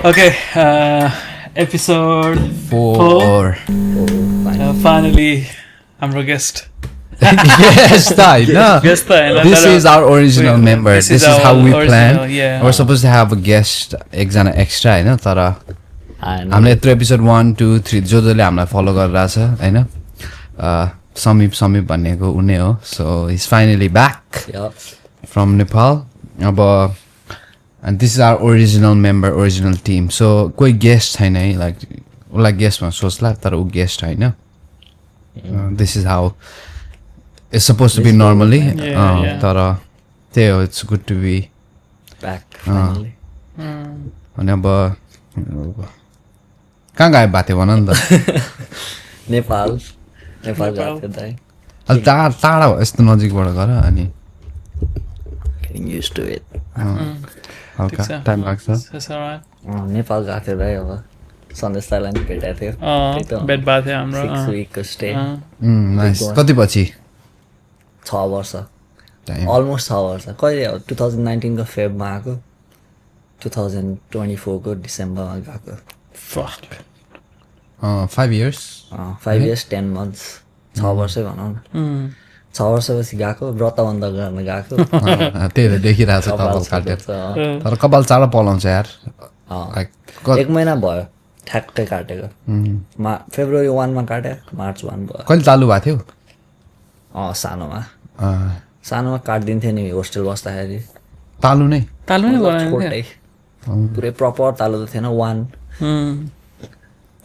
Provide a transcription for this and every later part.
Okay, episode 4. Finally, हाम्रो guest. Yes, no. Guest This is our original member. This is how we original, plan. yeah. We're supposed to have a guest, एकजना extra हैन तर हामीले यत्रो episode 1 2 3 जो जसले हामीलाई फलो गरिरहेछ हैन समीप भन्नेको उनी हो. So he's finally back from Nepal. अब and this is our original member, original team. So कोही गेस्ट छैन है, लाइक उसलाई गेस्टमा सोच्ला तर ऊ गेस्ट हैन. This is how it's supposed to be normally. तर त्यही हो, it's good to be back finally. अनि अब कहाँ गए बाते भन नि त. नेपाल गएको थियो दाइ. अलि टाढा हो यस्तो नजिकबाट गर अनि Getting used to it. हल्का टाइम लाग्छ. That's alright. नेपाल गएको थियो दाइ. अब सन्देश दाइलाई पनि भेटेको थियो. बेड भएको थियो हाम्रो. 6 week स्टे. नाइस. कति पछि 6 वर्ष. अलमोस्ट 6 वर्ष. कहिले हो 2019 को फेब्रुअरीमा आएको. 2024 को डिसेम्बरमा गएको. Fuck. 5 years 5 years 10 months. 6 वर्षै भनौँ न. 6 वर्षपछि गएको. व्रत बन्द गर्न गएको. त्यही त देखिरहेको छ कपाल काटेर. तर कपाल चाँडो पलाउँछ यार. एक महिना भयो ठ्याक्कै काटेको. फेब्रुअरी 1 मा काट्यो. मार्च 1 भयो. कहिले चालु भएको थियो. सानोमा काटिदिन्थ्यो नि होस्टेल बस्दाखेरि. तालु नै बनायो छोटै पुरै प्रपर तालु त थिएन. 1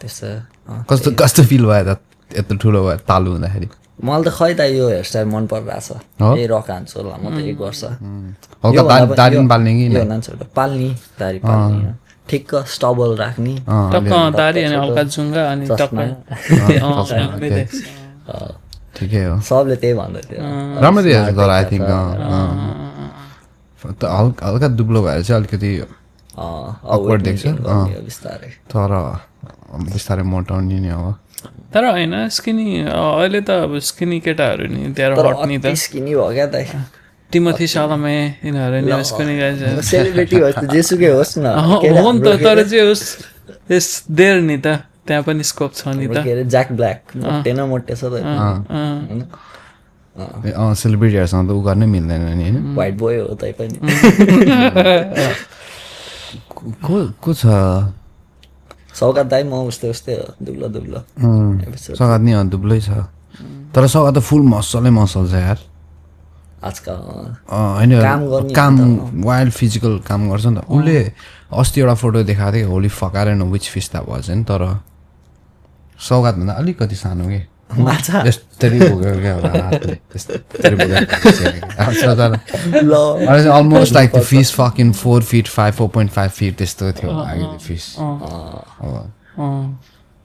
त्यस्तो. कस्तो फिल भयो त यत्रो ठुलो भयो तालु हुँदाखेरि. मलाई त खै त यो हेयरस्टाइल मन परिरहेछ. यही रक हान्छु होला म त 1 वर्ष. दारी पाल्ने कि पाल्ने दारी पाल्ने ठिक्क स्टबल राख्ने टक्क दारी अनि हल्का जुङ्गा अनि टक्क ठिकै हो. सबले त्यही भन्दै थियो. राम्रो देखिएको तर आई थिङ्क हल्का दुब्लो भएर चाहिँ अलिकति awkward देख्छ. बिस्तारै तर बिस्तारै मोटाउने नै हो. तर होइन स्किनी अहिले त अब स्किनी केटाहरू नि त्यहाँ हट नि त. स्किनी भयो क्या दाइ. टिमोथी सालामे यिनीहरू नि स्किनी गाइज. सेलिब्रिटी होस् त जेसुकै होस् न. हो नि त तर चाहिँ होस् यस देयर नि त त्यहाँ पनि स्कोप छ नि त. के अरे ज्याक ब्ल्याक मोटे छ त. सेलिब्रिटीहरूसँग त उ गर्नै मिल्दैन नि होइन. व्हाइट बोय हो तै पनि. को छ सौगात दाइ म उस्तै हो दुब्लो. सगात नि दुब्लै छ तर सगात त फुल मसलै मसल छ यार आजकल. होइन काम वाइल्ड फिजिकल काम गर्छ नि त. उसले अस्ति एउटा फोटो देखाएको थियो होली फकाएर न विच फिस त भएछ नि. तर सौगातभन्दा अलिकति सानो के यस्तरी भोगेको क्या अलमोस्ट लाइक द फिस फकिङ 4 feet 4.5 feet त्यस्तो थियो आगे फिस.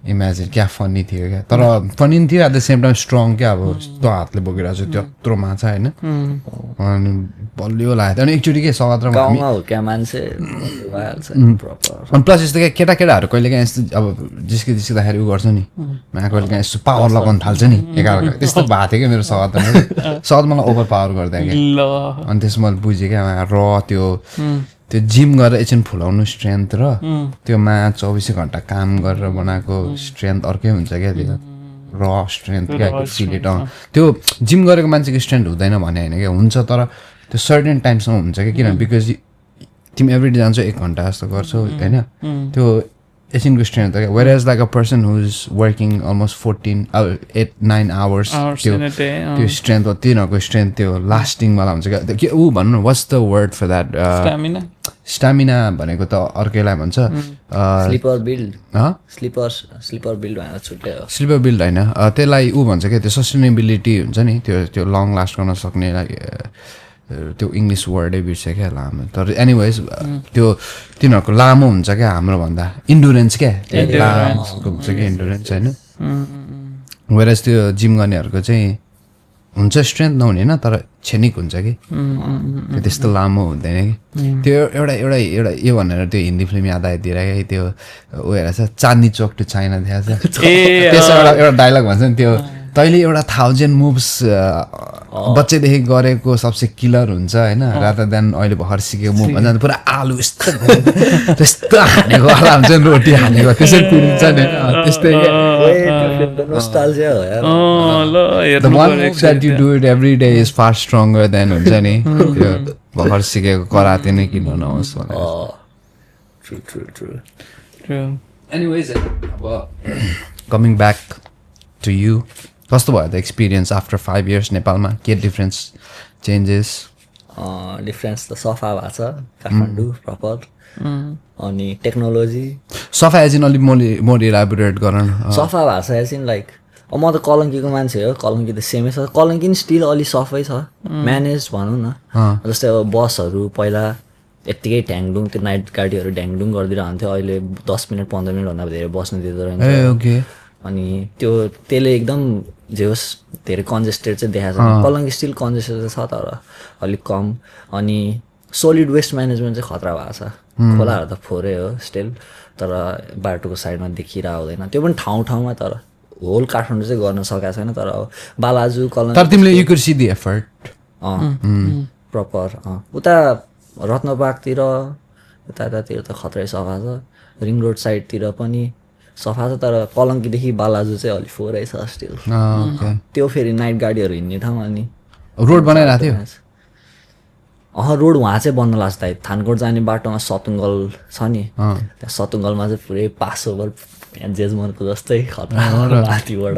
इमेजिन क्या फनी थियो क्या. तर फनी पनि थियो at the same time strong क्या. अब यस्तो हातले बोकिरहेको छ त्यत्रो माछा होइन. अनि बलियो लागेको थियो. अनि एकचोटि के सगात र अनि प्लस यस्तो क्या केटाकेटाहरू कहिले काहीँ यस्तो अब जिस्किँदाखेरि उ गर्छ नि. कहिले काहीँ यस्तो पावर लगाउनु थाल्छ नि एकाअर्का. त्यस्तो भएको थियो क्या मेरो सगात. सगात मलाई ओभर पावर गरिदियो क्या. अनि त्यसमा मैले बुझेँ क्या र त्यो जिम गरेर एकछिन फुलाउनु स्ट्रेन्थ र त्यो 24 घन्टा काम गरेर बनाएको स्ट्रेन्थ अर्कै हुन्छ क्या. त्यो र स्ट्रेन्थ क्या सिलेट. त्यो जिम गरेको मान्छेको स्ट्रेन्थ हुँदैन भने होइन क्या, हुन्छ तर त्यो सर्टेन टाइमसम्म हुन्छ क्या. किनभने बिकज तिमी एभ्रिडे जान्छौ 1 घन्टा जस्तो गर्छौ होइन. त्यो एकछिनको स्ट्रेन्थ क्या. Whereas like a person who is working almost 8-9 hours त्यो स्ट्रेन्थ हो. तिनीहरूको स्ट्रेन्थ त्यो लास्टिङवाला हुन्छ क्या. के ऊ भन्नु न what's the word for that. Stamina भनेको त अर्कैलाई भन्छ. स्लिपर बिल्ड भनेर छुट्टै हो. स्लिपर बिल्ड होइन त्यसलाई ऊ भन्छ क्या. त्यो सस्टेनेबिलिटी हुन्छ नि त्यो लङ लास्ट गर्न सक्ने त्यो इङ्ग्लिस वर्डै बिर्सेँ क्या लामो. तर एनिवेज त्यो तिनीहरूको लामो हुन्छ क्या हाम्रो भन्दा. इन्डुरेन्स क्या लामो हुन्छ क्या इन्डुरेन्स होइन. वेरएज त्यो जिम गर्नेहरूको चाहिँ हुन्छ स्ट्रेन्थ नहुने होइन तर क्षणिक हुन्छ कि त्यस्तो लामो हुँदैन कि. त्यो एउटा यो भनेर त्यो हिन्दी फिल्म याद आइदिएर क्या. त्यो ऊ हेरेको छ चाँदनी चौक टु चाइना देखाएको छ. त्यसो एउटा डायलग भन्छ नि त्यो तैँले एउटा 1000 मुभ्स बच्चैदेखि गरेको सबसे किलर हुन्छ होइन रादर देन अहिले भर्खर सिकेको मुभ भन्छ पुरा आलु यस्तो हानेको वाला हुन्छ नि रोटी हानेको त्यसै पिरिन्छ नि त्यस्तै नोस्टाल्जिया हो यार The one move that you do it every day is far stronger than हुन्छ नि त्यो भर्खर सिकेको कराते नै किन नहोस् true Anyways, coming back to you, कस्तो भयो त एक्सपिरियन्स आफ्टर 5 years नेपालमा के डिफरेन्स चेन्जेस डिफ्रेन्स त सफा भएको छ काठमाडौँ प्रपर अनि टेक्नोलोजी सफा एजिन अलिक मोर इलाबोरेट गरौँ सफा भएको छ एजिन लाइक म त कलङ्कीको मान्छे हो कलङ्की त सेमै छ कलङ्की नि स्टिल अलि सफै छ म्यानेज भनौँ न जस्तै अब बसहरू पहिला यत्तिकै ढ्याङडुङ त्यो नाइट गाडीहरू ढ्याङडुङ गरिदिरहन्थ्यो अहिले 10 मिनट 15 मिनटभन्दा धेरै बस्नु दिँदो रहेछ ओके अनि त्यसले एकदम जे होस् धेरै कन्जेस्टेड चाहिँ देखाएको छ कलङ्की स्टिल कन्जेस्टेड छ तर अलिक कम अनि सोलिड वेस्ट म्यानेजमेन्ट चाहिँ खतरा भएको छ खोलाहरू त फोरै हो स्टिल तर बाटोको साइडमा देखिरहेको हुँदैन त्यो पनि ठाउँ ठाउँमा तर होल काठमाडौँ चाहिँ गर्न सकेको छैन तर अब बालाजु कलङ्की तर तिमीले you could see the effort proper उता रत्नबागतिर यतातिर त खत्रै सफा छ रिङ रोड साइडतिर पनि सफा छ तर कलङ्कीदेखि बालाजु चाहिँ अलिक फोरै छ स्टिल त्यो फेरि नाइट गाडीहरू हिँड्ने ठाउँ अनि रोड बनाइरहेको थियो रोड वहाँ चाहिँ बन्न लाग्छ दाइ थानकोट जाने बाटोमा सतुङ्गल छ नि त्यहाँ सतुङ्गलमा चाहिँ पुरै पास ओभर यहाँ जेजमनको जस्तै खतरा माथिबाट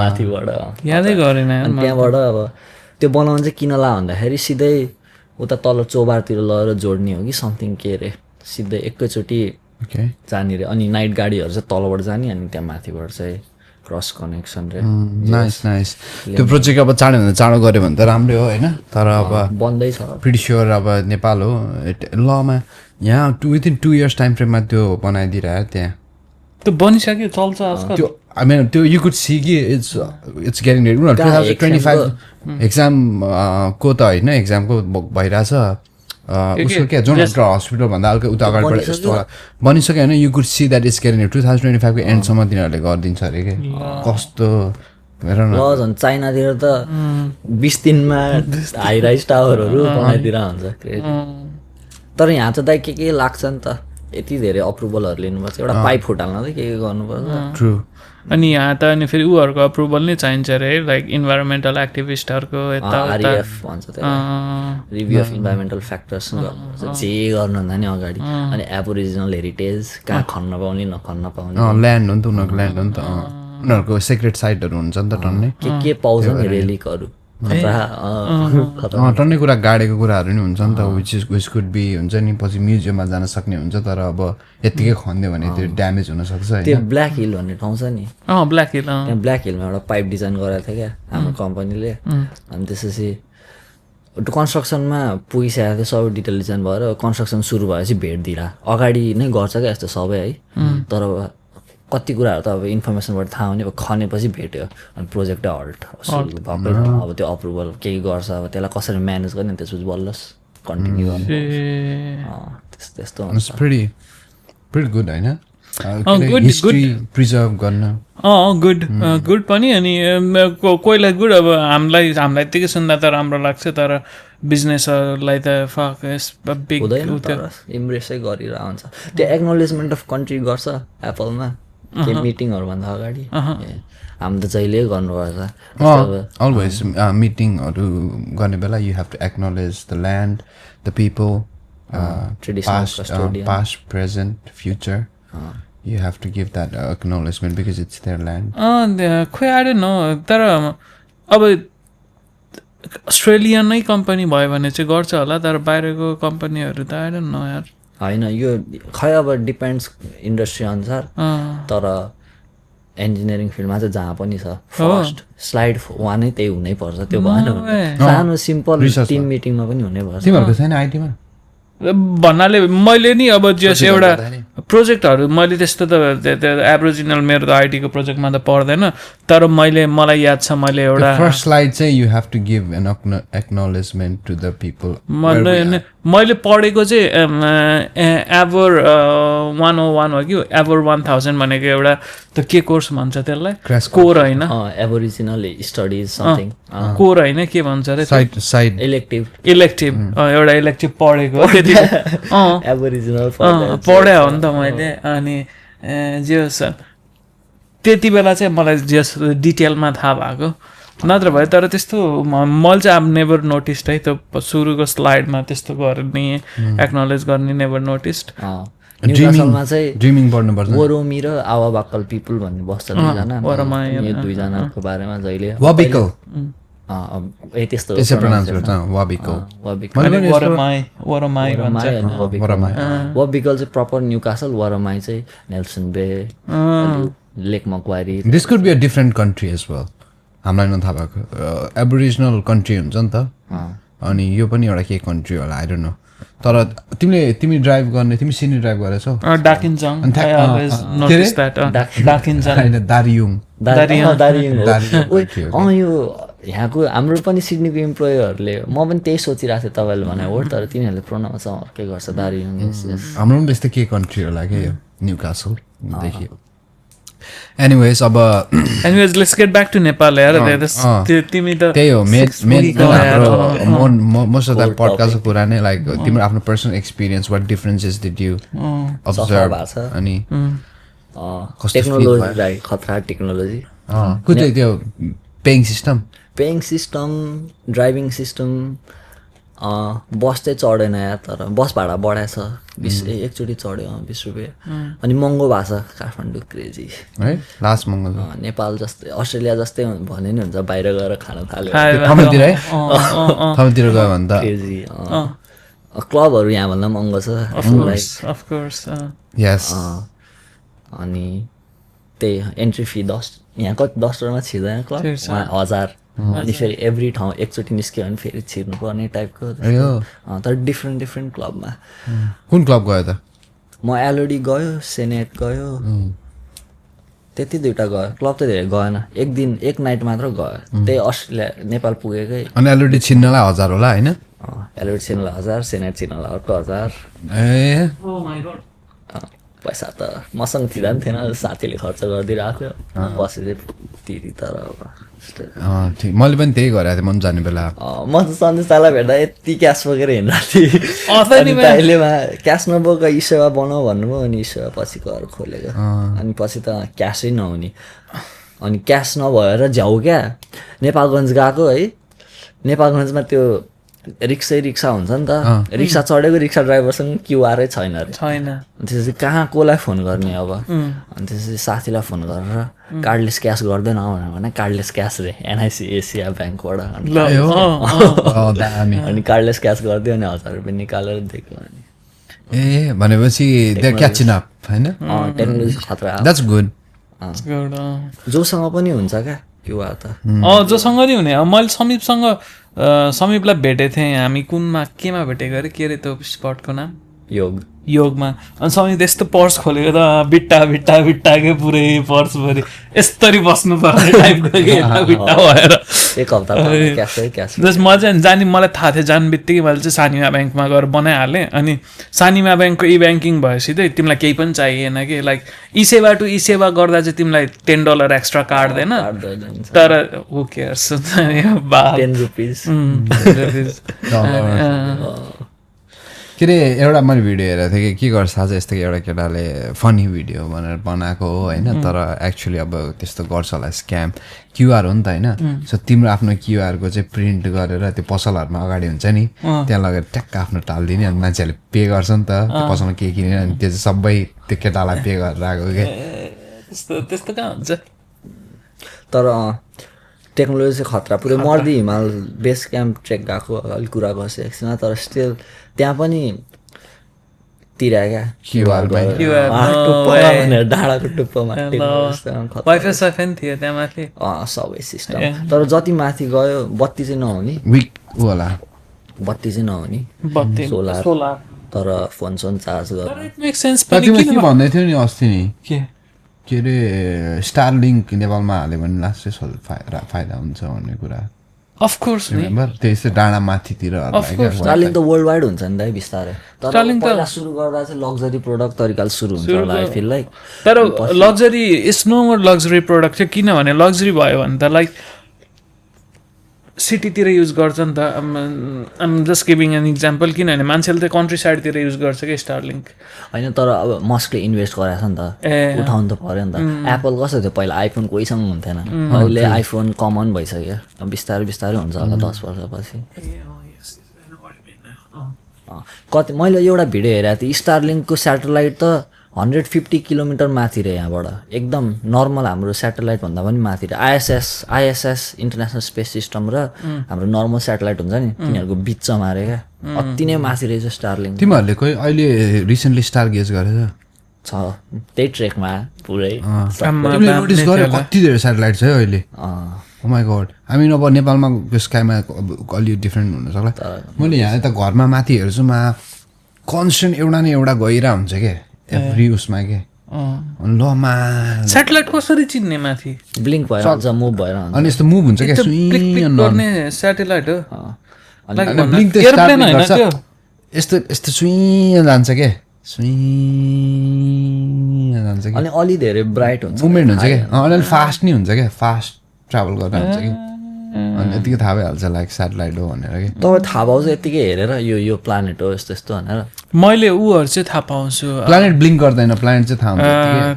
माथिबाट यादै गरेन अनि त्यहाँबाट अब त्यो बनाउनु चाहिँ किन ला भन्दाखेरि सिधै उता तल चौबारतिर लगेर जोड्ने हो कि समथिङ के अरे सिधै एकैचोटि जाने रे अनि नाइट गाडीहरू चाहिँ तलबाट जाने अनि त्यहाँ माथिबाट चाहिँ क्रस कनेक्सन रे नाइस नाइस त्यो प्रोजेक्ट अब चाँडोभन्दा चाँडो गऱ्यो भने त राम्रै हो होइन तर अब बन्दैछ प्रिटी स्योर अब नेपाल हो लमा यहाँ विथिन 2 years टाइम फ्रेममा त्यो बनाइदिइरह्यो त्यहाँ त्यो बनिसक्यो चल्छ आजकल त्यो आई मिन त्यो यु कुड सी कि इट्स गेटिङ रेडी उनीहरू 2025 एक्जाम को त होइन एक्जामको भइरहेछ उसको क्या जोन डक्टर हस्पिटल भन्दा हल्का उता अगाडिबाट यस्तो बनिसक्यो होइन you could see that is getting 2025 को एन्डसम्म तिनीहरूले गरिदिन्छ अरे कि कस्तो हेर न झन् चाइनातिर त 20 दिनमा हाई राइज टावरहरू बनाइदिएर हुन्छ तर यहाँ त दाइ के लाग्छ नि त यति धेरै अप्रुभलहरू लिनुपर्छ एउटा पाइप फुटाल्न चाहिँ के गर्नुपर्छ ट्रु अनि यहाँ त अनि फेरि उहरूको अप्रुभल नै चाहिन्छ अरे लाइक इन्भाइरोमेन्टल एक्टिभिस्टहरूको आरइएफ भन्छ त्यसलाई रिभ्यू अफ इन्भाइरोमेन्टल फ्याक्टर्स जे गर्नु भन्दा नि अगाडि अनि एबोरिजिनल हेरिटेज कहाँ खन्न पाउने नखन्न पाउने ल्यान्ड हो नि त उनीहरूको ल्यान्ड हो नि त उनीहरूको सेक्रेट साइटहरू हुन्छ नि त टन्नै के पाउँछ नि रेलिकहरू टन्नै कुरा गाडेको कुराहरू नि हुन्छ नि त विच कुड बी हुन्छ नि पछि म्युजियममा जान सक्ने हुन्छ तर अब यत्तिकै खनिदियो भने त्यो ड्यामेज हुनसक्छ त्यो ब्ल्याक हिल भन्ने ठाउँ छ नि ब्ल्याक हिल त्यहाँ ब्ल्याक हिलमा एउटा पाइप डिजाइन गरेको थियो क्या हाम्रो कम्पनीले अनि त्यसपछि कन्स्ट्रक्सनमा पुगिसकेको थियो सबै डिटेल डिजाइन भएर कन्स्ट्रक्सन सुरु भएपछि भेट्दिरा अगाडि नै गर्छ क्या यस्तो सबै है तर कति कुराहरू त अब इन्फर्मेसनबाट थाहा हुने अब खनेपछि भेट्यो अनि प्रोजेक्टै हल्ट भएकै अब त्यो अप्रुभल केही गर्छ अब त्यसलाई कसरी म्यानेज गर्ने त्यसपछि बल्ल कन्टिन्यू गर्ने त्यस्तो प्रिटी गुड होइन प्रिजर्भ गर्न गुड पनि अनि कोहीलाई गुड अब हामीलाई यत्तिकै सुन्दा त राम्रो लाग्छ तर बिजनेसहरूलाई त इम्प्रेसै गरिरहेको हुन्छ त्यो एक्नोलेजमेन्ट अफ कन्ट्री गर्छ एप्पलमा के मिटिङहरूभन्दा अगाडि हामी त जहिले गर्नुपर्छ अलवेज मिटिङहरू गर्ने बेला you have to acknowledge the land the people past present future you have to give that acknowledgement because it's their land. खोइ I don't know तर अब अस्ट्रेलियन नै कम्पनी भयो भने चाहिँ गर्छ होला तर बाहिरको कम्पनीहरू त I don't know यार होइन यो खै अब डिपेन्ड्स इन्डस्ट्री अनुसार तर इन्जिनियरिङ फिल्डमा चाहिँ जहाँ पनि छ फर्स्ट स्लाइड वानै त्यही हुनैपर्छ त्यो भएन सानो सिम्पल टिम मिटिङमा पनि हुनैपर्छ तिमीहरूको छैन आइटीमा भन्नाले मैले नि अब जस एउटा प्रोजेक्टहरू मैले त्यस्तो त एब्रोजिनल मेरो त आइटीको प्रोजेक्टमा त पर्दैन तर मलाई याद छ मैले एउटा फर्स्ट स्लाइड चाहिँ you have to give an acknowledgement to the people मैले पढेको चाहिँ एभर 101 हो कि एभर 1000 भनेको एउटा त के कोर्स भन्छ त्यसलाई कोर होइन एबोरिजिनल स्टडिज समथिङ कोर होइन के भन्छ अरे साइड इलेक्टिभ एउटा इलेक्टिभ पढेको त्यति एबोरिजिनल पढे हो नि त मैले अनि जे होस् त्यति बेला चाहिँ मलाई जस डिटेलमा थाहा भएको नत्र भए तर त्यस्तो मैले चाहिँ अब नेभर नोटिस्ड है त्यो सुरुको स्लाइडमा त्यस्तो गर्ने एक्नोलेज गर्ने नेभर नोटिस्ड न्युकासलमा चाहिँ ड्रिमिङ पढ्नुपर्छ वरोमी र आवा बाक्कल पिपुल भन्ने बस्छ दुईजना यो दुईजनाको बारेमा जहिले वाबिकल त्यस्तो त्यसै प्रोनाउन्स गर्छ वाबिकल वबिकल चाहिँ प्रपर न्युकासल वरमाई चाहिँ Nelson Bay lake Macquarie this could be a different country as well हामीलाई नथाहा भएको एबोरिजिनल कन्ट्री हुन्छ नि त अनि यो पनि एउटा के कन्ट्री होला आई डोन्ट नो तर तिमी ड्राइभ गर्ने तिमी सिनी ड्राइभ गरेछौ दारियुङ यो यहाँको हाम्रो पनि सिडनीको इम्प्लोयरहरूले म पनि त्यही सोचिरहेको थिएँ तपाईँले भने हो तर तिनीहरूले प्रोनाउन्स के गर्छ दारियुङ हाम्रो पनि त्यस्तै के कन्ट्री होला क्या यो न्युकासल देखियो Anyways, let's get back to Nepal. त्यही हो most of that podcast कुरा नै लाइक तिम्रो आफ्नो personal experience what differences did you observe अनि टेक्नोलोजी खतरा टेक्नोलोजी कुन चाहिँ त्यो पेइङ सिस्टम ड्राइभिङ सिस्टम बस चाहिँ चढेन या तर बस भाडा बढाएछ 20 एकचोटि चढ्यो 20 रुपियाँ अनि महँगो भएको छ काठमाडौँ क्रेजी है लास्ट महँगो नेपाल जस्तै अस्ट्रेलिया जस्तै भने नि हुन्छ बाहिर गएर खान थाल्यो ठाउँतिर गयो भने त क्रेजी क्लबहरू यहाँभन्दा महँगो छ अनि त्यही एन्ट्री फी 10 यहाँ कति 10 रुपियाँमा छिर्दैन क्लब 1000 अनि फेरि एभ्री ठाउँ एकचोटि निस्क्यो भने फेरि छिर्नुपर्ने टाइपको तर डिफ्रेन्ट क्लबमा कुन क्लब गयो त म एलओडी गयो सेनेट गयो त्यति दुइटा गयो क्लब त धेरै गएन एक नाइट मात्र गयो त्यही अस्ट्रेलिया नेपाल पुगेकै अनि एलओडी छिन्नलाई 1000 होला होइन एलओडी छिन्नलाई 1000 सेनेट छिन्नलाई अर्को 1000 पैसा त मसँग थिँदा पनि थिएन साथीले खर्च गरिदिइरहेको थियो बसेर तिरी तर मैले पनि त्यही गरेको थिएँ म जाने बेला म त सन्देश ताला भेट्दा यति क्यास बोकेर हिँडिरहेको थिएँ अहिलेमा क्यास नबोक ई सेवा बनाऊ भन्नुभयो अनि ई सेवा पछि गएर खोलेको अनि पछि त क्यासै नहुने अनि क्यास नभएर झ्याउ क्या नेपालगञ्ज गएको है नेपालगञ्जमा त्यो रिक्सा हुन्छ नि त रिक्सा चढेको रिक्सा ड्राइभरसँग क्युआरै छैन त्यसपछि कहाँ कसलाई फोन गर्ने अब अनि त्यसपछि साथीलाई फोन गरेर कार्डलेस क्यास गर्दैन भने कार्डलेस क्यास रे एनआइसी एसिया ब्याङ्कबाट अनि कार्डलेस क्यास गरिदियो अनि 1000 रुपियाँ निकालेर दिएको अनि भनेपछि क्याचिङ अप हैन टेक्नोलोजी खतरा द्याट्स गुड जोसँग पनि हुन्छ क्या क्युआर त जोसँग नि हुने मैले समीपलाई भेटेको थिएँ हामी कुनमा केमा भेटेको अरे के अरे त्यो स्पटको नाम योगमा अनि समीप त्यस्तो पर्स खोलेको त बिट्टा पुरै पर्सभरि यसरी बस्नु पर्ने टाइपको बिट्टा भएर एक हप्ता जस म चाहिँ जाने मलाई थाहा थियो जाने बित्तिकै मैले चाहिँ सानिमा ब्याङ्कमा गएर बनाइहालेँ अनि सानिमा ब्याङ्कको ई ब्याङ्किङ भएपछि चाहिँ तिमीलाई केही पनि चाहिएन कि लाइक ई सेवा टु ई सेवा गर्दा चाहिँ तिमीलाई $10 एक्स्ट्रा काट्दैन तर हु केयर्स 10 रुपिस के अरे एउटा मैले भिडियो हेरेको थिएँ कि के गर्छ थाहा छ यस्तो एउटा केटाले फनी भिडियो भनेर बनाएको हो होइन तर एक्चुअली अब त्यस्तो गर्छ होला स्क्याम क्युआर हो नि त होइन सो तिम्रो आफ्नो क्युआरको चाहिँ प्रिन्ट गरेर त्यो पसलहरूमा अगाडि हुन्छ नि त्यहाँ लगेर ट्याक्क आफ्नो टालिदिने अनि मान्छेहरूले पे गर्छ नि त त्यो पसलमा के किनेर अनि त्यो चाहिँ सबै त्यो केटालाई पे गरेर आएको क्या त्यस्तो कहाँ हुन्छ तर टेक्नोलोजी चाहिँ खतरा पुरै मर्दी हिमाल बेस क्याम्प ट्रेक गएको अलिक कुरा गर्छ एकछिन तर स्टिल त्यहाँ पनि तिरा क्या क्युआर डाँडाको टुप्पोमा सबै सिस्टम तर जति माथि गयो बत्ती चाहिँ नहुने विक होला बत्ती चाहिँ नहुने तर फोन सोन चार्ज गर्नु इट मेक सेन्स तर पनि तिमीले किन के भन्दै थियो नि अस्ति नि के अरे स्टारलिङ्क नेपालमा हाल्यो भने लास्ट फाइदा हुन्छ भन्ने कुरा अफ कोर्स नि रिमेम्बर त्यस्तै डाँडा माथितिर स्टारलिङ त वर्ल्ड वाइड हुन्छ नि दाइ बिस्तारै तर पहिला सुरु गर्दा चाहिँ लग्जरी प्रोडक्ट तरिकाले सुरु हुन्छ होला आई फिल लाइक तर luxury is no more luxury product चाहिँ किनभने लग्जरी भयो भने त लाइक सिटीतिर युज गर्छ नि त आम जस्ट गिभिङ एन इक्जाम्पल किनभने मान्छेले त कन्ट्री साइडतिर युज गर्छ कि स्टारलिङ्क होइन तर अब मस्कले इन्भेस्ट गरेको छ नि त उठाउनु त पऱ्यो नि त एप्पल कस्तो थियो पहिला आइफोन कोहीसँग हुन्थेन अहिले आइफोन कमन भइसक्यो अब बिस्तारै बिस्तारै हुन्छ होला 10 वर्षपछि कति मैले एउटा भिडियो हेरेको थिएँ स्टारलिङ्कको स्याटेलाइट त 150 किलोमिटर माथि रे यहाँबाट एकदम नर्मल हाम्रो स्याटेलाइट भन्दा पनि माथि रे आइएसएस इन्टरनेसनल स्पेस सिस्टम र हाम्रो नर्मल स्याटेलाइट हुन्छ नि तिनीहरूको बिचमा रे क्या अति नै माथि रहेछ स्टारलिङ्क तिमीहरूले कोही अहिले रिसेन्टली स्टार गेज गरेछ छ त्यही ट्रेकमा पुरै तिमीले नोटिस गर्यो कति धेरै स्याटेलाइट छ है अहिले ओ माई गड हामी अब नेपालमा स्काइमा अलि डिफ्रेन्ट हुनसक्ला मैले यहाँ त घरमा माथि हेर्छु कन्सटेन्ट एउटा न एउटा गइरहेको हुन्छ क्या एभ्री उसमा के ल मा स्याटेलाइट कसरी चिन्ने माथि ब्लिङ्क भएर हुन्छ मुभ भएर हुन्छ अनि यस्तो मुभ हुन्छ क्या गर्ने स्याटेलाइट हो ब्लिङ्क त एयरप्लेन होइन गर्छ त्यो यस्तो यस्तो सुइँ जान्छ क्या सुइँ जान्छ कि अनि अलि धेरै ब्राइट हुन्छ मुभमेन्ट हुन्छ क्या अलिअलि फास्ट नि हुन्छ क्या फास्ट ट्राभल गरेर हुन्छ कि अनि यतिकै थाहा भइहाल्छ लाइक स्याटेलाइट हो भनेर कि तपाईँ थाहा पाउँछ यतिकै हेरेर यो प्लानेट हो यस्तो यस्तो भनेर मैले ऊहरू चाहिँ थाहा पाउँछु प्लानेट ब्लिङ्क गर्दैन प्लानेट चाहिँ थाहा हुन्छ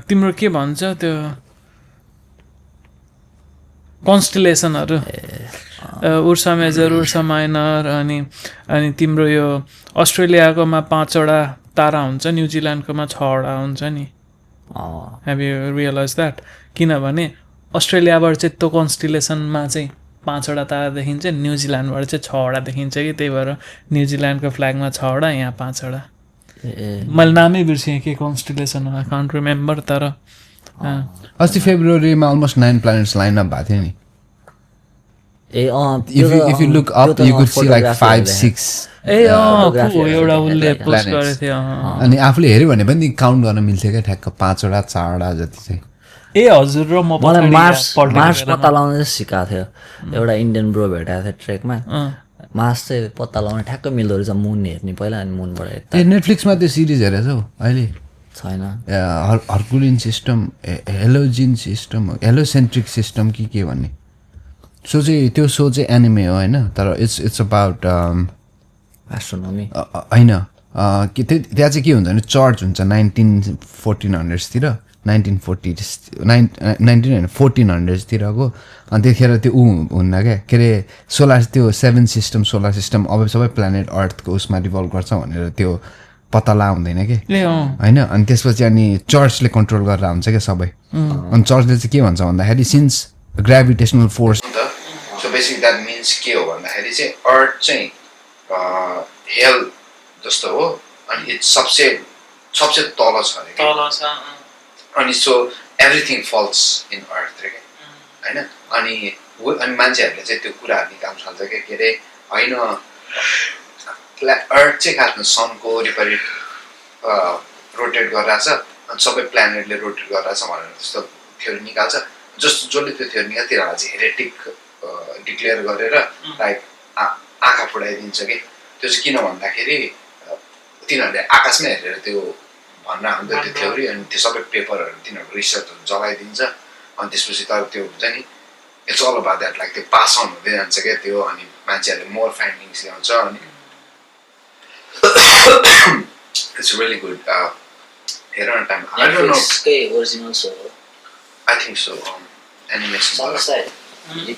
तिम्रो के भन्छ त्यो कन्स्टलेसनहरू उर्सा मेजर उर्सा माइनर अनि तिम्रो यो अस्ट्रेलियाकोमा 5वटा तारा हुन्छ न्युजिल्यान्डकोमा 6वटा हुन्छ नि हेभ यु रियलाइज द्याट किनभने अस्ट्रेलियाबाट चाहिँ त्यो कन्स्टिलेसनमा चाहिँ 5वटा तारा देखिन्छ न्युजिल्यान्डबाट चाहिँ 6वटा देखिन्छ कि त्यही भएर न्युजिल्यान्डको फ्ल्यागमा 6वटा यहाँ 5वटा मैले नामै बिर्सेँ के कन्स्टिलेसन हो आई कान्ट रिमेम्बर तर अस्ति फेब्रुअरीमा अलमोस्ट 9 प्लानेट्स लाइन अप भएको थियो नि if you look up you could see like 5-6 एउटा उसले पोस्ट गरेको थियो अनि आफूले हेऱ्यो भने पनि काउन्ट गर्न मिल्थ्यो क्या ठ्याक्क 5वटा 4वटा जति चाहिँ ए हजुर र म मलाई मार्स पत्ता लाउन चाहिँ सिकाएको थियो एउटा इन्डियन ब्रो भेटाएको थियो ट्रेकमा मार्स चाहिँ पत्ता लाउन ठ्याक्क मिल्दो रहेछ मुन हेर्ने पहिला अनि मुनबाट ए नेटफ्लिक्समा त्यो सिरिज हेरेछौ अहिले छैन हर्कुलिन सिस्टम हेलोजिन सिस्टम हेलोसेन्ट्रिक सिस्टम के भन्ने सो चाहिँ त्यो सो चाहिँ एनिमे हो होइन तर इट्स अबाउट एस्ट्रोनोमी होइन त्यहाँ चाहिँ के हुन्छ भने चर्च हुन्छ 1400तिर 1400तिरको अनि त्यतिखेर त्यो हुन्न क्या के अरे त्यो 7 सिस्टम सोलर सिस्टम अब सबै प्लानेट अर्थको उसमा रिभल्भ गर्छ भनेर त्यो पत्ता हुँदैन कि होइन अनि त्यसपछि अनि चर्चले कन्ट्रोल गरेर हुन्छ क्या सबै अनि चर्चले चाहिँ के भन्छ भन्दाखेरि since gravitational force so basic that means के हो भन्दाखेरि चाहिँ अर्थ चाहिँ हेल जस्तो हो अनि इट्स सबसे तल छ अरे अनि सो एभ्रिथिङ फल्स इन अर्थ रे होइन अनि मान्छेहरूले चाहिँ त्यो कुराहरू निकाल्नु थाल्छ क्या के अरे होइन अर्थ चाहिँ खासमा सनको वरिपरि रोटेट गरिरहेछ अनि सबै प्लानेटले रोटेट गरिरहेछ भनेर त्यस्तो थ्योरी निकाल्छ जसले त्यो थ्योरी निकाल्छ तिनीहरूलाई चाहिँ हेरेटिक डिक्लेयर गरेर लाइक आँखा फुटाइदिन्छ कि त्यो चाहिँ किन भन्दाखेरि तिनीहरूले आकाशमै हेरेर त्यो भन्न आउँछ त्यो थ्योरी अनि त्यो सबै पेपरहरू तिनीहरूको रिसर्चहरू जलाइदिन्छ अनि त्यसपछि तर त्यो हुन्छ नि it's all about that like त्यो पास अन हुँदै जान्छ क्या त्यो अनि मान्छेहरूले मोर फाइन्डिङ्स ल्याउँछ अनि इट्स रियली गुड हेर न time I don't no original so I think so animation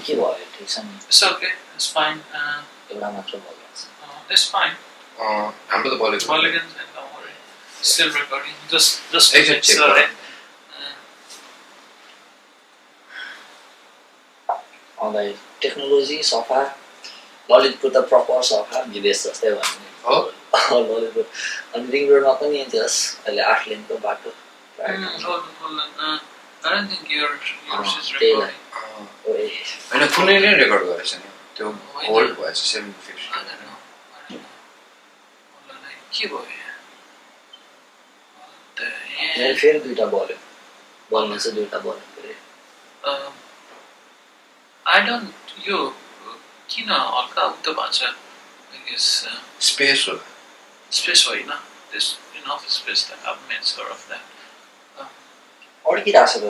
के भयो ठिक छ नि इट्स ओके इट्स फाइन एउटा मात्र भयो इट्स फाइन हाम्रो त बोलेको still recording just check अगाडि टेक्नोलोजी सफा ललितपुर त प्रपर सफा विदेश जस्तै भन्ने ललितपुर अनि रिङ रोडमा पनि जस अहिले 8 लेनको बाटो I don't think yours is recording. होइन कुनैले रेकर्ड गरेछ नि त्यो होल्ड भएछ 750 के भयो मेरो फेरि 2टा बल्यो बलमा चाहिँ 2टा बल्यो फेरि आई डोन्ट यो किन हल्का उतो भएको छ आई गेस स्पेस हो स्पेस होइन this enough space the I made sure of that अड्किरहेको छ त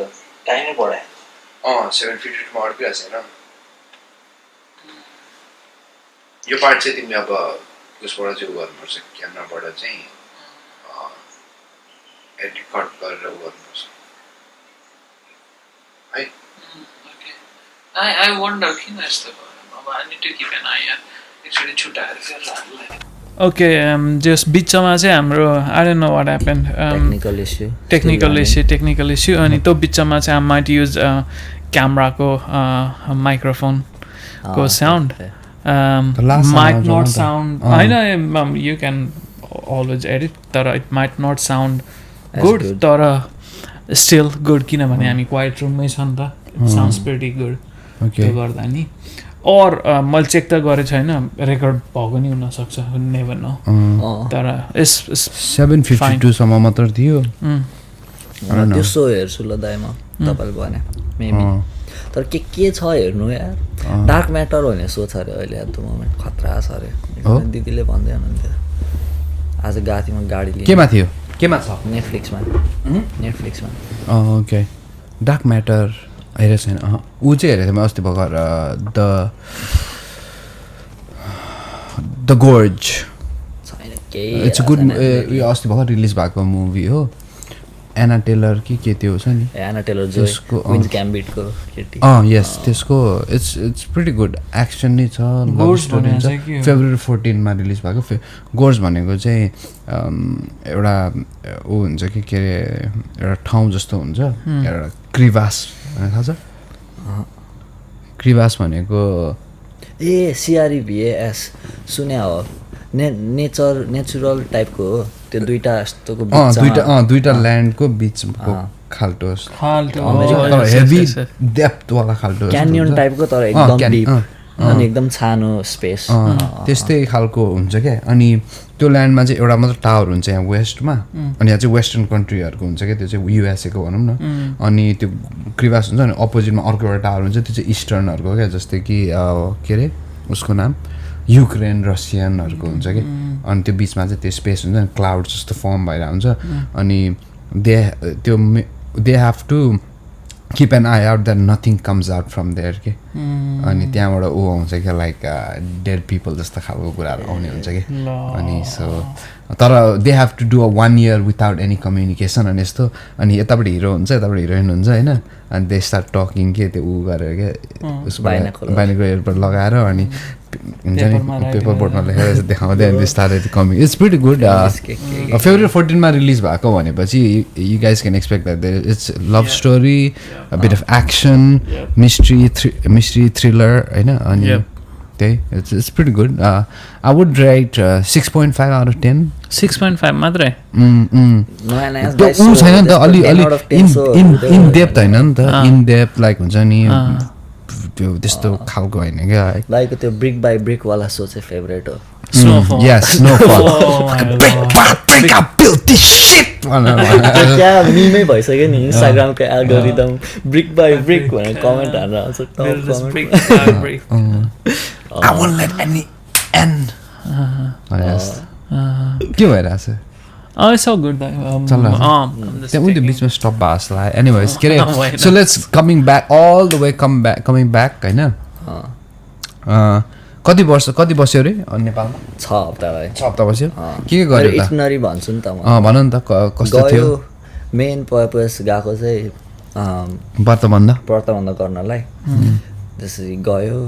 टाइमै बढायो 7:52 मा अड्किरहेको छैन यो पार्ट चाहिँ तिमीले अब उसबाट चाहिँ गर्नुपर्छ क्यामेराबाट चाहिँ एडिट कट गरेर गर्नुपर्छ है I wonder किन यस्तो भयो अब I need to keep an eye actually छुट्टाएर फेरि हाल्नुलाई ओके जस बिचमा चाहिँ हाम्रो I don't know what happened technical issue अनि त्यो बिचमा चाहिँ I might use क्यामेराको माइक्रोफोनको साउन्ड might not sound होइन you can always edit तर it might not sound good तर still good किनभने हामी क्वाइट रुममै छ नि त it sounds pretty good त्यो गर्दा नि और मैले चेक त गरेको छैन रेकर्ड भएको नि हुनसक्छ नेभर नो तर 7:52 सम्म मात्र थियो त्यो सो हेर्छु ल दाइ म तपाईँले भने मेबी तर के छ हेर्नु यार डार्क म्याटर भन्ने सो छ अरे अहिले एट द मोमेन्ट खतरा छ अरे दिदीले भन्दै हुनुहुन्थ्यो आज गएको थिएँ म गाडी लिएर केमा छ नेटफ्लिक्समा ओके डार्क म्याटर हेरेको छैन ऊ चाहिँ हेरेको थिएँ म अस्ति भर्खर द गोर्ज छैन केही इट्स गुड उयो अस्ति भर्खर रिलिज भएको मुभी हो एना टेलर के त्यो छ नि एना टेलर जोको क्वीन्स ग्याम्बिटको केटी यस त्यसको इट्स प्रिटी गुड एक्सन नै छ लभ स्टोरी छ फेब्रुअरी 14 मा रिलिज भएको गोर्ज भनेको चाहिँ एउटा ऊ हुन्छ कि के अरे एउटा ठाउँ जस्तो हुन्छ एउटा क्रिभास भनेर थाहा छ क्रिभास भनेको ए CREVAS सुने हो नेचुरल टाइपको हो त्यो दुईटा यस्तोको दुईटा ल्यान्डको बिचको खाल्टो हेभी डेप्थ वाला खाल्टो क्यान्यन टाइपको तर एकदम डिप अनि एकदम सानो स्पेस त्यस्तै खालको हुन्छ क्या अनि त्यो ल्यान्डमा चाहिँ एउटा मात्र टावर हुन्छ यहाँ वेस्टमा अनि यहाँ चाहिँ वेस्टर्न कन्ट्रीहरूको हुन्छ क्या त्यो चाहिँ USA को भनौँ न अनि त्यो क्रिभास हुन्छ अनि अपोजिटमा अर्को एउटा टावर हुन्छ त्यो चाहिँ इस्टर्नहरूको क्या जस्तै कि के अरे उसको नाम युक्रेन रसियनहरूको हुन्छ कि अनि त्यो बिचमा चाहिँ त्यो स्पेस हुन्छ नि क्लाउड जस्तो फर्म भइरहेको हुन्छ अनि they have to keep an eye out that nothing comes out from there के अनि त्यहाँबाट ऊ आउँछ क्या लाइक डेड पिपल जस्तो खालको कुराहरू आउने हुन्छ कि अनि सो तर they have to do 1 year without any communication अनि यस्तो अनि यतापट्टि हिरो हुन्छ यतापट्टि हिरोइन हुन्छ होइन अनि दे स्टार्ट टकिङ के त्यो ऊ गरेर क्या बाइनोकुलर लगाएर अनि हुन्छ नि पेपर बोर्डमा लेखेर देखाउँदै अनि started coming it's pretty good February 14 मा रिलिज भएको भनेपछि you guys can expect that it's love story beet of action mystery thriller होइन अनि त्यही it's pretty good I would write 6.5 out of 10 6.5 मात्रै ऊ छैन नि त अलि इन डेप्थ होइन नि त इन डेप्थ लाइक हुन्छ नि त्यो त्यस्तो खालको होइन क्या लाइक त्यो ब्रिक बाई ब्रिक वाला सो चाहिँ फेभरेट हो Snowfall. Yes, Snowfall. Break up, build this shit. क्या मिमै भइसक्यो नि इन्स्टाग्रामको एल्गोरिदम ब्रिक बाई ब्रिक भनेर कमेन्ट हालेर आउँछ I won't let any end. के भइरहेछ It's so good. त्यहाँ उनी बिचमा स्टप भएको जस्तो लाग्यो एनिवेज के अरे सो लेट्स coming back होइन कति बस्यो अरे नेपालमा 6 हप्ता भयो 6 हप्ता बस्यो के गर्यो त इटनरी भन्छु नि त म भन न त कस्तो थियो मेन पर्पस गएको चाहिँ व्रतबन्ध गर्नलाई त्यसरी गयो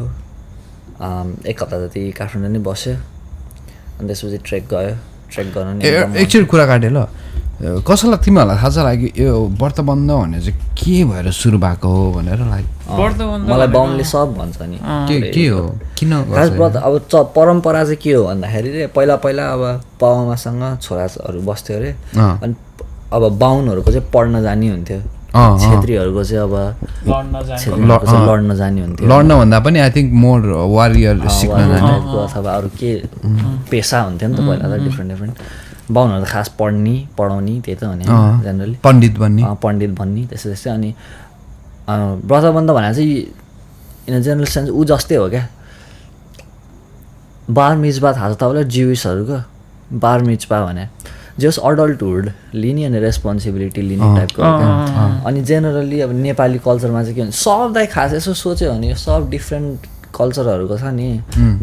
1 हप्ता जति काठमाडौँ नै बस्यो अनि त्यसपछि ट्रेक गर्न नि एकचोटि कुरा काटेँ ल कसैलाई तिमीहरूलाई थाहा छ लाइक यो व्रतबन्ध भने चाहिँ के भएर सुरु भएको हो भनेर लाइक मलाई बाहुनले सब भन्छ नि के हो किन व्रत अब परम्परा चाहिँ के हो भन्दाखेरि पहिला अब बाबुआमासँग छोराहरू बस्थ्यो अरे अनि अब बाहुनहरूको चाहिँ पढ्न जाने हुन्थ्यो छेत्रीहरूको चाहिँ अब लड्न जाने हुन्थ्यो लड्न भन्दा पनि आई थिङ्क मोर वारियर सिक्न जाने अथवा अरू के पेसा हुन्थ्यो नि त पहिला त डिफ्रेन्ट बाहुनहरू त खास पढाउने त्यही त भने जेनरली पण्डित भन्ने त्यस्तै त्यस्तै अनि व्रतबन्ध भनेर चाहिँ इन अ जेनरल सेन्स ऊ जस्तै हो क्या बार मिजबा थाहा छ तपाईँलाई जिविसहरूको बार मिजबा भने जस अडल्टहुड लिने अनि रेस्पोन्सिबिलिटी लिने टाइपको अनि जेनरली अब नेपाली कल्चरमा चाहिँ के भन्छ सबलाई खास यसो सोच्यो भने सब डिफ्रेन्ट कल्चरहरूको छ नि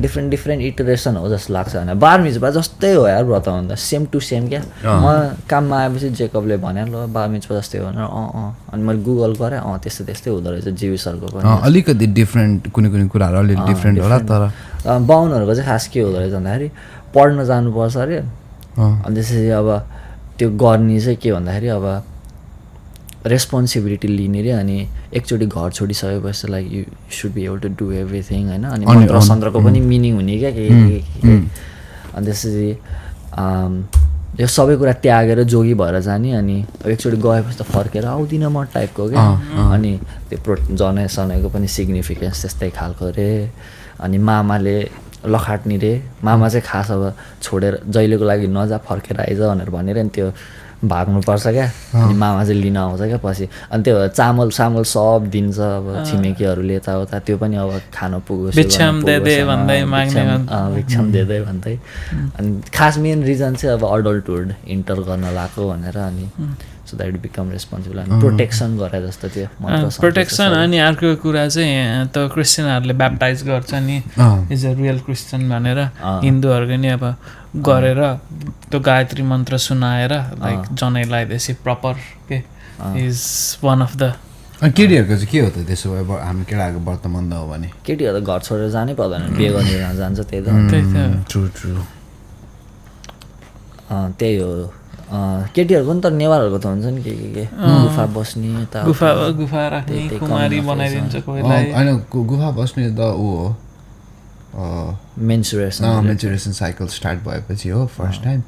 डिफ्रेन्ट इटरेसन हो जस्तो लाग्छ होइन बार मिजबा जस्तै हो यार व्रतबन्ध सेम टु सेम क्या म काममा आएपछि जेकबले भने ल बार मिजबा जस्तै हो भनेर अनि मैले गुगल गरेँ त्यस्तै हुँदो रहेछ जिविसहरूको पनि अलिकति डिफ्रेन्ट कुनै कुराहरू अलिक डिफ्रेन्ट होला तर बाहुनहरूको चाहिँ खास के हुँदो रहेछ भन्दाखेरि पढ्न जानुपर्छ अरे अनि त्यसपछि अब त्यो गर्ने चाहिँ के भन्दाखेरि अब रेस्पोन्सिबिलिटी लिने रे अनि एकचोटि घर छोडिसकेपछि like you should be able to do everything होइन अनि मन्त्र सन्त्रको पनि मिनिङ हुने क्या के अनि त्यसपछि यो सबै कुरा त्यागेर जोगी भएर जाने अनि एकचोटि गएपछि त फर्केर आउँदिनँ म टाइपको क्या अनि त्यो जनै पनि सिग्निफिकेन्स त्यस्तै खालको रे अनि मामाले लखाट्ने रे मामा चाहिँ खास अब छोडेर जहिलेको लागि नजा फर्केर आइज भनेर अनि त्यो भाग्नुपर्छ क्या अनि मामा चाहिँ लिन आउँछ क्या पछि अनि त्यो चामल सब दिन्छ अब छिमेकीहरूले यताउता त्यो पनि अब खान पुगोस् भिक्षाम देदे भन्दै अनि खास मेन रिजन चाहिँ अब अडल्टहुड इन्टर गर्न लाग्यो भनेर अनि सो द्याट बिकम रेस्पोन्सिबल अनि प्रोटेक्सन गरे जस्तो त्यो प्रोटेक्सन अनि अर्को कुरा चाहिँ त क्रिस्चियनहरूले ब्याप्टाइज गर्छ नि इज अ रियल क्रिस्चियन भनेर हिन्दूहरूको नि अब गरेर त्यो गायत्री मन्त्र सुनाएर लाइक जनै लगाइदिएपछि प्रपर के इज वान अफ द केटीहरूको चाहिँ के हो त त्यसो भए हामी केटाहरूको व्रतबन्ध हो भने केटीहरू त घर छोडेर जानै पर्दैन बिहे गर्ने जान्छ त्यही त ट्रु त्यही हो केटीहरूको पनि त नेवारहरूको त हुन्छ नि के गुफा बस्ने गुफा राख्ने कुमारी बनाइदिन्छ कोहीलाई होइन गुफा बस्ने त ऊ हो मेन्सुरेसन साइकल स्टार्ट भएपछि हो फर्स्ट टाइम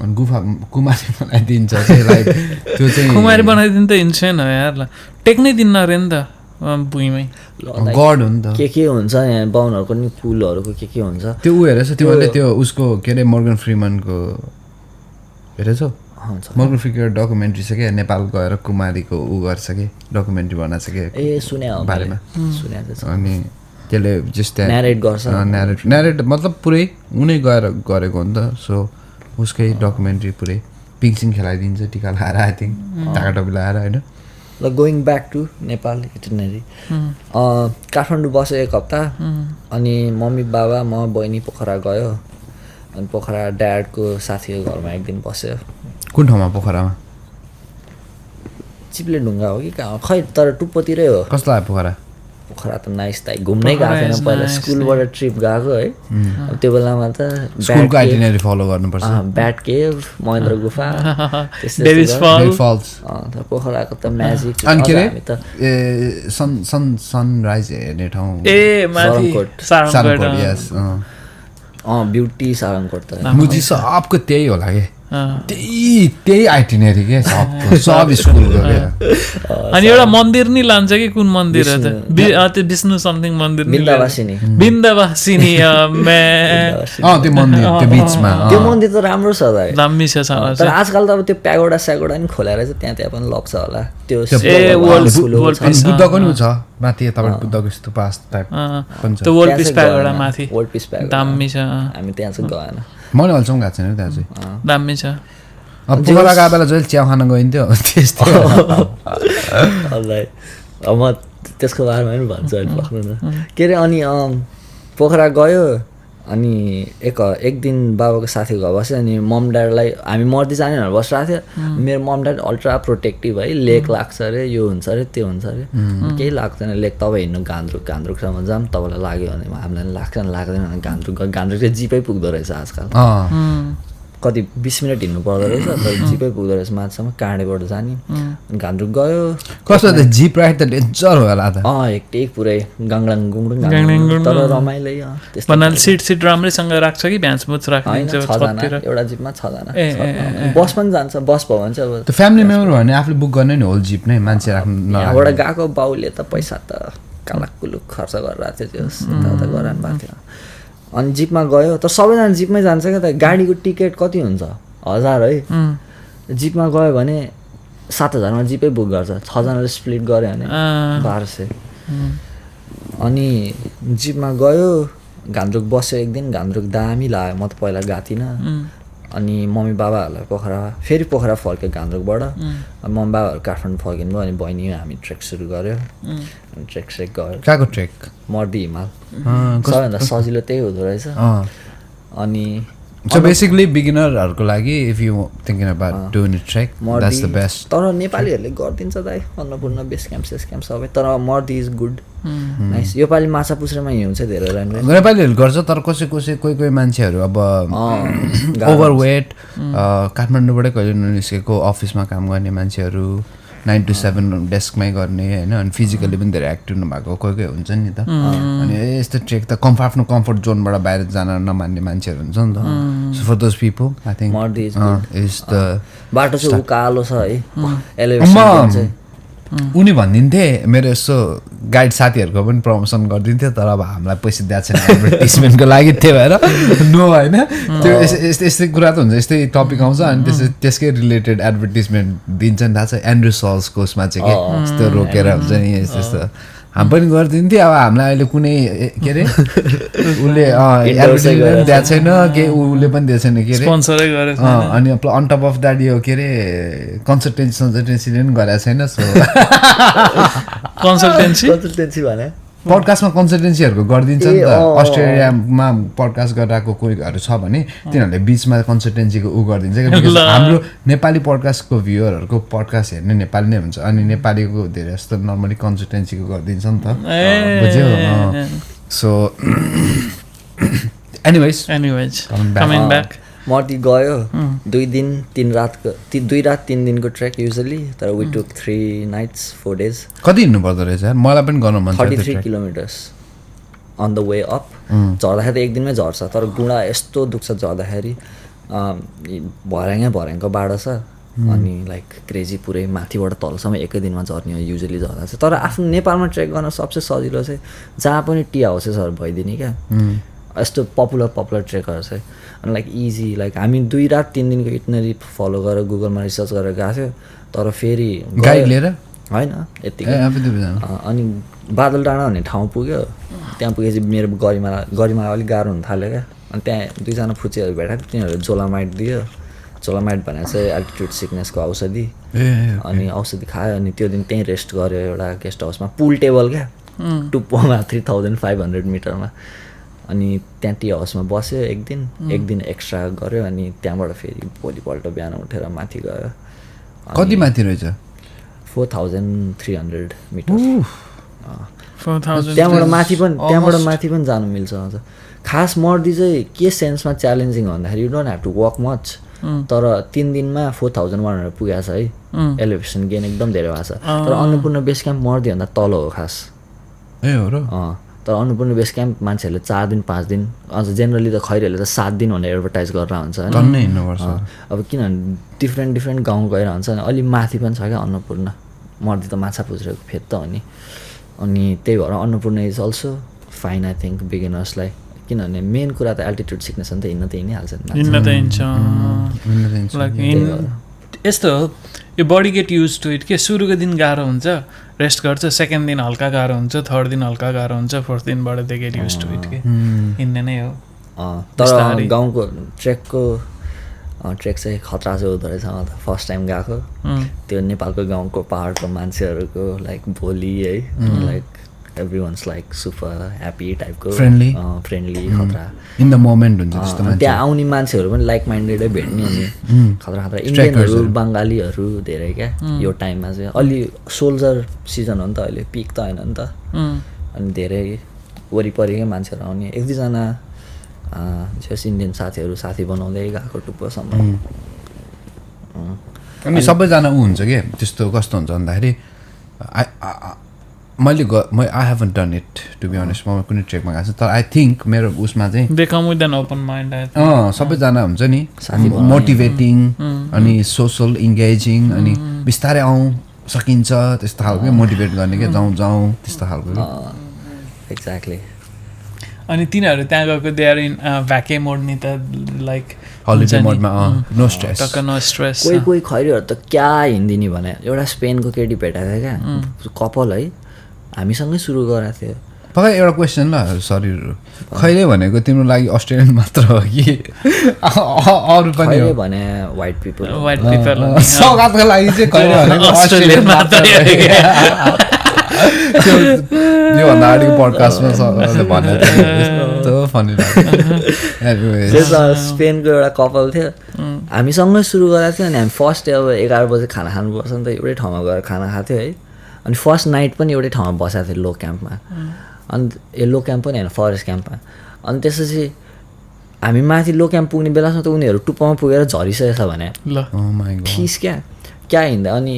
अनि गुफा कुमारी बनाइदिन्छ लाइक त्यो चाहिँ कुमारी बनाइदिनु त इन्सेन हो यार टेक्नै दिन्न अरे नि त भुइँमै गड हो नि त के हुन्छ यहाँ बाहुनहरूको नि फुलहरूको के हुन्छ त्यो ऊ हेरेछ तिमीहरूले त्यो उसको के अरे मोर्गन फ्रिमनको हेरेछौ मोर्गन फ्रिमनको डकुमेन्ट्री छ क्या नेपाल गएर कुमारीको ऊ गर्छ कि डकुमेन्ट्री बनाएको छ कि बारेमा अनि त्यसले जस्तै न्यारेट गर्छ न्यारेट मतलब पुरै उनी गएर गरेको हो नि त सो उसकै डकुमेन्ट्री पुरै पिङसिङ खेलाइदिन्छ टिका लगाएर आई थिङ्क ढाका टोपी लगाएर होइन ल going back to Nepal itinerary Kathmandu बस्यो 1 हप्ता अनि मम्मी बाबा म बहिनी पोखरा गयो अनि पोखरा ड्याडको साथीको घरमा 1 दिन बस्यो कुन ठाउँमा पोखरामा चिप्ले ढुङ्गा हो कि कहाँ खै तर टुप्पोतिरै हो कस्तो लाग्यो पोखरा त नाइस त घुम्नै गएको थिएन पहिला स्कुलबाट ट्रिप गएको है त्यो बेलामा त स्कुलको आइटिनरी फलो गर्नुपर्छ ब्याट केभ महेन्द्र गुफा पोखराको त म्याजिक अनि के अरे सनराइज हेर्ने ठाउँ ब्युटी सारङकोट त मुजी सबको त्यही होला कि त्यही आइटिनरी के सब स्कुलको अनि एउटा मन्दिर नि लान्छ कि कुन मन्दिर हो त्यो विष्णु समथिङ मन्दिर बिन्दावासिनी त्यो मन्दिर त्यो बीचमा त्यो मन्दिर त राम्रो छ दामी छ तर आजकल त अब त्यो प्यागोडा स्यागोडा नि खोलेर चाहिँ त्यहाँ पनि लग्छ होला त्यो बुद्धको नि छ माथि तपाईँ बुद्धको स्तूप टाइप त्यो वर्ल्ड पिस प्यागोडा माथि वर्ल्ड पिस प्यागोडा दामी छ हामी त्यहाँ चाहिँ गएन मैले अल्छौँ गएको छैन त्यहाँ चाहिँ दामी छ पोखरा गएको बेला जहिले चिया खान गइन्थ्यो त्यस्तै म त्यसको बारेमा पनि भन्छु अहिले पक्नु न के अरे अनि पोखरा गयो अनि एक दिन बाबाको साथीको घर बस्यो अनि मम ड्याडलाई हामी मर्दी जाने भनेर बसिरहेको थियो मेरो मम ड्याड अल्ट्रा प्रोटेक्टिभ है लेक लाग्छ अरे यो हुन्छ अरे त्यो हुन्छ अरे केही लाग्दैन लेक तपाईँ हिँड्नु गान्द्रुकसम्म जाऊँ तपाईँलाई लाग्यो भने हामीलाई लाग्दैन गान्द्रुक चाहिँ जिपै पुग्दो रहेछ आजकल कति 20 मिनट हिँड्नु पर्दो रहेछ तर जिपै पुग्दो रहेछ माथिसम्म काँडेबाट जाने गान्द्रुक गयो कस्तो त जिप राइड त डेन्जर होला त हेक्टिक पुरै गाङडाङ गुङडुङ तर रमाइलो सिट राम्रैसँग राख्छ कि भ्यान्स मुच राख्छ एउटा जिपमा 6 जना बस पनि जान्छ बस भयो भने चाहिँ अब त्यो फ्यामिली मेम्बर भने आफूले बुक गर्ने नि होल जिप नै मान्छे राख्नु यहाँबाट गएको बाउले त पैसा त कालाकुलुक खर्च गरिरहेको थियो त्यो यताउता गराउनु भएको थियो अनि जिपमा गयो तर सबैजना जिपमै जान्छ क्या त गाडीको टिकट कति हुन्छ 1000 है जिपमा गयो भने 7000मा जिपै बुक गर्छ 6 जनाले स्प्लिट गऱ्यो भने 1200 अनि जिपमा गयो घान्द्रुक बस्यो एक दिन घान्द्रुक दामी लाग्यो म त पहिला गएको थिइनँ अनि मम्मी बाबाहरूलाई पोखरा फेरि पोखरा फर्क्यो घान्द्रुकबाट मम्मी बाबाहरू काठमाडौँ फर्किनु भयो अनि बहिनी हामी ट्रेक सुरु गऱ्यो अनि ट्रेक गयो कहाँको ट्रेक मर्दी हिमाल सबैभन्दा सजिलो त्यही हुँदो रहेछ अनि So basically beginnerहरुको लागि if you thinking about doing a trek that's the best तर नेपालीहरुले गर्दिन्छ दाइ अन्नपूर्ण बेस क्याम्प सबै तर मर्दी इज गुड नाइस यो पाली माछा पुछ्रेमा हिउँ चाहिँ धेरै राम्रो नेपालीहरुले गर्छ तर कसै कोही मान्छेहरु अब ओभरवेट काठमाडौँबाटै कहिले निस्केको अफिसमा काम गर्ने मान्छेहरु 9 to 7 डेस्कमै गर्ने हैन अनि फिजिकली पनि धेरै एक्टिभ नभएको कोही हुन्छ नि त अनि यस्तो ट्रेक त आफ्नो कम्फर्ट जोनबाट बाहिर जान नमान्ने मान्छेहरु हुन्छ नि त so for those people I think is the बाटो चाहिँ उकालो छ है एलिभेसन चाहिँ उनी भन्दिन्थे मेरो यसो गाइड साथीहरुको पनि प्रमोसन गरिदिन्थे तर अब हामीलाई पैसा दिएको छैन एडभर्टाइजमेन्टको लागि त्यही भएर नो हैन त्यो यस्तै कुरा त हुन्छ यस्तै टपिक आउँछ अनि त्यसकै रिलेटेड एडभर्टाइजमेन्ट दिन्छ नि थाहा छ एन्ड्रु सल्सको उसमा चाहिँ के यस्तो रोकेर हुन्छ नि यस्तो हामी पनि गरिदिन्थ्यो अब हामीलाई अहिले कुनै के अरे उसले एडभर्टाइजमेन्ट दिएको छैन के उसले पनि दिएको छैन के अरे स्पोन्सरै गरेछ अनि अन टप अफ द्याट यो के अरे कन्सल्टेन्सीले पनि गरेको छैन सो कन्सल्टेन्सी भने पडकास्टमा कन्सल्टेन्सीहरुको गरिदिन्छ नि त अस्ट्रेलियामा पडकास्ट गरिरहेको कोहीहरु छ भने तिनीहरूले बिचमा कन्सल्टेन्सीको गरिदिन्छ कि हाम्रो नेपाली पडकास्टको भ्युअरहरुको पडकास्ट हेर्ने नेपाली नै हुन्छ अनि नेपालीको धेरै जस्तो नर्मली कन्सल्टेन्सीको गरिदिन्छ नि त बुझ्यौ सो एनीवेज कमिङ ब्याक मर्दी गयो 2 रात 3 दिनको ट्रेक युजुअली तर वी टुक 3 नाइट्स 4 डेज कति हिँड्नु पर्दो रहेछ मलाई पनि गर्न मन छ 33 kilometres on the way up झर्दाखेरि त एक दिनमै झर्छ तर गुडा यस्तो दुख्छ झर्दाखेरि भर्याङको बाटो छ अनि लाइक क्रेजी पुरै माथिबाट तलसम्म एकै दिनमा झर्ने हो युजुअली झर्दा चाहिँ तर आफ्नो नेपालमा ट्रेक गर्न सबसे सजिलो चाहिँ जहाँ पनि टी हाउसेसहरू भइदिने क्या यस्तो पपुलर ट्रेकहरू चाहिँ अनि लाइक इजी लाइक हामी 2 रात 3 दिनको इटनरी फलो गरेर गुगलमा रिसर्च गरेर गएको थियो तर फेरि गाइड लिएर होइन यतिकै अनि बादल डाँडा भन्ने ठाउँ पुग्यो त्यहाँ पुगेपछि मेरो गरिमा अलिक गाह्रो हुन थाल्यो क्या अनि त्यहाँ 2 जना फुचीहरू भेटाएको तिनीहरू जोलामाइट दियो जोलामाइट भनेर चाहिँ एल्टिट्युड सिकनेसको औषधि अनि औषधि खायो अनि त्यो दिन त्यहीँ रेस्ट गर्यो एउटा गेस्ट हाउसमा पुल टेबल क्या टुप्पोमा 3500 मिटरमा अनि त्यहाँ टी हाउसमा बस्यो एक दिन एक्स्ट्रा गऱ्यो अनि त्यहाँबाट फेरि भोलिपल्ट बिहान उठेर माथि गयो कति माथि रहेछ 4300 मिटर त्यहाँबाट माथि पनि जानु मिल्छ अझ खास मर्दी चाहिँ के सेन्समा च्यालेन्जिङ भन्दाखेरि you don't have to walk much तर 3 दिनमा 4100 पुगेको छ है एलिभेसन गेन एकदम धेरै भएको छ तर अन्नपूर्ण बेस क्याम्प मर्दीभन्दा तल हो खास ए हो र तर अन्नपूर्ण बेस क्याम्प मान्छेहरूले 4 दिन 5 दिन अझ जेनरली त खैरीहरूले त 7 दिन भनेर एडभर्टाइज गरेर हुन्छ अब किनभने डिफ्रेन्ट गाउँ गएर हुन्छ अनि अलिक माथि पनि छ क्या अन्नपूर्ण मर्दी त माछा पुछ्रेको फेद त हो नि अनि त्यही भएर Annapurna is also fine I think बिगिनर्सलाई किनभने मेन कुरा त एल्टिट्युड सिक्नेस त हिँड्छ यस्तो हो यो body get used to it के सुरुको दिन गाह्रो हुन्छ रेस्ट गर्छ सेकेन्ड दिन हल्का गाह्रो हुन्छ थर्ड दिन हल्का गाह्रो हुन्छ फोर्थ दिनबाट they get used to it के हिँड्ने नै हो तर गाउँको ट्रेक चाहिँ खतरा चाहिँ हुँदो रहेछ त फर्स्ट टाइम गएको त्यो नेपालको गाउँको पाहाडको मान्छेहरूको लाइक भोलि है like everyone's like super happy टाइपको फ्रेन्डली खतरा इन द मोमेन्ट हुन्छ त्यस्तो मान्छे त्यहाँ आउने मान्छेहरू पनि लाइक माइन्डेडै भेट्ने अनि खतरा इन्डियनहरू बङ्गालीहरू धेरै क्या यो टाइममा चाहिँ अलि सोल्जर सिजन हो नि त अहिले पिक त होइन नि त अनि धेरै वरिपरिकै मान्छेहरू आउने 1-2 जना जस इन्डियन साथी बनाउँदै गएको टुप्पोसम्म अनि सबैजना हुन्छ के त्यस्तो कस्तो हुन्छ भन्दाखेरि I haven't done it to be honest म कुनै ट्रेकमा गएको छु तर आई थिङ्क मेरो उसमा चाहिँ they come with an open mind सबैजना हुन्छ नि मोटिभेटिङ अनि सोसल इन्गेजिङ अनि बिस्तारै सकिन्छ त्यस्तो खालको मोटिभेट गर्ने क्या जाउँ त्यस्तो खालको एक्ज्याक्टली अनि तिनीहरू त्यहाँ गएको दे आर इन भ्याके मोड नि त लाइक हलिडे मोडमा नो स्ट्रेस टक्क नो स्ट्रेस कोही कोही खैरीहरू त क्या हिँडिदिने भने एउटा स्पेनको केटी भेटाएको थियो क्या कपाल है हामीसँगै सुरु गराएको थियो पक्का एउटा क्वेसन ल सरी खैरे भनेको तिम्रो लागि अस्ट्रेलियन मात्र हो कि अरू पनि खैरे भने वाइट पिपल सौगातको लागि चाहिँ खैरे भनेको अस्ट्रेलियन मात्र योभन्दा अगाडिको पडकास्टमा भनेको फनी स्पेनको एउटा कपाल थियो हामीसँगै सुरु गराएको थियो अनि हामी फर्स्ट अब 11 बजे खाना खानुपर्छ नि त एउटै ठाउँमा गएर खाना खाएको थियो है अनि फर्स्ट नाइट पनि एउटै ठाउँमा बसेको थियो लो क्याम्पमा अनि लो क्याम्प पनि होइन फरेस्ट क्याम्पमा अनि त्यसपछि हामी माथि लो क्याम्प पुग्ने बेलासम्म त उनीहरू टुप्पामा पुगेर झरिसकेछ भने ठिस क्या हिँड्दा अनि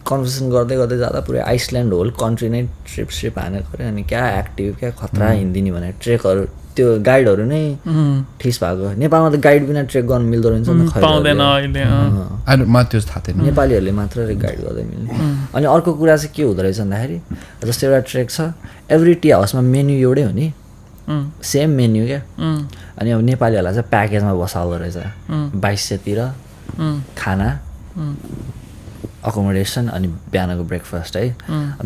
कन्भर्सेसन गर्दै गर्दै जाँदा पुरै आइसल्यान्ड होल कन्ट्री नै ट्रिप हानेको अरे अनि क्या एक्टिभ क्या खतरा हिँडिदिने भने ट्रेकहरू त्यो गाइडहरू नै ठिस भएको नेपालमा त गाइड बिना ट्रेक गर्नु मिल्दो रहेछ नेपालीहरूले मात्र गाइड गर्दै मिल्ने अनि अर्को कुरा चाहिँ के हुँदो रहेछ भन्दाखेरि जस्तो एउटा ट्रेक छ एभ्री टी हाउसमा मेन्यु एउटै हो नि सेम मेन्यु क्या अनि अब नेपालीहरूलाई चाहिँ प्याकेजमा बसाल्दो रहेछ 2200तिर खाना अकोमोडेसन अनि बिहानको ब्रेकफास्ट है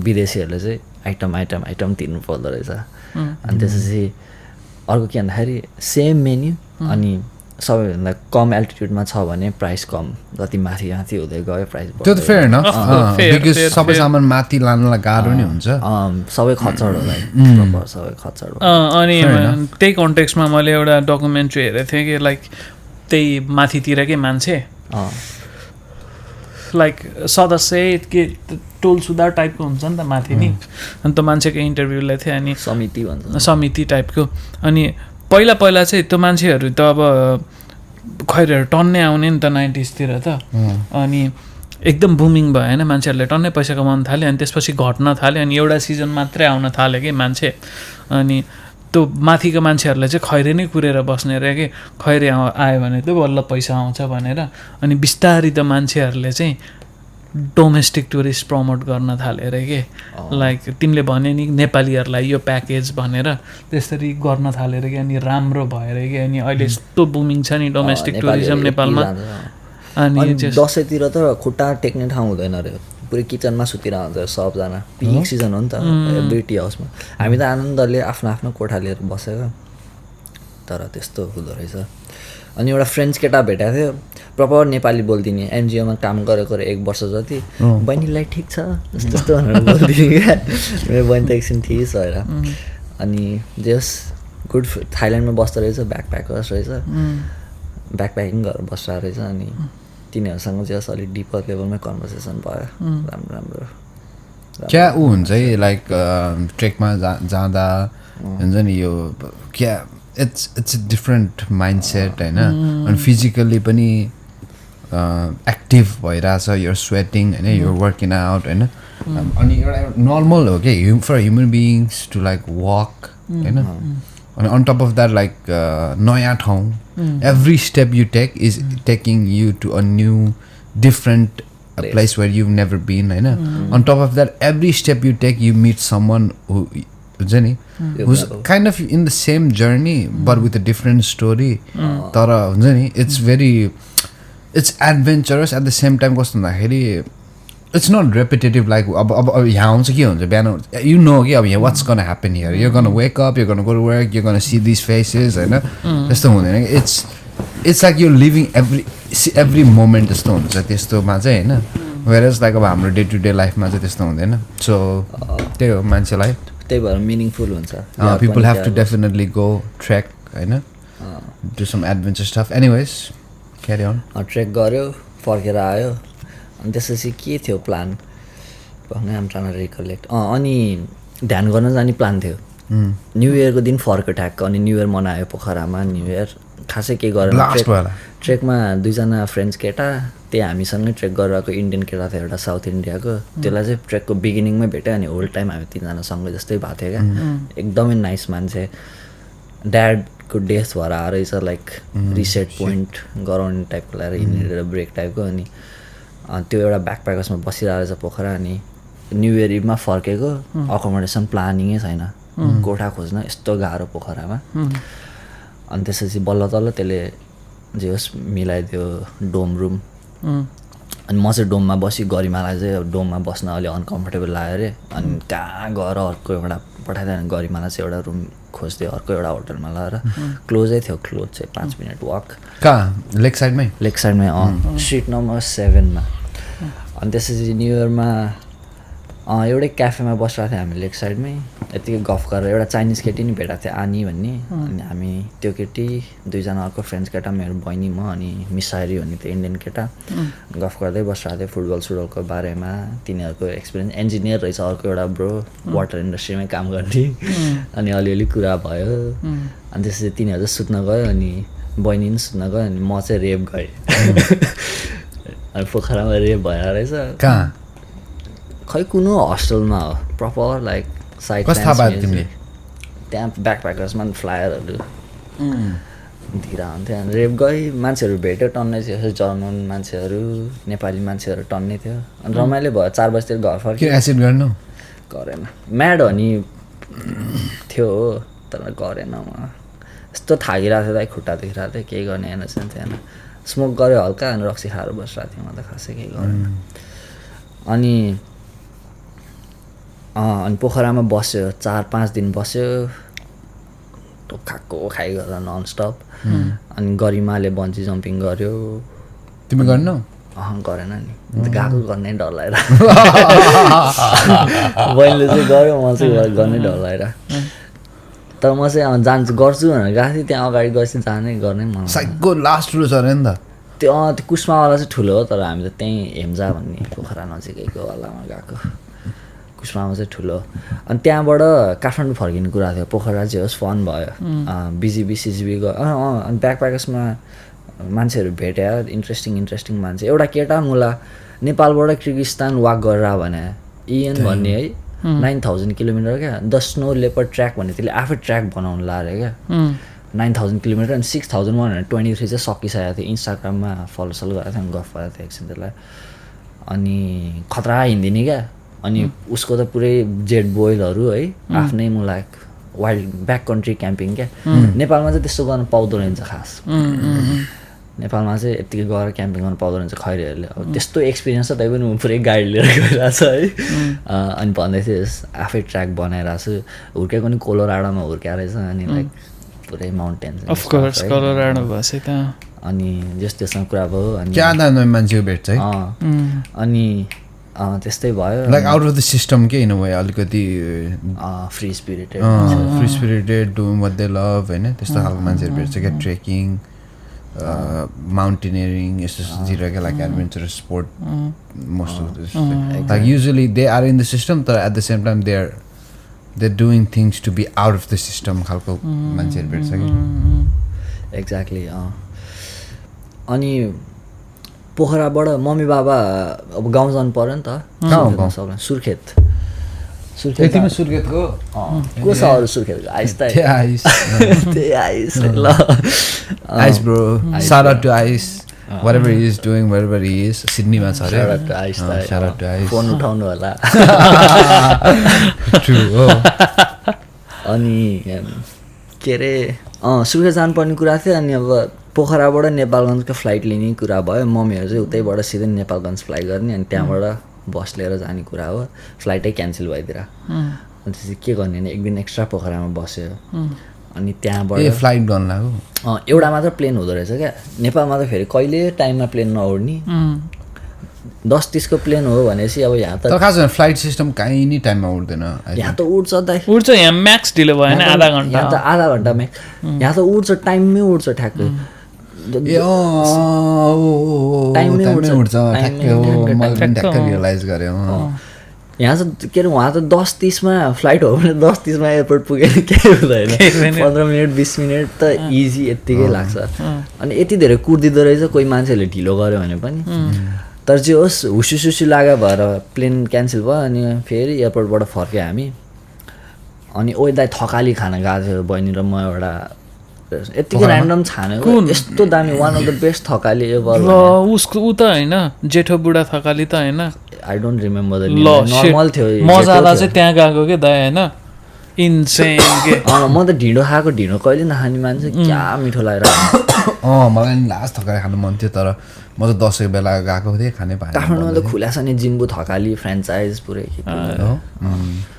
विदेशीहरूले चाहिँ आइटम तिर्नु पर्दो रहेछ अनि त्यसपछि अर्को के भन्दाखेरि सेम मेन्यु अनि सबैभन्दा कम एल्टिट्युडमा छ भने प्राइस कम जति माथि हुँदै गयो प्राइस त्यो त फेयर न बिकज सबै सामान माथि लानलाई गाह्रो नै हुन्छ सबै खच्चड होला सबै खच्चड अनि त्यही कन्टेक्स्टमा मैले एउटा डकुमेन्ट्री हेरेको थिएँ कि लाइक त्यही माथितिरकै मान्छे लाइक सदस्य के टोल सुधार टाइपको हुन्छ नि त माथि नि अनि त्यो मान्छेको इन्टरभ्यूलाई थियो अनि समिति टाइपको अनि पहिला चाहिँ त्यो मान्छेहरू त अब खैरहरू टन्नै आउने नि त 90s तिर त अनि एकदम बुमिङ भयो होइन मान्छेहरूले टन्नै पैसा कमाउनु थाल्यो अनि त्यसपछि घट्न थाल्यो अनि एउटा सिजन मात्रै आउन थाल्यो कि मान्छे अनि त्यो माथिको मान्छेहरूले चाहिँ खैरे नै कुरेर बस्ने रहे कि खैरे आयो भने त बल्ल पैसा आउँछ भनेर अनि बिस्तारै त मान्छेहरूले चाहिँ डोमेस्टिक टुरिस्ट प्रमोट गर्न थाले अरे के लाइक तिमीले भने नि नेपालीहरूलाई यो प्याकेज भनेर त्यसरी गर्न थालेर कि अनि राम्रो भएर कि अनि अहिले यस्तो बुमिङ छ नि डोमेस्टिक टुरिज्म नेपालमा अनि दसैँतिर त खुट्टा टेक्ने ठाउँ हुँदैन अरे पुरै किचनमा सुतिरहेको हुन्छ सबजना पिक सिजन हो नि त एभ्री टी हाउसमा हामी त आनन्दले आफ्नो कोठा लिएर बसेको तर त्यस्तो हुँदो रहेछ अनि एउटा फ्रेन्च केटा भेटाएको थियो प्रपर नेपाली बोलिदिने एनजिओमा काम गरेको 1 वर्ष जति बहिनीलाई ठिक छ जस्तो भनेर बोलिदिने क्या मेरो बहिनी त एकछिन ठिक छ होइन अनि जस गुड थाइल्यान्डमा बस्दो रहेछ ब्याकप्याकर्स रहेछ ब्याकप्याकिङ गरेर बसिरहेको रहेछ अनि तिनीहरूसँग जस अलिक डिपर लेभलमै कन्भर्सेसन भयो राम्रो क्या ऊ हुन्छ है लाइक ट्रेकमा जाँदा हुन्छ नि यो क्या इट्स अ डिफ्रेन्ट माइन्डसेट होइन अनि फिजिकल्ली पनि एक्टिभ भइरहेछ यो स्वेटिङ होइन यो वर्किङ आउट होइन अनि एउटा नर्मल हो कि for human beings to like walk होइन अनि on top of that like नयाँ ठाउँ every step you take is taking you to a new different place where you've never been होइन on top of that every step you take you meet someone who's kind of in the same journey but with a different story तर हुन्छ नि it's adventurous at the same time कस्तो भन्दाखेरि it's not repetitive like अब यहाँ आउँछ के हुन्छ बिहान you know कि अब यहाँ what's gonna happen here you're gonna wake up you're gonna go to work you're gonna see these faces होइन त्यस्तो हुँदैन it's like you're living every moment त्यस्तो हुन्छ त्यस्तोमा चाहिँ होइन whereas like अब हाम्रो डे टु डे लाइफमा चाहिँ त्यस्तो हुँदैन सो त्यही हो मान्छेलाई त्यही भएर मिनिङफुल हुन्छ people have to definitely go trek होइन do some adventure stuff anyways carry on trek गऱ्यो फर्केर आयो अनि त्यसपछि के थियो plan I'm trying to recollect अनि ध्यान गर्न जाने प्लान थियो न्यु इयरको दिन फर्क्यो ठ्याक्क अनि न्यु इयर मनायो पोखरामा न्यु इयर खासै के गरेर ट्रेकमा 2 जना फ्रेन्ड्स केटा त्यही हामीसँगै ट्रेक गरिरहेको इन्डियन केटा थियो एउटा साउथ इन्डियाको त्यसलाई चाहिँ ट्रेकको बिगिनिङमै भेट्यो अनि होल टाइम हामी 3 जना सँगै जस्तै भएको थियो क्या एकदमै नाइस मान्छे ड्याडको डेथ भएर आएर रहेछ लाइक रिसेट पोइन्ट गराउने टाइपको लगाएर हिँडेर ब्रेक टाइपको अनि त्यो एउटा ब्याकप्याकर्समा बसिरहेको रहेछ पोखरा अनि न्यु इयर इभमा फर्केको अकोमोडेसन प्लानिङै छैन कोठा खोज्न यस्तो गाह्रो पोखरामा अनि त्यसपछि बल्ल तल्ल त्यसले जे होस् मिलाइदियो डोम रुम। अनि म चाहिँ डोममा बसी गरिमालाई चाहिँ डोममा बस्न अलिक अनकम्फर्टेबल लाग्यो अरे। अनि कहाँ गएर अर्को एउटा पठाइदियो भने गरिमालाई चाहिँ एउटा रुम खोज्थ्यो अर्को एउटा होटलमा लगाएर। क्लोजै थियो, क्लोज चाहिँ 5 मिनट वक। कहाँ लेक साइडमै? लेक साइडमै स्ट्रिट नम्बर 7मा। अनि त्यसपछि न्यु इयरमा एउटै क्याफेमा बसिरहेको थियो हामी लेक साइडमै। यत्तिकै गफ गरेर एउटा चाइनिज केटी नि भेटाएको थियो आनी भन्ने। अनि हामी त्यो केटी 2जना अर्को फ्रेन्ड्स केटा मेरो बहिनी म अनि मिसारी भन्ने त्यो इन्डियन केटा गफ गर्दै बसिरहेको थियो फुटबल सुटबलको बारेमा। तिनीहरूको एक्सपिरियन्स इन्जिनियर रहेछ अर्को एउटा ब्रो वाटर इन्डस्ट्रीमै काम गर्ने। अनि अलिअलि कुरा भयो। अनि त्यसपछि तिनीहरू चाहिँ सुत्न गयो अनि बहिनी पनि सुत्न गयो अनि म चाहिँ रेप गएँ। अनि पोखरामा रेप भएर रहेछ। कहाँ? खै कुनो हस्टेलमा हो प्रपर लाइक साइड। कस्तो थाहा पायो तिमीले? त्यहाँ ब्याकप्याकर्समा फ्लायरहरू दिएर हुन्थ्यो। अनि रेप गई मान्छेहरू भेट्यो टन्नै थियो जर्मन मान्छेहरू नेपाली मान्छेहरू टन्नै थियो। अनि रमाइलो भयो 4 बजीतिर घर फर्क्यो। एसिड गर्नु गरेन म्याड हो नि थियो तर गरेन म। यस्तो थाकिरहेको थियो दाइ खुट्टा दुखिरहेको थियो केही गर्ने एनर्जी थिएन। स्मोक गऱ्यो हल्का अनि रक्सी खाएर बसिरहेको थिएँ म त खासै केही गरेन। अनि पोखरामा बस्यो 4-5 दिन बस्यो खाएको खाइ गरेर ननस्टप। अनि गरिमाले बन्जी जम्पिङ गर्यो। तिमी गर्नु? गरेन नि गएको गर्नै डर लागेर। बहिनीले चाहिँ गऱ्यो म चाहिँ गर्नै डर लागेर। तर म चाहिँ जान्छु गर्छु भनेर गएको थिएँ। त्यहाँ अगाडि गएपछि जानै गर्नै मन साइको लास्ट ठुलो छ अरे नि त त्यो। त्यो कुस्मावाला चाहिँ ठुलो हो तर हामी त त्यहीँ हेम्जा भन्ने पोखरा नजिकैको वालामा गएको। कुस्मामा चाहिँ ठुलो। अनि त्यहाँबाट काठमाडौँ फर्किने कुरा थियो। पोखरा चाहिँ होस् फन भयो। बिजिबी सिजिबी गयो। अनि ब्याकप्याकर्समा मान्छेहरू भेट्यो इन्ट्रेस्टिङ मान्छे। एउटा केटा मुला नेपालबाट किर्गिस्तान वाक गरेर भने इएन भन्ने है 9000 किलोमिटर क्या। द स्नो लेपर्ड ट्र्याक भन्ने त्यसले आफै ट्र्याक बनाउनु लाग्यो क्या। 9000 किलोमिटर अनि 6123 चाहिँ सकिसकेको थियो। इन्स्टाग्राममा फलोसल गरेको थियो गफ गरेको थियो एकछिन त्यसलाई। अनि खतरा हिँडिदिने क्या। अनि उसको त पुरै जेट बोइलहरू है आफ्नै मुलाक वाइल्ड ब्याक कन्ट्री क्याम्पिङ क्या। नेपालमा चाहिँ त्यस्तो गर्न पाउँदो रहेछ खास। नेपालमा चाहिँ यत्तिकै गएर क्याम्पिङ गर्न पाउँदो रहेछ खैरेहरूले। अब त्यस्तो एक्सपिरियन्स छ तै पनि म पुरै गाडी लिएर गइरहेको छ है। अनि भन्दै थियो आफै ट्र्याक बनाइरहेको छु। हुर्केको नि कोलोराडोमा हुर्क्या रहेछ। अनि लाइक पुरै माउन्टेन्स अफकोर्स कोलोराडो भएछ त। अनि जस त्यसमा कुरा भयो। अनि ज्यादा मान्छेको भेट्छ है। अनि त्यस्तै भयो like out of the system के इन भयो अलिकति free spirited doing what they love होइन त्यस्तो खालको मान्छेहरू भेट्छ क्या। ट्रेकिङ माउन्टेनियरिङ यस्तोतिर क्या like adventurous sport most of like usually they are in the system तर at the same time they are doing things to be out of the system खालको मान्छेहरू भेट्छ कि। एक्ज्याक्टली। अनि पोखराबाट मम्मी बाबा अब गाउँ जानु पऱ्यो नि त। सुर्खेत सुर्खेतको को छ अरू सुर्खेतको आइस त त्यही आइस ल ice bro shout out to Ice whatever he is doing wherever he is सिडनीमा छ अरे। shout out to Ice phone उठाउनु होला। अनि के अरे सुर्खेत जानुपर्ने कुरा थियो। अनि अब पोखराबाट नेपालगञ्जको फ्लाइट लिने कुरा भयो। मम्मीहरू चाहिँ उतैबाट सिधै नेपालगञ्ज फ्लाइ गर्ने अनि त्यहाँबाट बस लिएर जाने कुरा हो। फ्लाइटै क्यान्सल भइदिएर अनि त्यसपछि के गर्ने भने 1 दिन एक्स्ट्रा पोखरामा बस्यो। अनि त्यहाँबाट फ्लाइट गर्नु लाग्यो। एउटा मात्र प्लेन हुँदो रहेछ क्या। नेपालमा त फेरि कहिले टाइममा प्लेन नउड्ने 10:30 को प्लेन हो भनेपछि अब यहाँ त खास फ्लाइट सिस्टम कहीँ नि टाइममा उड्दैन। यहाँ त उड्छ दाइ उड्छ। यहाँ म्याक्स ढिलो भयो भने आधा घन्टा। यहाँ त आधा घन्टा म्याक्स। यहाँ त उड्छ टाइममै उड्छ ठ्याक्कै। यहाँ चाहिँ के अरे वहाँ त 10:30मा फ्लाइट हो भने 10:30मा एयरपोर्ट पुगेर केही हुँदैन। 15 मिनट 20 मिनट त इजी यत्तिकै लाग्छ। अनि यति धेरै कुर्दिँदो रहेछ कोही मान्छेहरूले ढिलो गर्यो भने पनि। तर चाहिँ होस् हुसुसुसु लाग्यो भएर प्लेन क्यान्सल भयो। अनि फेरि एयरपोर्टबाट फर्क्यो हामी। अनि ओइ दाइ थकाली खाना गएको थियो बहिनी र म एउटा यत्तिकै ऱ्यान्डम छानेको यस्तो दामी one of the best Thakali ever. उसको उ त होइन जेठो बुढा थकाली त होइन I don't remember the name. Normal थियो मजाला चाहिँ त्यहाँ गएको के दाइ होइन इन्सेन के। म त ढिँडो खाएको ढिँडो कहिले नखाने मान्छे क्या मिठो लागेर मलाई नि लास्ट थकाली खानु मन थियो तर म त 10 बेला गएको थिएँ खानै पाएन काठमाडौँमा त खुला छ नि जिम्बु थकाली फ्रेन्चाइज पुरै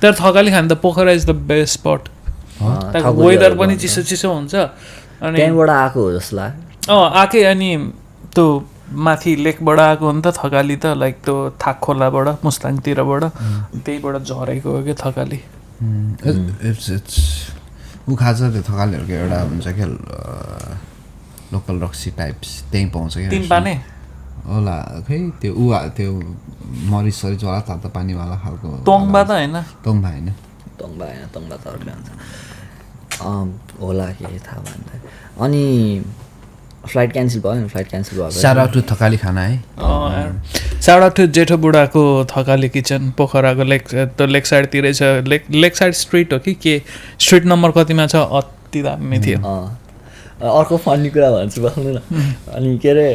तर थकाली खानु त Pokhara is the best spot weather पनि चिसो चिसो हुन्छ अनि त्यहाँबाट आएको हो जस्तो लाग्यो आएकै अनि त्यो माथि लेकबाट आएको हो नि त थकाली त लाइक त्यो थाक खोलाबाट मुस्ताङतिरबाट त्यहीबाट झरेको हो कि थकाली उखा छ त्यो थकालीहरूको एउटा हुन्छ क्या लोकल रक्सी टाइप्स त्यहीँ पाउँछ क्या तिन पाने होला खै त्यो त्यो मरिसरी वाला तातो पानीवाला खालको तोङबा त होइन तोङबा होइन तोङबा त अर्कै हुन्छ होला के थाहा भएन अनि फ्लाइट क्यान्सल भयो नि फ्लाइट क्यान्सल भयो साउट आउट टु थकाली खाना है साउट आउट टु जेठो बुढाको थकाली किचन पोखराको लेक साइडतिरै छ लेक साइड स्ट्रिट हो कि के स्ट्रिट नम्बर कतिमा छ अति दामी थियो अर्को फन्नी कुरा भन्छु बस्नु न अनि के अरे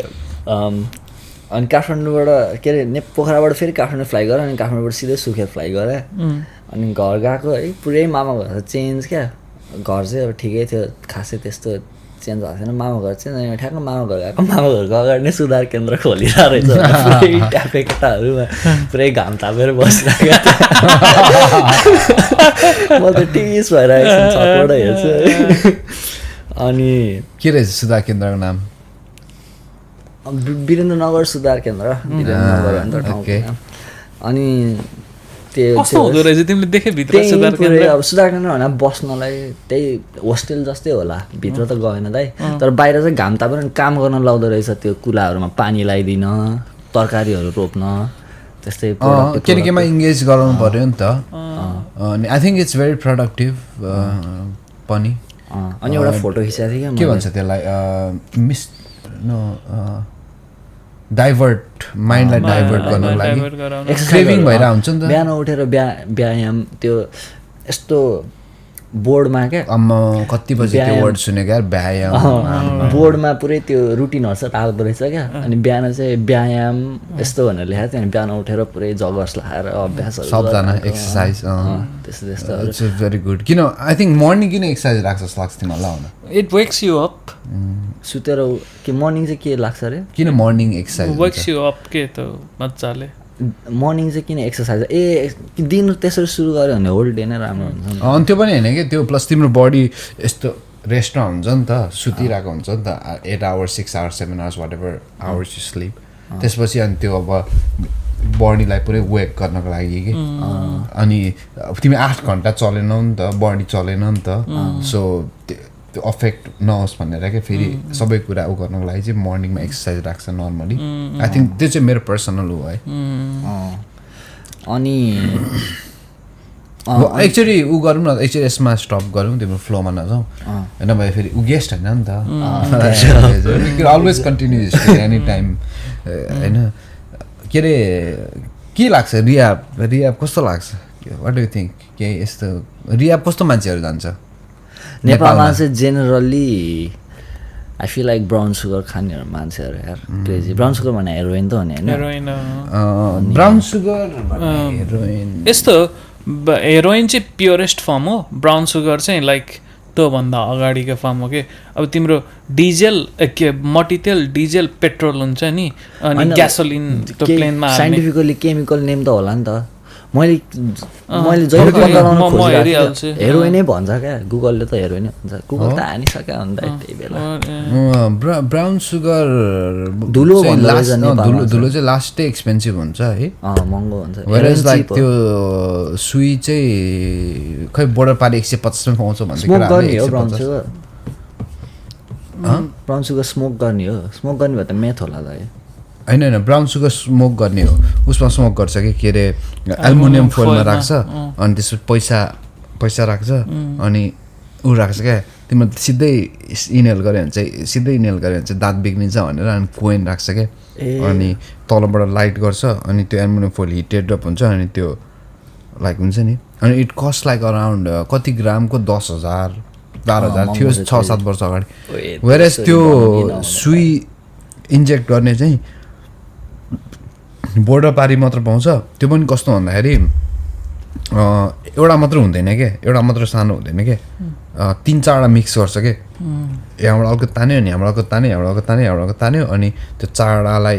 अनि काठमाडौँबाट के अरे पोखराबाट फेरि काठमाडौँ फ्लाइ गरेँ अनि काठमाडौँबाट सिधै सुखे फ्लाइ गरेँ अनि घर गएको है पुरै मामा घर चेन्ज क्या घर चाहिँ अब ठिकै थियो खासै त्यस्तो चेन्ज भएको थिएन मामा घर चाहिँ अनि ठ्याक्क मामा घर गएको मामा घरको अगाडि नै सुधार केन्द्र खोलिरहेको रहेछ पुरै ट्यापे केटाहरूमा पुरै घाम तापेर बसिरहेको म त टिस भइरहेको छु छतबाट हेर्छु अनि के रहेछ सुधार केन्द्रको नाम वीरेन्द्रनगर सुधार केन्द्र वीरेन्द्रनगर भन्छ ठाउँको नाम अनि कस्तो हुँदो रहेछ तिमीले देखे भित्र सुधार केन्द्र अब सुधार केन्द्र भने बस्नलाई त्यही होस्टेल जस्तै होला भित्र त गएन दाइ तर बाहिर चाहिँ घाम तापेर काम गर्न लाउँदो रहेछ त्यो कुलाहरूमा पानी लगाइदिन तरकारीहरू रोप्न त्यस्तै के केमा इङ्गेज गराउनु पर्यो नि त अनि I think it's very productive पनि अनि एउटा फोटो खिचेको थिएँ के भन्छ त्यसलाई डाइभर्ट माइन्डलाई डाइभर्ट गर्नको लागि क्रेभिङ भइरहेको हुन्छ नि त बिहान उठेर व्यायाम त्यो यस्तो बोर्डमा क्या कति बजी त्यो वर्ड सुनेको यार व्यायाम बोर्डमा पुरै त्यो रुटिनहरू चाहिँ राख्दो रहेछ क्या अनि बिहान चाहिँ व्यायाम यस्तो भनेर लेखाएको थियो अनि बिहान उठेर पुरै जगर्स लगाएर अभ्यासहरू सबजना एक्सर्साइज त्यस्तो त्यस्तो इट्स भेरी गुड किन आई थिङ्क मर्निङ किन एक्सर्साइज राख्छ जस्तो लाग्छ तिमीहरूलाई हुन इट वेक्स यु अप सुतेर के मर्निङ चाहिँ के लाग्छ अरे किन morning exercise wakes you up के त मजाले मर्निङ चाहिँ किन एक्सर्साइज दिन त्यसरी सुरु गऱ्यो भने होल डे नै राम्रो हुन्छ अनि त्यो पनि होइन कि त्यो प्लस तिम्रो बडी यस्तो रेस्टमा हुन्छ नि त सुतिरहेको हुन्छ नि त 8 hours 6 hours 7 hours whatever hours you sleep त्यसपछि अनि त्यो अब बडीलाई पुरै वेक गर्नको लागि कि अनि तिमी 8 घन्टा चलेनौ नि त बडी चलेन नि त सो त्यो अफेक्ट नहोस् भनेर क्या फेरि सबै कुरा उ गर्नको लागि चाहिँ मर्निङमा एक्सर्साइज राख्छ नर्मली आई थिङ्क त्यो चाहिँ मेरो पर्सनल हो है अनि एक्चुअली उ गरौँ न एकचोटि यसमा स्टप गरौँ तिम्रो फ्लोमा नजाउँ होइन भए फेरि ऊ गेस्ट होइन नि त अलवेज कन्टिन्यू एनी टाइम होइन के अरे के लाग्छ रियाब कस्तो लाग्छ वाट डु यु थिङ्क केही यस्तो रियाब कस्तो मान्छेहरू जान्छ नेपालमा चाहिँ generally I feel like brown sugar खानेहरू मान्छेहरू यार क्रेजी ब्राउन सुगर भने हेरोइन त हो नि होइन ब्राउन सुगर हेरोइन यस्तो हेरोइन चाहिँ प्योरेस्ट फर्म हो ब्राउन सुगर चाहिँ लाइक त्योभन्दा अगाडिको फर्म हो कि अब तिम्रो डिजेल के मटितेल डिजेल पेट्रोल हुन्छ नि अनि ग्यासोलिन त्यो प्लेनमा साइन्टिफिकली केमिकल नेम त होला नि त मैले जहिले गराउन खोजिरहेको हेरोइनै भन्छ क्या गुगलले त हेरोइनै भन्छ गुगल त हानिसक्यो अन्त त्यही बेला ब्राउन सुगर धुलो चाहिँ लास्टै एक्सपेन्सिभ हुन्छ है महँगो हुन्छ वेयरएज लाइक त्यो सुई चाहिँ खै बोर्डर पारी 150 मा पाउँछ भन्छ ब्राउन सुगर स्मोक गर्ने हो स्मोक गर्ने भए त मेथ होला त होइन होइन ब्राउन सुगर स्मोक गर्ने हो उसमा स्मोक गर्छ कि के अरे एल्युमिनियम फोइलमा राख्छ अनि त्यसपछि पैसा राख्छ अनि ऊ राख्छ क्या तिम्रो सिधै इनहेल गऱ्यो भने चाहिँ दाँत बिग्रिन्छ भनेर अनि कोइन राख्छ क्या अनि तलबाट लाइट गर्छ अनि त्यो एल्युमिनियम फोइल हिटेड अप हुन्छ अनि त्यो लाइक हुन्छ नि अनि इट कस्ट लाइक अराउन्ड कति ग्रामको 10,000 12,000 थियो 6-7 वर्ष अगाडि वेयरएज त्यो सुई इन्जेक्ट गर्ने चाहिँ बोर्डर पारी मात्र पाउँछ त्यो पनि कस्तो भन्दाखेरि एउटा मात्र हुँदैन क्या, एउटा मात्र सानो हुँदैन क्या, 3-4वटा मिक्स गर्छ क्या, यहाँबाट अर्को तान्यो अनि यहाँबाट अर्को तान्यो, यहाँबाट अर्को तान्यो, यहाँबाट अर्को तान्यो, अनि त्यो 4वटालाई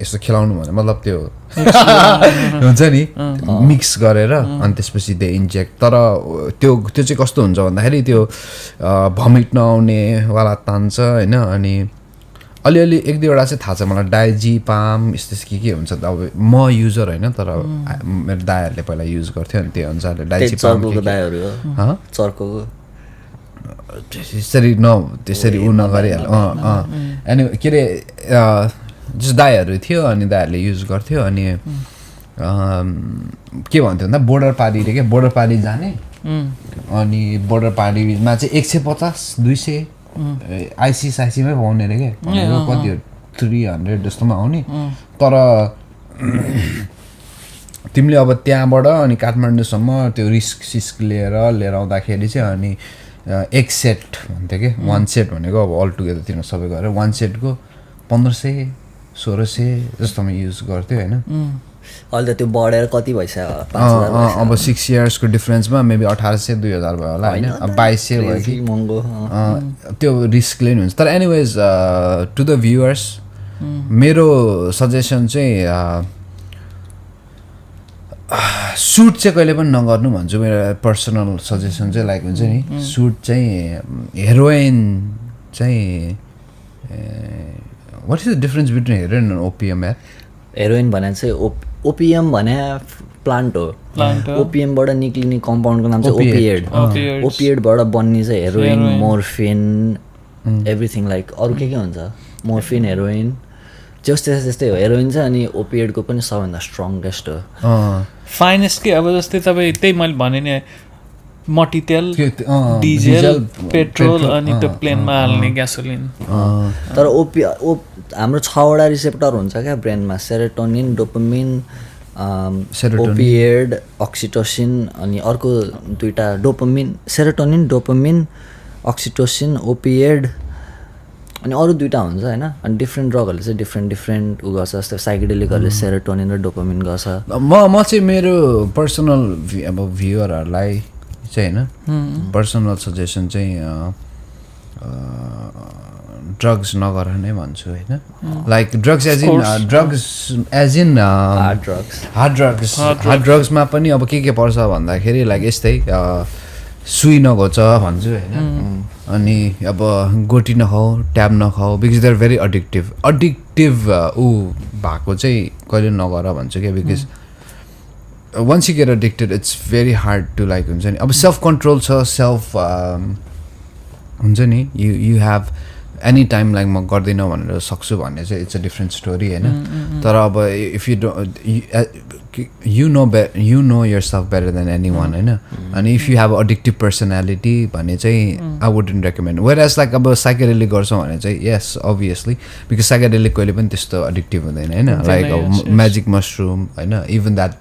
यसो खेलाउनु भने मतलब त्यो हुन्छ नि मिक्स गरेर अनि त्यसपछि त्यो इन्जेक्ट। तर त्यो चाहिँ कस्तो हुन्छ भन्दाखेरि त्यो भमिट नआउनेवाला तान्छ होइन। अनि अलिअलि 1-2वटा चाहिँ थाहा छ मलाई, डाइजिपाम यस्तो के हुन्छ त, अब म युजर होइन तर मेरो दाइहरूले पहिला युज गर्थ्यो अनि त्यही अनुसारले डाइजिपाम त्यसरी उ नगरिहाल्यो। अनि के अरे जस्तो दाइहरू थियो अनि दाइहरूले युज गर्थ्यो। अनि के भन्थ्यो भन्दा बोर्डर पारीले क्या, बोर्डर पारी जाने अनि बोर्डर पारीमा चाहिँ 150-200 आइसीमै पाउने अरे क्या, कति हो 300 जस्तोमा आउने। तर तिमीले अब त्यहाँबाट अनि काठमाडौँसम्म त्यो रिस्क लिएर आउँदाखेरि चाहिँ अनि 1 सेट भन्थ्यो कि, 1 सेट भनेको अब अल टुगेदर तिनीहरू सबै गरेर 1 सेटको 1500-1600 जस्तोमा युज गर्थ्यो होइन। अहिले त त्यो बढेर कति भइसक्यो, अब 6 इयर्सको डिफरेन्समा मेबी 1800-2000 भयो होला होइन, अब 2200 भयो कि महँगो। त्यो रिस्कले नि हुन्छ। तर एनिवेज टु द भ्युवर्स मेरो सजेसन चाहिँ सुट चाहिँ कहिले पनि नगर्नु भन्छु, मेरो पर्सनल सजेसन चाहिँ लाइक हुन्छ नि, सुट चाहिँ हेरोइन चाहिँ what is the difference between heroin and opium यार? हेरोइन भने चाहिँ ओपिएम भने प्लान्ट हो, ओपिएमबाट निक्लिने कम्पाउन्डको नाम चाहिँ ओपिएड, ओपिएडबाट बन्ने चाहिँ हेरोइन, मोर्फिन, एभ्रिथिङ लाइक अरू के हुन्छ, मोर्फिन, हेरोइन त्यस्तै हो। हेरोइन चाहिँ अनि ओपिएडको पनि सबभन्दा स्ट्रङ्गेस्ट हो, फाइनेस्ट के। अब जस्तै तपाईँ त्यही मैले भने नि मट्टितेल, डिजेल, पेट्रोल अनि त्यो प्लेनमा हाल्ने ग्यासोलिन। तर हाम्रो 6वटा रिसेप्टर हुन्छ क्या ब्रेनमा, सेरोटोनिन, डोपामिन, ओपिएड, अक्सिटोसिन, अनि अर्को 2टा डोपामिन, सेरोटोनिन, डोपामिन, अक्सिटोसिन, ओपिएड, अनि अरू 2टा हुन्छ होइन। अनि डिफ्रेन्ट ड्रगहरूले चाहिँ डिफ्रेन्ट उ गर्छ, जस्तै साइकेडेलिकहरूले सेरोटोनिन र डोपामिन गर्छ। म चाहिँ मेरो पर्सनल अब भ्युअरहरूलाई चाहिँ होइन पर्सनल सजेसन चाहिँ ड्रग्स नगर नै भन्छु होइन। Like drugs as in hard ड्रग्समा पनि अब के पर्छ भन्दाखेरि लाइक यस्तै सुई नघोच भन्छु होइन। अनि अब गोटी नखाऊ, ट्याब नखाऊ, because they are very addictive ऊ भएको चाहिँ कहिले नगर भन्छु क्या। Because once you get addicted it's very hard to like हुन्छ नि, अब सेल्फ कन्ट्रोल छ, सेल्फ हुन्छ नि, you have any time like म गर्दिनँ भनेर सक्छु भन्ने चाहिँ इट्स अ डिफ्रेन्ट स्टोरी होइन। तर अब if you don't you know yourself better than anyone होइन। अनि इफ यु हेभ अडिक्टिभ पर्सनालिटी भने चाहिँ I wouldn't recommend. Whereas like अब साइकेडेलिक गर्छौँ भने चाहिँ यस अभियसली, बिकज साइकेडेलिक कहिले पनि त्यस्तो अडिक्टिभ हुँदैन होइन। लाइक म्याजिक मसरुम होइन, इभन द्याट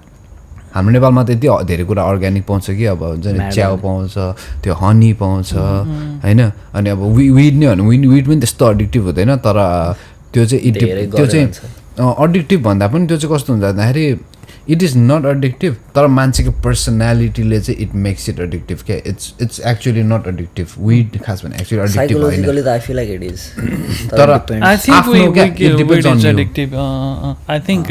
हाम्रो नेपालमा त यति धेरै कुरा अर्ग्यानिक पाउँछ कि, अब हुन्छ नि च्याउ पाउँछ, त्यो हनी पाउँछ होइन। अनि अब विड नै भने विड पनि त्यस्तो अडिक्टिभ हुँदैन, तर त्यो चाहिँ अडिक्टिभ भन्दा पनि त्यो चाहिँ कस्तो हुन्छ भन्दाखेरि इट इज नट अडिक्टिभ, तर मान्छेको पर्सनालिटीले चाहिँ इट मेक्स इट अडिक्टिभ क्या। It's actually not addictive. Weed खास भने एक्चुअली अडिक्टिभ होइन, तर आई थिङ्क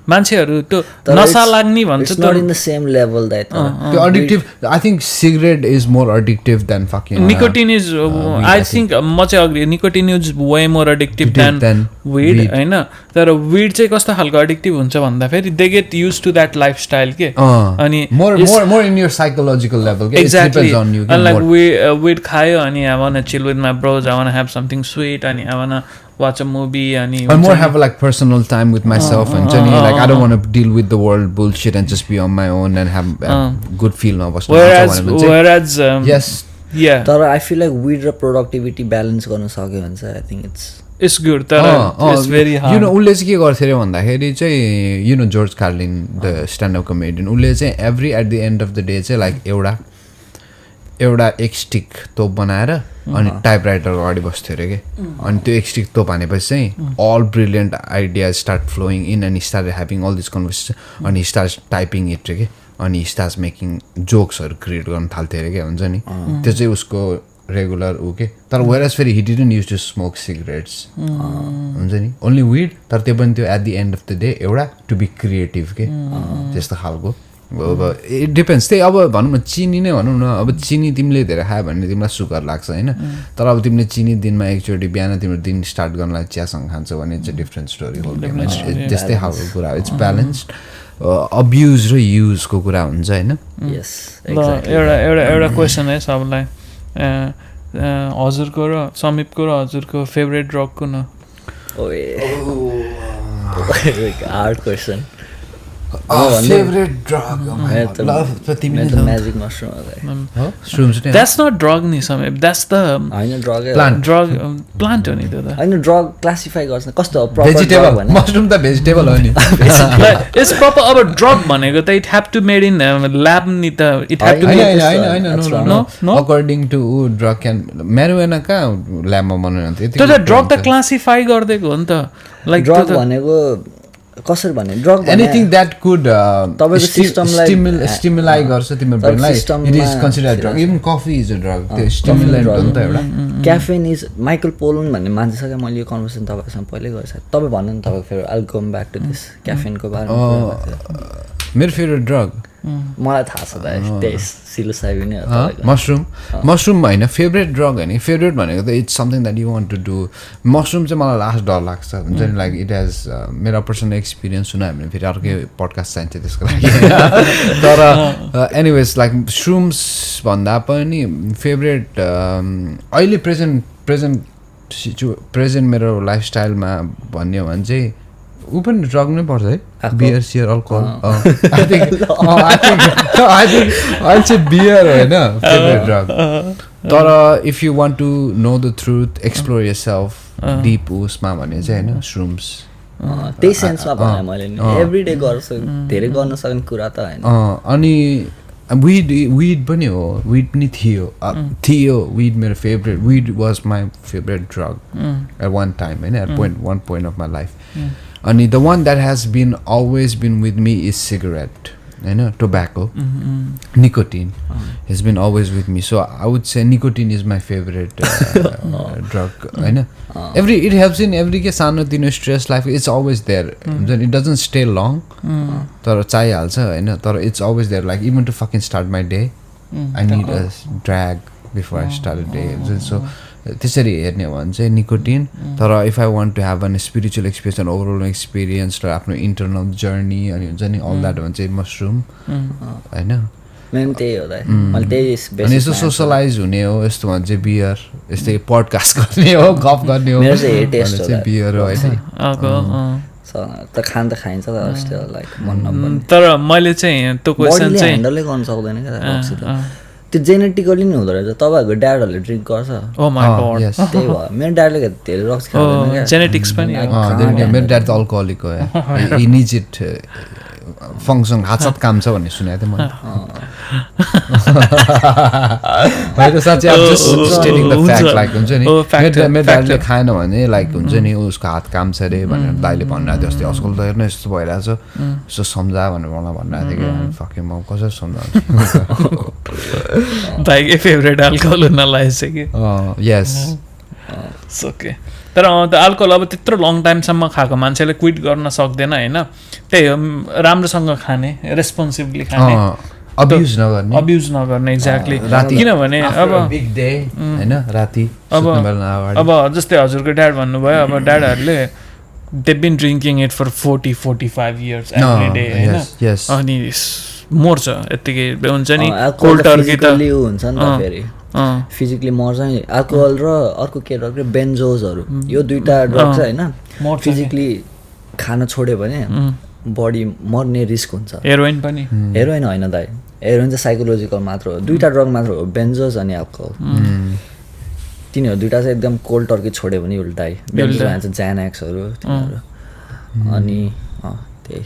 मान्छेहरू त्यो नसा लाग्ने भन्छ त्यो in the same level that त्यो addictive. I think cigarette is more addictive than fucking nicotine is I think म चाहिँ agree, nicotine is way more addictive than weed होइन। तर विड चाहिँ कस्तो खालको अडिक्टिभ हुन्छ भन्दाखेरि they get used to that lifestyle के, अनि more in your psychological level के। एक्ज्याक्टली, लाइक विड खायो अनि I want chill with my bros, I want have something sweet, अनि I want watch a movie and I more have like personal time with myself and like I don't want to deal with the world bullshit and just be on my own and have good feel now. Whereas yes, yeah, but I feel like weed productivity balance गर्न सक्यो भने चाहिँ I think it's good. It's very hard. You know उले चाहिँ के गर्थ्यो रे भन्दाखेरि चाहिँ you know George Carlin the stand up comedian, उले चाहिँ at the end of the day चाहिँ like एउटा एक स्टिक तोप बनाएर अनि टाइपराइटरको अगाडि बस्थ्यो अरे कि। अनि त्यो एक स्टिक तोप हानेपछि चाहिँ all brilliant ideas start flowing in and start having all this conversation and start typing it रे कि। अनि स्टार्ट्स मेकिङ जोक्सहरू क्रिएट गर्न थाल्थ्यो अरे क्या हुन्छ नि त्यो चाहिँ उसको रेगुलर ऊ के तर वेयरएज फेरि he didn't used to smoke cigarettes हुन्छ नि ओन्ली विड तर त्यो पनि त्यो at the end of the day एउटा टु बी क्रिएटिभ के त्यस्तो खालको अब इट डिपेन्ड्स त्यही अब भनौँ न चिनी नै भनौँ न अब चिनी तिमीले धेरै खायो भने तिमीलाई सुगर लाग्छ होइन तर अब तिमीले चिनी दिनमा एकचोटि बिहान तिम्रो दिन स्टार्ट गर्नलाई चियासँग खान्छौ भने चाहिँ डिफ्रेन्ट स्टोरी हो त्यस्तै खालको कुरा इट्स ब्यालेन्स्ड अब्युज र युजको कुरा हुन्छ होइन एउटा क्वेसन है सबलाई हजुरको र समीपको र हजुरको फेभरेट ड्रग कुन हो hard question favourite drug magic mushroom that's not drug नि समीप द्याट्स द होइन ड्रग ड्रग प्लान्ट हो नि त्यो त होइन ड्रग क्लासिफाई गर्छ कस्तो भेजिटेबल मसरुम त भेजिटेबल हो नि इट्स प्रपर अब ड्रग भनेको त it have to made in lab नि त it have to according to drug can marijuana कहाँ ल्याबमा बनाउनु त्यो त ड्रग त क्लासिफाई गरिदिएको हो नि त लाइक ड्रग भनेको कसरी भने ड्रग एनिथिङ द्याट कुड तपाईको सिस्टमलाई स्टिमुलाई गर्छ तिम्रो ब्रेनलाई it is considered drug even coffee is a drug त्यो स्टिमुलेन्ट हो नि त एउटा क्याफेन इज माइकल पोलन भन्ने मान्छेसँग मैले यो कन्भर्सेसन तपाईँसँग पहिल्यै गरेको छ तपाईँ भन्नु नि तपाईँको favourite I come back to this क्याफेनको बारेमा मेरो फेभरेट ड्रग मलाई थाहा छ त त्यही सिलोसाइबिन नै हो मसरुम होइन फेभरेट ड्रग होइन फेभरेट भनेको त it's something that you want to do mushroom चाहिँ मलाई लास्ट डर लाग्छ हुन्छ नि लाइक इट हेज मेरो पर्सनल एक्सपिरियन्स सुनायो भने फेरि अर्कै पडकास्ट चाहिन्छ त्यसको लागि तर एनिवेज लाइक श्रुम्स भन्दा पनि फेभरेट अहिले प्रेजेन्ट मेरो लाइफस्टाइलमा भन्यो भने चाहिँ ऊ पनि ड्रग नै पर्छ है बियर सियर अल्कोहल आई चाहिँ बियर होइन फेभरेट ड्रग तर if you want to know the truth explore yourself deep उसमा भने चाहिँ होइन श्रुम्स त्यही सेन्समा भने मैले एभ्रिडे गर्छु धेरै गर्न सक्ने कुरा त होइन अनि विड पनि हो विड पनि थियो विड मेरो favourite weed was my favourite drug at one time होइन at one point of my life अनि the one that has been always been with me is cigarette होइन tobacco nicotine has been always with me so I would say nicotine is my favourite drug होइन it helps in every के सानो तिनो stress life it's always there हुन्छ नि it doesn't stay long तर चाहिहाल्छ होइन तर it's always there like even to fucking start my day I need a drag before I start day so त्यसरी हेर्ने हो भने चाहिँ निकोटिन तर if I want to have an spiritual experience and overall experience र आफ्नो internal journey अनि हुन्छ नि अल द्याट भने चाहिँ मसरुम होइन अनि यस्तो सोसलाइज हुने हो यस्तो भने चाहिँ बियर यस्तै पडकास्ट गर्ने हो गफ गर्ने हो चाहिँ बियर हो होइन खान त खाइन्छ तर मैले चाहिँ त्यो क्वेसन चाहिँ ह्यान्डलै गर्न सक्दैन क्या त्यो जेनेटिकली नै हुँदो रहेछ तपाईँहरूको ड्याडहरूले ड्रिङ्क गर्छ त्यही भयो मेरो ड्याडले धेरै रक्स खाँदैन जेनेटिक्स पनि मेरो ड्याड त अल्कोहलिक हो हि निड्स इट फङ्सन हातसात काम छ भन्ने सुनेको थिएँ मैले साँच्चै अब जस्ट स्टेटिङ द फ्याक्ट लाइक हुन्छ नि मेरो ड्याडले खाएन भने लाइक हुन्छ नि उसको हात काम छ अरे भनेर दाइले भनिरहेको थियो अस्ति आजकल त हेर्नु यस्तो भइरहेछ यसो सम्झा भनेर मलाई भनिरहेको थियो कि फके म कसरी सम्झाउँछु भाइकै फेभरेट अल्कोहल हुन लागेछ कि यस ओके तर अल्कोहल अब त्यत्रो लङ टाइमसम्म खाएको मान्छेले क्विट गर्न सक्दैन होइन त्यही हो राम्रोसँग खाने रेस्पोन्सिबली खाने अब्युज नगर्ने एक्ज्याक्टली किनभने अब बिग डे हैन राति अब जस्तै हजुरको ड्याड भन्नुभयो अब ड्याडहरूले they been drinking it for 40-45 years every day होइन अनि मर्छ यत्तिकै हुन्छ नि कोल्ड टर्की त हुन्छ नि त फेरि फिजिकली मर्छ नि अल्कोहल र अर्को के ड्रग बेन्जोजहरू यो दुईटा ड्रग छ होइन फिजिकली खान छोड्यो भने बडी मर्ने रिस्क हुन्छ हेरोइन पनि हेरोइन होइन दाइ हेरोइन चाहिँ साइकोलोजिकल मात्र हो दुईटा ड्रग मात्र हो बेन्जोज अनि अल्कोहल तिनीहरू दुईटा चाहिँ एकदम कोल्ड टर्की छोड्यो भने उल्टाइ बेन्जोज भन्छ ज्यानएक्सहरू तिनीहरू अनि त्यही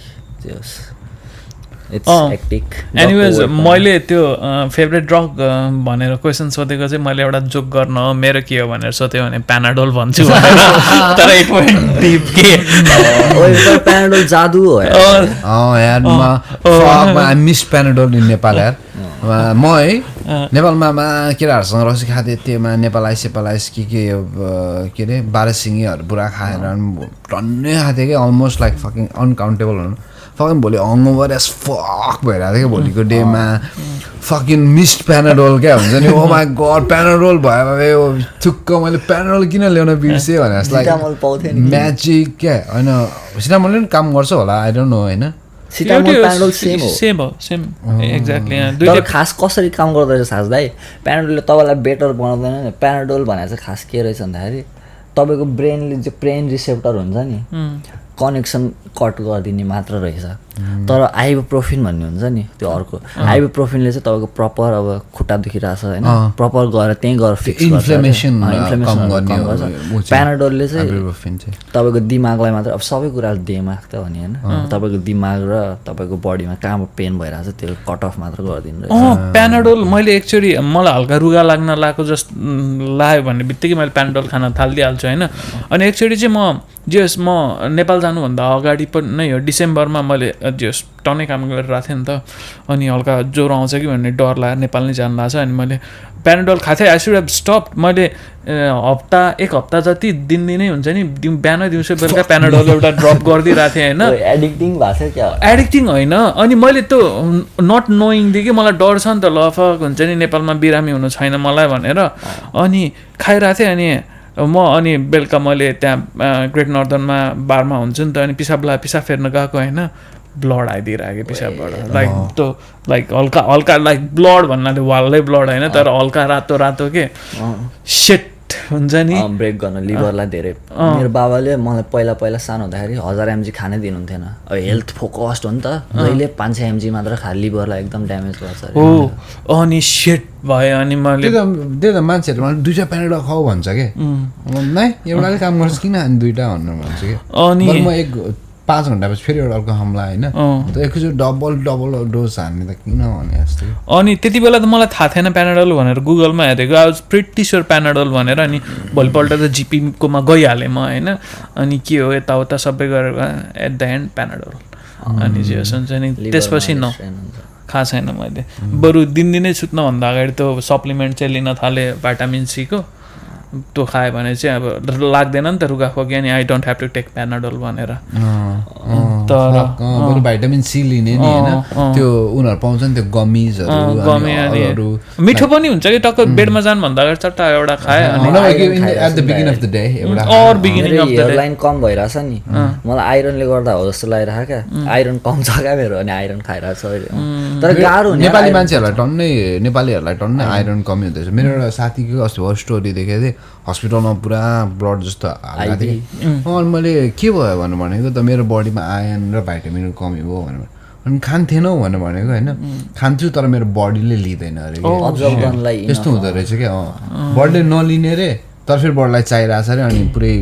इट्स हेक्टिक एनिवेज मैले त्यो फेभरेट ड्रग भनेर क्वेसन सोधेको चाहिँ मैले एउटा जोक गर्न हो मेरो के हो भनेर सोध्यो भने प्यानाडोल भन्छु भनेर तर एक डिप के प्यानाडोल जादु हो यार आई मिस प्यानाडोल इन नेपाल यार म है नेपालमा केटाहरूसँग रक्सी खाँदै थिएँ नेपालाइस सेपालाइस के अरे बाह्रसिङीहरू पुरा खाएर टन्नै खाएको थिएँ कि अलमोस्ट लाइक फकिङ अनकाउन्टेबल हुनु फकिङ भोलि हङओभर एज फक भइरहेको थियो कि भोलिको डेमा फकिङ मिस्ड प्यानाडोल क्या हुन्छ नि ओ माई गड प्यानाडोल भयो थुक्क मैले प्यानाडोल किन ल्याउन बिर्सेँ भने जस्तो लाइक म्याजिक क्या होइन सिटामोलले पनि काम गर्छ होला आई डोन्ट नो होइन तर खास कसरी काम गर्दो रहेछ सास दाइ प्यानाडोलले तपाईँलाई बेटर बनाउँदैन नि प्यानाडोल भनेर चाहिँ खास के रहेछ भन्दाखेरि तपाईँको ब्रेनले जो ब्रेन रिसेप्टर हुन्छ नि कनेक्सन कट गरिदिने मात्र रहेछ तर आइबुप्रोफिन भन्ने हुन्छ नि त्यो अर्को आइबुप्रोफिनले चाहिँ तपाईँको प्रपर अब खुट्टा दुखिरहेछ होइन प्रपर गएर त्यहीँ गएर फिक्स गर्छ प्यानाडोलले चाहिँ तपाईँको दिमागलाई मात्र अब सबै कुरा दिमाग त भने होइन तपाईँको दिमाग र तपाईँको बडीमा कहाँ पेन भइरहेछ त्यो कट अफ मात्र गरिदिनु रहेछ प्यानाडोल मैले एक्चुअली मलाई हल्का रुगा लाग्न लागेको जस्तो लाग्यो भन्ने बित्तिकै मैले प्यानाडोल खान थालिदिइहाल्छु होइन अनि एक्चुअली चाहिँ म नेपाल जानुभन्दा अगाडि पनि नै हो डिसेम्बरमा मैले टन्नै काम गरिरहेको थिएँ नि त अनि हल्का ज्वरो आउँछ कि भन्ने डर लाग्यो नेपाल नै जानु लाग्छ अनि मैले प्यानाडोल खाएको थिएँ आई सुड हेभ स्टप मैले एक हप्ता जति दिनदिनै हुन्छ नि बिहान दिउँसो बेलुका प्यानाडोल एउटा ड्रप गरिदिइरहेको थिएँ होइन एडिक्टिङ भएको छ क्या एडिक्टिङ होइन अनि मैले त्यो नट नोइङदेखि कि मलाई डर छ नि त लफक हुन्छ नि नेपालमा बिरामी हुनु छैन मलाई भनेर अनि खाइरहेको थिएँ अनि बेलुका मैले त्यहाँ ग्रेट नर्दर्नमा बारमा हुन्छु नि त अनि पिसाब फेर्न गएको होइन ब्लड आइदिइरहेको पिसाबबाट लाइक हल्का लाइक ब्लड भन्नाले वालै ब्लड होइन तर हल्का रातो के सेट हुन्छ नि ब्रेक गर्न लिभरलाई धेरै मेरो बाबाले मलाई पहिला सानो हुँदाखेरि 1000 mg खानै दिनुहुन्थेन अब हेल्थ फोकस्ड हो नि त जहिले 500 mg मात्र खा लिभरलाई एकदम ड्यामेज गर्छ अनि सेट भयो अनि मैले त्यही त मान्छेहरू मलाई 2टा प्यानाडोल खाऊ भन्छ कि नै एउटाले काम गर्छ किन अनि 2टा भन्नु भन्छ कि अनि म 5 घन्टापछि फेरि एउटा अर्को हमला होइन त एकैचोटि डबल डोज हान्ने त किन भने जस्तो अनि त्यति बेला त मलाई थाहा थिएन प्यानाडोल भनेर गुगलमा हेरेको आई वाज प्रिटी स्योर प्यानाडोल भनेर अनि भोलिपल्ट त जिपीकोमा गइहालेँ म होइन अनि के हो यताउता सबै गरेर एट द एन्ड प्यानाडोल अनि जे हुन्छ नि त्यसपछि खाएको छैन मैले बरु दिनदिनै सुत्नुभन्दा अगाडि त्यो सप्लिमेन्ट चाहिँ लिन थालेँ भाइटामिन सीको त्यो खायो भने चाहिँ अब लाग्दैन नि त रुगाखोकी अनि I don't have to take Panadol भनेर तर भाइटामिन सी लिने नि होइन त्यो उनीहरू पाउँछ नि त्यो गमिजहरू मिठो पनि हुन्छ कि टक्क बेडमा जानुभन्दा अगाडि चट्टा एउटा खायो हेयरलाइन कम भइरहेछ नि मलाई आइरनले गर्दा हो जस्तो लागिरहेको क्या आइरन कम छ क्या मेरो अनि आइरन खाइरहेको छ तर गाह्रो नेपालीहरूलाई टन्नै आइरन कमी हुँदैछ मेरो एउटा साथीको अस्ति स्टोरी देखेको थिएँ हस्पिटलमा पुरा ब्लड जस्तो हालेको थिएँ अनि मैले के भयो भनेको त मेरो बडीमा आयरन र भाइटामिनको कमी हो भनेर अनि खान्थेनौ भनेको होइन खान्छु तर मेरो बडीले लिँदैन अरे त्यस्तो हुँदो रहेछ क्या बडीले नलिने रे तर फेरि बडीलाई चाहिरहेछ अरे अनि पुरै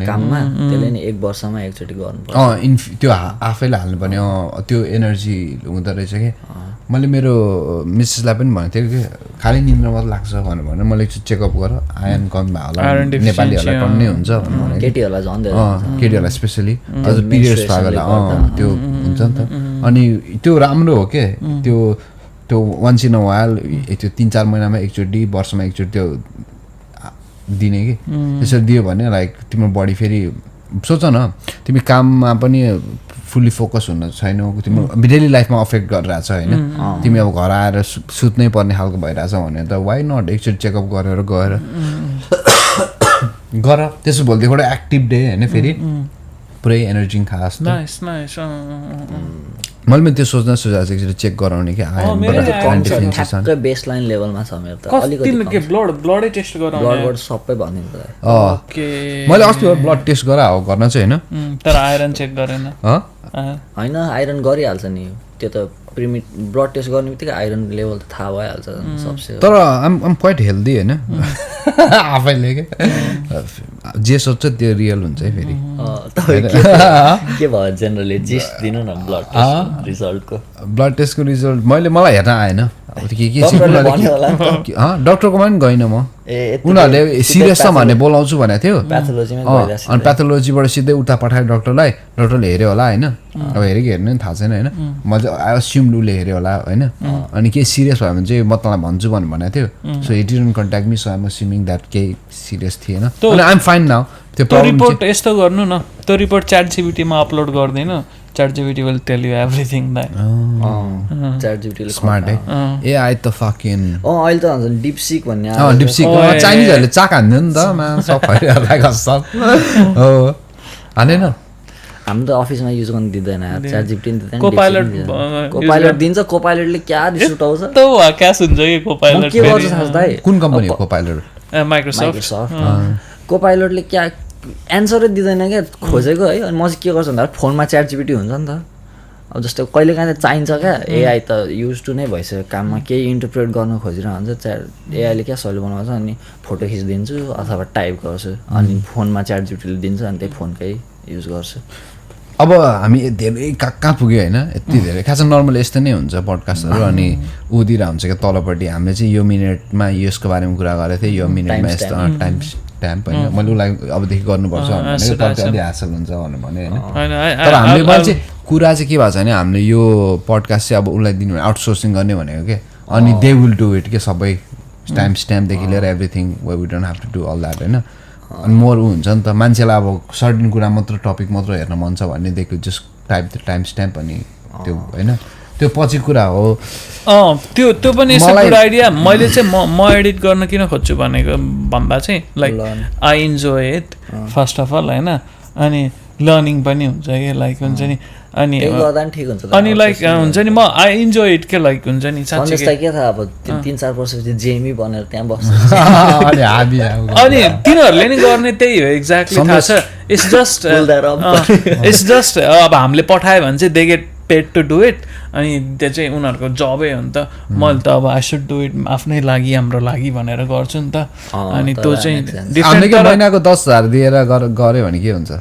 काममा त्यसले नि 1 वर्षमा एकचोटि गर्नुपर्छ त्यो आफैले हाल्नुपर्ने त्यो एनर्जी हुँदो रहेछ कि मैले मेरो मिसेसलाई पनि भनेको थिएँ कि खालि निन्द्रा मात्र लाग्छ भनेर मैले एकचोटि चेकअप गर आयरन कमी भयो होला नेपालीहरूलाई टन्नै हुन्छ भनेर केटीहरूलाई स्पेसली अझ पिरियड्स भएको बेला त्यो हुन्छ नि त अनि त्यो राम्रो हो के त्यो वन्स इन अ वाइल त्यो 3-4 महिनामा एकचोटि वर्षमा एकचोटि त्यो दिने कि त्यसरी दियो भने लाइक तिम्रो बडी फेरि सोच न तिमी काममा पनि फुल्ली फोकस हुन छैनौ तिम्रो डेली लाइफमा अफेक्ट गरिरहेछ होइन तिमी अब घर आएर सुत्नै पर्ने खालको भइरहेछ भने त वाइ नट एकचोटि चेकअप गरेर गएर गर त्यसो भोलिदेखि एउटा एक्टिभ डे होइन फेरि पुरै एनर्जी खास मैले पनि त्यो सोच्न सोचेको छु एकचोटि चेक गराउने कि ठ्याक्कै बेसलाइन लेभलमा छ मेरो त अलिकति ब्लडै टेस्ट गराउने सबै भनिन्छ मैले अस्ति ब्लड टेस्ट गराएको गर्न चाहिँ होइन तर आइरन चेक गरेन होइन आइरन गरिहाल्छ नि त्यो त ब्लड टेस्ट गर्ने बित्तिकै आइरन लेभल त थाहा भइहाल्छ सबसे तर आम क्वाइट हेल्दी होइन आफैले क्या जे सोध्छ त्यो रियल हुन्छ है फेरि के भयो जेनरली जिस्ट दिनु न ब्लड टेस्ट रिजल्टको ब्लड टेस्टको रिजल्ट मलाई हेर्न आएन अब के डक्टरकोमा पनि गइनँ म उनीहरूले सिरियस छ भने बोलाउँछु भनेको थियो अनि प्याथोलोजीबाट सिधै उता पठायो डक्टरले हेऱ्यो होला होइन अब हेऱ्यो कि हेर्नु थाहा छैन होइन म चाहिँ अस्युम उसले हेऱ्यो होला होइन अनि केही सिरियस भयो भने चाहिँ म तँलाई भन्छु भनेको थियो so it didn't contact me so I'm assuming that केही सिरियस थिएन अनि आइएम फाइन नाउ त्यो रिपोर्ट यस्तो गर्नु न त्यो रिपोर्ट ChatGPT-मा अपलोड गर्दैन ChatGPT will tell you everything that ChatGPT smart है AI त फकिङ अहिले त भन्छ डिपसिक भन्ने डिपसिक चाइनिजहरूले चाक हान्थ्यो नि त मा सब हो हानेन हामी त अफिसमा युज गर्न दिँदैन ChatGPT दिँदैन कोपाइलट दिन्छ कोपाइलटले क्या रिस उठाउँछ त क्यास हुन्छ कि कोपाइलट के गर्छ थाहा दाइ कुन कम्पनी हो कोपाइलट माइक्रोसफ्ट कोपाइलटले क्या एन्सरै दिँदैन क्या खोजेको है अनि म चाहिँ के गर्छु भन्दा फोनमा ChatGPT हुन्छ नि त अब जस्तो कहिलेकाहीँ त चाहिन्छ क्या AI त युज टु नै भइसक्यो काममा केही इन्टरप्रेट गर्न खोजिरहन्छ AI ले क्या सजिलो बनाउँछ अनि फोटो खिचिदिन्छु अथवा टाइप गर्छु अनि फोनमा ChatGPT-ले दिन्छ अनि त्यही फोनकै युज गर्छु अब हामी धेरै कहाँ पुग्यो होइन यति धेरै खास नर्मल यस्तो नै हुन्छ पडकास्टहरू अनि उदिएर हुन्छ क्या तलपट्टि हामीले चाहिँ यो मिनटमा यसको बारेमा कुरा गरेको थिएँ यो मिनटमा यस्तो टाइम स्ट्याम्प होइन मैले उसलाई अबदेखि गर्नुपर्छ भने अलि हासिल हुन्छ भने होइन तर हामीले मैले चाहिँ कुरा चाहिँ के भएको छ भने हामीले यो पडकास्ट चाहिँ अब उसलाई दिनु भने आउटसोर्सिङ गर्ने भनेको क्या अनि दे विल डु इट के सबै स्ट्याम्पदेखि लिएर everything we don't have to do all that होइन अनि मोर ऊ हुन्छ नि त मान्छेलाई अब सर्टेन कुरा मात्र टपिक मात्र हेर्न मन छ भने देखि जस्ट टाइम स्ट्याम्प अनि त्यो होइन त्यो पछि कुरा हो त्यो पनि यस्तो गुड आइडिया मैले चाहिँ म एडिट गर्न किन खोज्छु भनेको भन्दा चाहिँ like I enjoy it first of all होइन अनि लर्निङ पनि हुन्छ कि लाइक हुन्छ नि अनि लाइक हुन्छ नि म आई इन्जोय इट के लाइक हुन्छ नि साँच्चै के थाहा अब 3-4 वर्षपछि जेमी बनेर त्यहाँ बस्छ अनि तिनीहरूले नि गर्ने त्यही हो एक्ज्याक्टली थाहा छ इट्स जस्ट अब हामीले पठायो भने चाहिँ they get paid to do it अनि त्यो चाहिँ उनीहरूको जबै हो नि त मैले त अब आई सुड डु इट आफ्नै लागि हाम्रो लागि भनेर गर्छु नि त अनि त्यो चाहिँ महिनाको 10,000 दिएर गऱ्यो भने के हुन्छ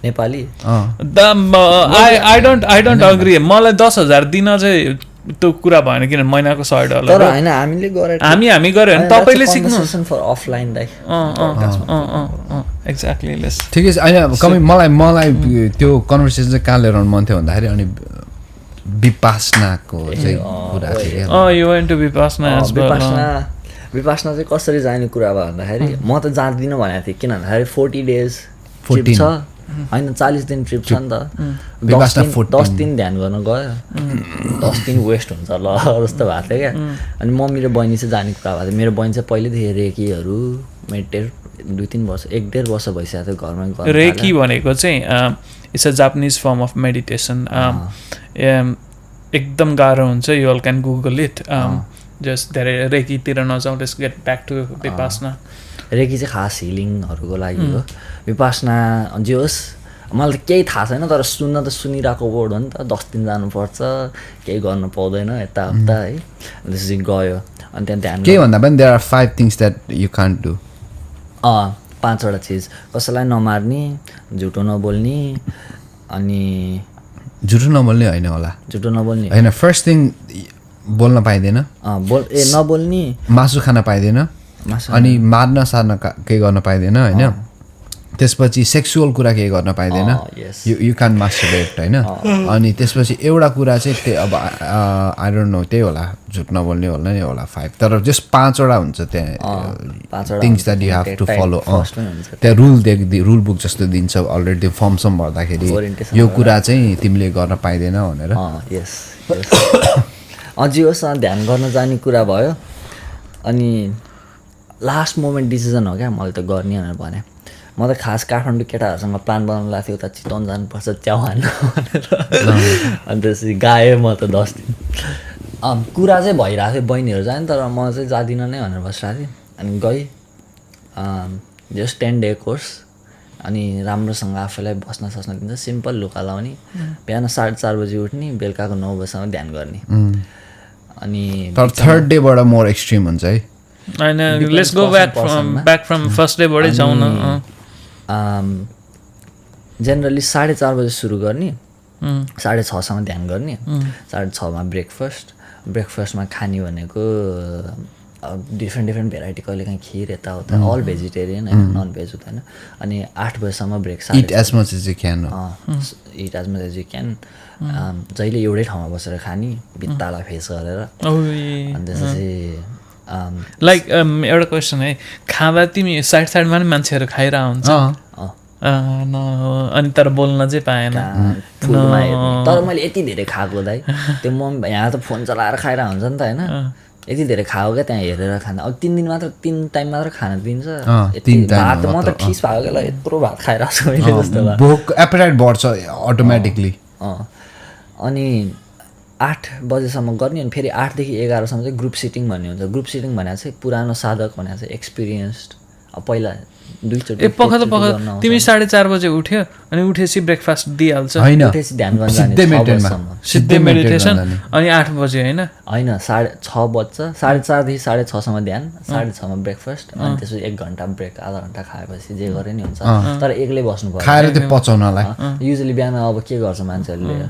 नेपाली आई डोन्ट अग्री मलाई 10,000 दिन चाहिँ त्यो कुरा भएन किन महिनाको $100 तर हैन हामीले गरे हामी गरे भने तपाईले सिक्नु फर अफलाइन दाइ एक्ज्याक्टली लेस ठिकै छ हैन मलाई त्यो कन्भर्सेसन चाहिँ कहाँ लिएर मन थियो भन्दाखेरि अनि विपासनाको चाहिँ कुरा थियो you went to Vipassana as well Vipassana चाहिँ कसरी जाने कुरा भयो भन्दाखेरि म त जान्दिनँ भनेको थिएँ किन भन्दाखेरि 40 डेज ट्रिप छ हैन 40 दिन ट्रिप छ नि त 10 दिन ध्यान गर्न गयो 10 दिन वेस्ट हुन्छ ल जस्तो भएको थियो क्या अनि म मेरो बहिनी चाहिँ जाने कुरा भएको थियो मेरो बहिनी चाहिँ पहिलेदेखि रेकीहरू मेडिटेट 2-3 वर्ष 1.5 वर्ष भइसक्यो थियो घरमा गर्न रेकी भनेको चाहिँ it's a Japanese form of meditation एकदम गाह्रो हुन्छ you all can Google it just धेरै रेकीतिर नजाउँ let's get back to vipassana reiki चाहिँ खास हिलिङहरूको लागि हो विपासना जे होस् मलाई त केही थाहा छैन तर सुन्न त सुनिरहेको वर्ड हो नि त 10 दिन जानुपर्छ केही गर्न पाउँदैन यताउता है त्यसपछि गयो अनि त्यहाँ ध्यान केही भन्दा पनि there are 5 things that you can't do 5वटा चिज कसैलाई नमार्ने झुटो नबोल्ने अनि झुटो नबोल्ने होइन होला झुटो नबोल्ने होइन फर्स्ट थिङ बोल्न पाइँदैन नबोल्ने मासु खान पाइँदैन अनि मार्न सार्न केही गर्न पाइँदैन होइन त्यसपछि सेक्सुअल कुरा केही गर्न पाइँदैन यु क्यान मास्टरबेट होइन अनि त्यसपछि एउटा कुरा चाहिँ त्यही अब आई डोन्ट नो त्यही होला झुट नबोल्ने होला नि होला 5 तर जस्ट 5वटा हुन्छ त्यहाँ things that you have to follow त्यहाँ रुल बुक जस्तो दिन्छ अलरेडी फर्मसम्म भर्दाखेरि यो कुरा चाहिँ तिमीले गर्न पाइँदैन भनेर अझै होस् ध्यान गर्न जाने कुरा भयो अनि लास्ट मोमेन्ट डिसिजन हो क्या मैले त गर्ने भनेर भने म त खास काठमाडौँ केटाहरूसँग प्लान बनाउनु लाग्थ्यो उता चितवन जानुपर्छ च्याउ हान्न भनेर अनि त्यसपछि गएँ म त 10 दिन कुरा चाहिँ भइरहेको थियो बहिनीहरू जाने तर म चाहिँ जाँदिनँ नै भनेर बसिरहेको थिएँ अनि गएँ जस्ट 10 डे कोर्स अनि राम्रोसँग आफूलाई बस्न सस्न दिन्छ सिम्पल लुगा लाउने बिहान 4:30 बजी उठ्ने बेलुकाको 9 बजीसम्म ध्यान गर्ने अनि तर थर्ड डेबाट मोर एक्सट्रिम हुन्छ है होइन let's go back from first डेबाटै जाउँ न जेनरली 4:30 बजी सुरु गर्ने 6:30 ध्यान गर्ने 6:30 ब्रेकफास्टमा खाने भनेको डिफ्रेन्ट भेराइटी कहिलेकाहीँ खिर यताउता अल भेजिटेरियन होइन नन भेज हुँदैन अनि 8 बजीसम्म break eat as much as you can eat as much as you can जहिले एउटै ठाउँमा बसेर खाने भित्तालाई फेस गरेर अनि त्यसपछि लाइक एउटा क्वेसन है खाँदा तिमी साइडमा पनि मान्छेहरू खाइरहेको हुन्छ अनि तर बोल्न चाहिँ पाएन तर मैले यति धेरै खाएको दाइ त्यो मम्मी यहाँ त फोन चलाएर खाइरहेको हुन्छ नि त होइन यति धेरै खाएको क्या त्यहाँ हेरेर खाँदा अब 3 दिन मात्र 3 टाइम मात्र खान दिन्छ भात म त ठिस भएको क्या यत्रो भात खाइरहेको छु मैले जस्तो भोक एपेटाइट बढ्छ अटोमेटिकली अनि 8 बजेसम्म गर्ने अनि फेरि 8 देखि 11 सम्म चाहिँ ग्रुप सिटिङ भन्ने हुन्छ ग्रुप सिटिङ भनेको चाहिँ पुरानो साधक भनेको चाहिँ एक्सपिरियन्स्ड अब पहिला दुईचोटि पख तिमी 4:30 बजे उठ्यो अनि उठेपछि ब्रेकफास्ट दिइहाल्छ उठेपछि ध्यान गर्न जाने सिधै मेडिटेसन अनि 8 बजे होइन 6:30 बज्छ 4:30 देखि 6:30 सम्म ध्यान 6:30 मा ब्रेकफास्ट अनि त्यसपछि 1 घन्टा ब्रेक आधा घन्टा खाएपछि जे गरे नि हुन्छ तर एक्लै बस्नु पर्छ खाएर त्यो पचाउनलाई युजुअली बिहान अब के गर्छ मान्छेहरूले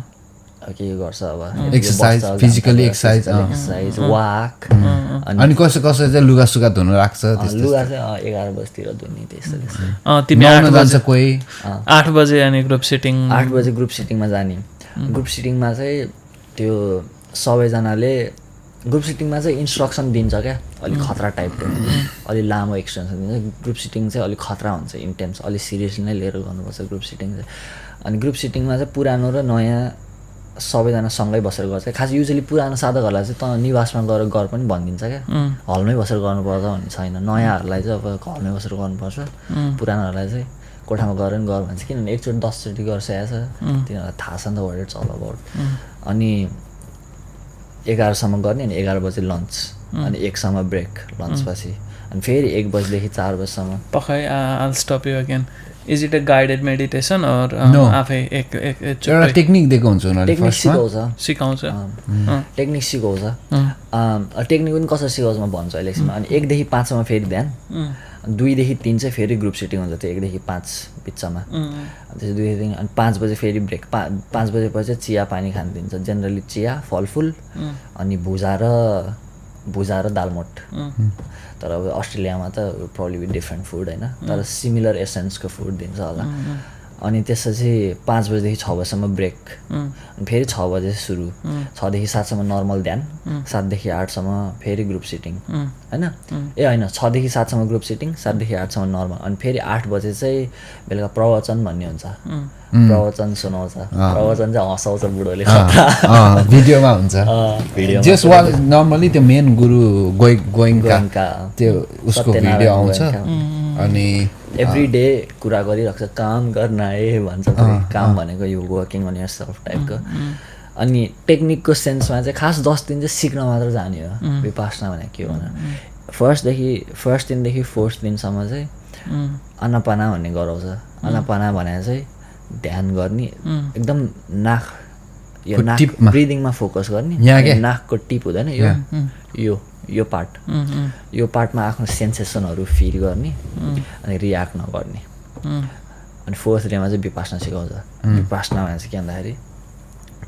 के गर्छ अब एक्सरसाइज फिजिकली एक्सरसाइज वाक अनि कसै चाहिँ लुगा सुगा धुन राख्छ लुगा चाहिँ 11 बजीतिर धुने त्यस्तो तिमी 8 जान्छ कोही 8 बजे अनि ग्रुप सिटिङ 8 बजे ग्रुप सिटिङमा जाने ग्रुप सिटिङमा चाहिँ त्यो सबैजनाले ग्रुप सिटिङमा चाहिँ इन्स्ट्रक्सन दिन्छ क्या अलिक खतरा टाइपको अलिक लामो एक्सटेन्सन दिन्छ ग्रुप सिटिङ चाहिँ अलिक खतरा हुन्छ इन्टेन्स अलिक सिरियसली नै लिएर गर्नुपर्छ ग्रुप सिटिङ चाहिँ अनि ग्रुप सिटिङमा चाहिँ पुरानो र नयाँ सबैजना सँगै बसेर गर्छ खास युजली पुरानो साधकहरूलाई चाहिँ त निवासमा गएर गर पनि भनिदिन्छ क्या हलमै बसेर गर्नुपर्छ भन्ने छैन नयाँहरूलाई चाहिँ अब हलमै बसेर गर्नुपर्छ पुरानोहरूलाई चाहिँ कोठामा गएर पनि गर भन्छ किनभने एकचोटि 10 चोटि गरिसकेको छ तिनीहरूलाई थाहा छ नि त वाट इट्स अल अबाउट अनि 11 सम्म गर्ने अनि 11 बजे लन्च अनि 1 सम्म ब्रेक लन्चपछि अनि फेरि 1 बजेदेखि 4 बजेसम्म पखै I'll stop you again is it a guided meditation or आफै एउटा टेक्निक दिएको हुन्छ उनीहरूले टेक्निक सिकाउँछ टेक्निक सिकाउँछ टेक्निक पनि कसरी सिकाउँछ म भन्छु अहिले एकछिनमा अनि 1 देखि 5 सम्म फेरि ध्यान 2 देखि 3 चाहिँ फेरि ग्रुप सिटिङ हुन्छ त्यो 1 देखि 5 बिचमा त्यसपछि 2 देखि 3 अनि 5 बजे फेरि ब्रेक 5 बजेपछि चाहिँ चिया पानी खान दिन्छ जेनरली चिया फलफुल अनि भुजा र दालमोट तर अब अस्ट्रेलियामा त प्रब्लम बी डिफ्रेन्ट फुड होइन तर सिमिलर एसेन्सको फुड दिन्छ होला अनि त्यसपछि 5 बजेदेखि 6 बजेसम्म ब्रेक अनि फेरि 6 बजे सुरु 6 देखि 7 सम्म नर्मल ध्यान 7 देखि 8 सम्म फेरि ग्रुप सिटिङ होइन होइन 6 देखि 7 सम्म ग्रुप सिटिङ 7 देखि 8 सम्म नर्मल अनि फेरि 8 बजे चाहिँ बेलुका प्रवचन भन्ने हुन्छ प्रवचन सुनाउँछ प्रवचन चाहिँ हँसाउँछ बुढोले भिडियोमा हुन्छ जस वाल नर्मली त्यो मेन गुरु गोइङका त्यो उसको भिडियो आउँछ अनि एभ्री डे कुरा गरिरहेको छ काम गर्न है भन्छ काम भनेको यो वर्किङ अन योरसेल्फ टाइपको अनि टेक्निकको सेन्समा चाहिँ खास 10 दिन चाहिँ सिक्न मात्र जाने हो विपासना भनेको के हो भने फर्स्ट दिनदेखि 4th दिनसम्म चाहिँ आनापाना भन्ने गराउँछ आनापाना भनेर चाहिँ ध्यान गर्ने एकदम नाक ब्रिदिङमा फोकस गर्ने नाकको टिप हुँदैन यो पार्टमा आफ्नो सेन्सेसनहरू फिल गर्ने अनि रियाक्ट नगर्ने अनि 4th डेमा चाहिँ विपासना सिकाउँछ विपासना भने चाहिँ के भन्दाखेरि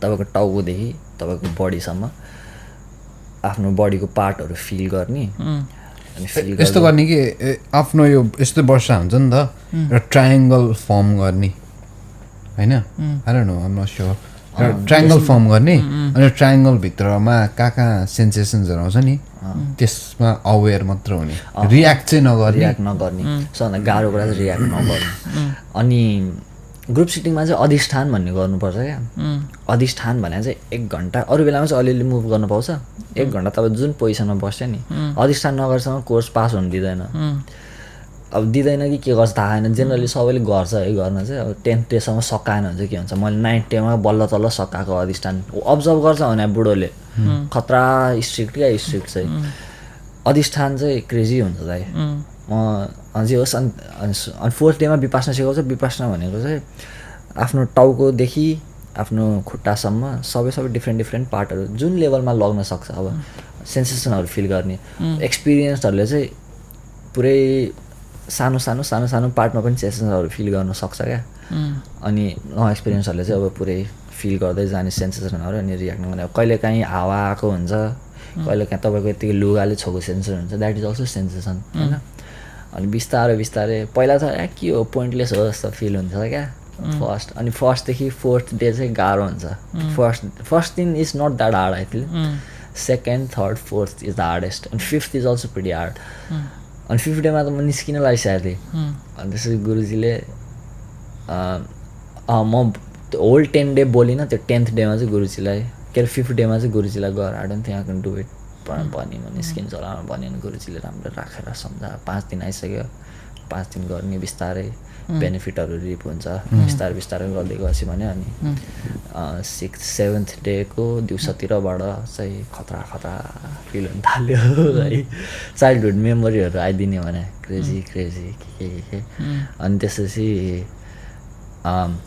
तपाईँको टाउकोदेखि तपाईँको बडीसम्म आफ्नो बडीको पार्टहरू फिल गर्ने अनि फिल यस्तो गर्ने कि आफ्नो यो यस्तो वर्षा हुन्छ नि त एउटा ट्रायङ्गल फर्म गर्ने होइन I don't know I am not sure triangle form गर्ने अनि ट्रायङ्गल भित्रमा कहाँ सेन्सेसन्सहरू आउँछ नि त्यसमा अवेर मात्र हुने रियाक्ट चाहिँ नगर्ने सबभन्दा गाह्रो कुरा चाहिँ रियाक्ट नगर्ने अनि ग्रुप सिटिङमा चाहिँ अधिष्ठान भन्ने गर्नुपर्छ क्या अधिष्ठान भने चाहिँ 1 घन्टा अरू बेलामा चाहिँ अलिअलि मुभ गर्न पाउँछ 1 घन्टा तपाईँ जुन पोजिसनमा बस्छ नि अधिष्ठान नगरेसम्म कोर्स पास हुन दिँदैन अब दिँदैन कि के गर्छ थाहा छैन जेनरली सबैले गर्छ है गर्न चाहिँ अब 10th डेसम्म सकाएन भने चाहिँ के हुन्छ मैले 9th डेमा बल्ल तल्ल सकाएको अधिष्ठान अब्जर्भ गर्छ भने बुढोले खतरा स्ट्रिक्ट क्या स्ट्रिक्ट चाहिँ अधिष्ठान चाहिँ क्रेजी हुन्छ दाइ अझै होस् अनि 4th डेमा विपासना सिकाउँछ। विपासना भनेको चाहिँ आफ्नो टाउकोदेखि आफ्नो खुट्टासम्म सबै डिफ्रेन्ट पार्टहरू जुन लेभलमा लग्न सक्छ अब सेन्सेसनहरू फिल गर्ने एक्सपिरियन्सहरूले चाहिँ पुरै सानो पार्टमा पनि सेन्सेसनहरू फिल गर्न सक्छ क्या। अनि एक्सपिरियन्सहरूले चाहिँ अब पुरै फिल गर्दै जाने सेन्सेसनहरू अनि रियाक्ट गर्ने। कहिलेकाहीँ हावा आएको हुन्छ, कहिलेकाहीँ तपाईँको यतिकै लुगाले छोएको सेन्सेसन हुन्छ, द्याट इज अल्सो सेन्सेसन होइन। अनि बिस्तारै पहिला त के हो पोइन्टलेस हो जस्तो फिल हुन्छ क्या फर्स्ट। अनि 1stदेखि 4th डे चाहिँ गाह्रो हुन्छ। फर्स्ट दिन is not that hard I feel, 2nd, 3rd, 4th is the hardest अनि 5th is also pretty hard. अनि 5th डेमा त म निस्किन लागिसकेको थिएँ। अनि त्यसपछि गुरुजीले म होल 10 डे बोलिनँ, त्यो 10th डेमा चाहिँ गुरुजीलाई के अरे 5th डेमा चाहिँ गुरुजीलाई गर I don't think I can do it भन्यो। म निस्किन्छ होला भन्यो भने गुरुजीले राम्रो राखेर सम्झा 5 दिन आइसक्यो, 5 दिन गर्ने बिस्तारै बेनिफिटहरू रिप हुन्छ बिस्तारै गर्दै गएपछि भन्यो। अनि 6th, 7th डेको दिउँसोतिरबाट चाहिँ खतरा फिल हुन थाल्यो है। चाइल्डहुड मेमोरीहरू आइदिने भने क्रेजी के अनि त्यसपछि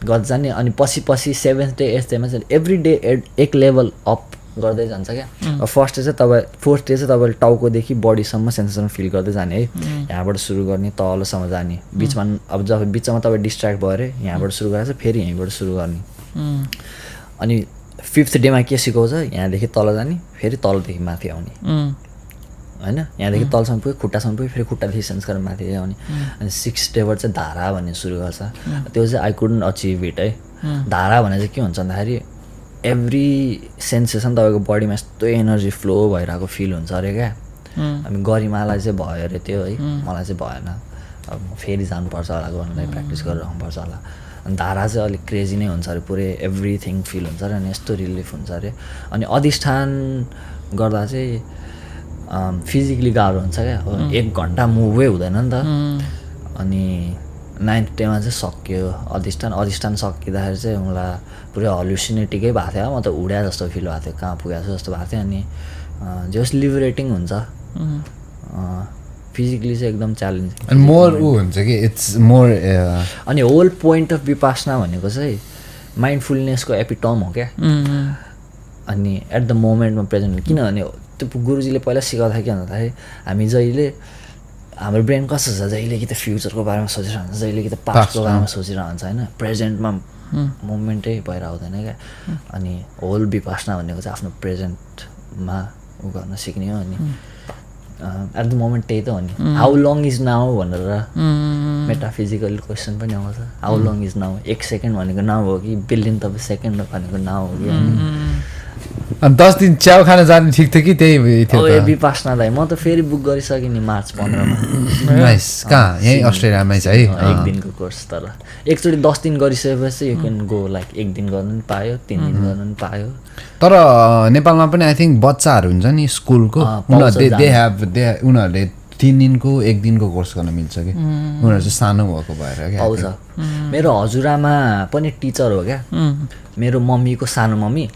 गर्दै जाने। अनि पछि 7th डे 8th डेमा चाहिँ एभ्री डे एक लेभल अप गर्दै जान्छ क्या। 1st डे चाहिँ तपाईँ 4th डे चाहिँ तपाईँले टाउकोदेखि बडीसम्म सेन्सेसन फिल गर्दै जाने है। यहाँबाट सुरु गर्ने तलसम्म जाने, बिचमा अब जब बिचमा तपाईँ डिस्ट्र्याक्ट भयो अरे यहाँबाट सुरु गरेर फेरि यहीँबाट सुरु गर्ने। अनि 5th डेमा के सिकाउँछ, यहाँदेखि तल जाने फेरि तलदेखि माथि आउने होइन। यहाँदेखि तलसम्म पुग्यो, खुट्टासम्म पुग्यो, फेरि खुट्टादेखि सेन्स गरेर माथि आउने। अनि 6th डेबाट चाहिँ धारा भन्ने सुरु गर्छ। त्यो चाहिँ आई कुडन्ट अचिभ इट है। धारा भने चाहिँ के हुन्छ भन्दाखेरि एभ्री सेन्सेसन तपाईँको बडीमा यस्तो एनर्जी फ्लो भइरहेको फिल हुन्छ अरे क्या। अनि गरिमालाई चाहिँ भयो अरे त्यो है, मलाई चाहिँ भएन। अब फेरि जानुपर्छ होला गर्नलाई, प्र्याक्टिस गरेर राख्नुपर्छ होला। अनि धारा चाहिँ अलिक क्रेजी नै हुन्छ अरे, पुरै एभ्रिथिङ फिल हुन्छ अरे अनि यस्तो रिलिफ हुन्छ अरे। अनि अधिष्ठान गर्दा चाहिँ फिजिकली गाह्रो हुन्छ क्या। 1 घन्टा मुभै हुँदैन नि त। अनि 9th डेमा चाहिँ सक्यो अधिष्ठान सकिँदाखेरि चाहिँ मलाई पुरै हल्युसिनेटिकै भएको थियो। म त उड्या जस्तो फिल भएको थियो, कहाँ पुगेको छु जस्तो भएको थियो। अनि जस्ट लिबरेटिङ हुन्छ फिजिकली चाहिँ एकदम च्यालेन्जिङ अनि मोर ऊ हुन्छ कि इट्स मोर। अनि होल पोइन्ट अफ विपासना भनेको चाहिँ माइन्डफुलनेसको एपिटम हो क्या। अनि एट द मोमेन्टमा प्रेजेन्ट, किनभने त्यो गुरुजीले पहिला सिकाउँदा के भन्दाखेरि हामी जहिले हाम्रो ब्रेन कस्तो छ, जहिले कि त फ्युचरको बारेमा सोचिरहन्छ, जहिले कि त पास्टको बारेमा सोचिरहन्छ होइन। प्रेजेन्टमा मोमेन्टै भएर आउँदैन क्या। अनि होल विपासना भनेको चाहिँ आफ्नो प्रेजेन्टमा उ गर्न सिक्ने हो। अनि एट द मोमेन्ट त्यही त हो नि। हाउ लङ इज नाउ भनेर मेटाफिजिकल क्वेसन पनि आउँछ। How long is now, 1 second भनेको नाउ हो कि बिलियन तपाईँ सेकेन्ड भनेको नाउ हो कि। अनि 10 दिन च्याउ खान जाने ठिक थियो कि त्यही थियो? विपासना दाइ म त फेरि बुक गरिसकेँ नि मार्च 15मा। नाइस। कहाँ? यहीँ अस्ट्रेलियामै छ है? 1 दिनको कोर्स। तर एकचोटि 10 दिन गरिसकेपछि यु क्यान गो, लाइक 1 दिन गर्नु पनि पायो, 3 दिन गर्नु पनि पायो। तर नेपालमा पनि आई थिङ्क बच्चाहरू हुन्छ नि स्कुलको, उनीहरूले 3 दिनको 1 दिनको कोर्स गर्न मिल्छ कि। उनीहरू चाहिँ सानो भएको भएर क्या पाउँछ। मेरो हजुरआमा पनि टिचर हो क्या। मेरो मम्मीको सानो मम्मी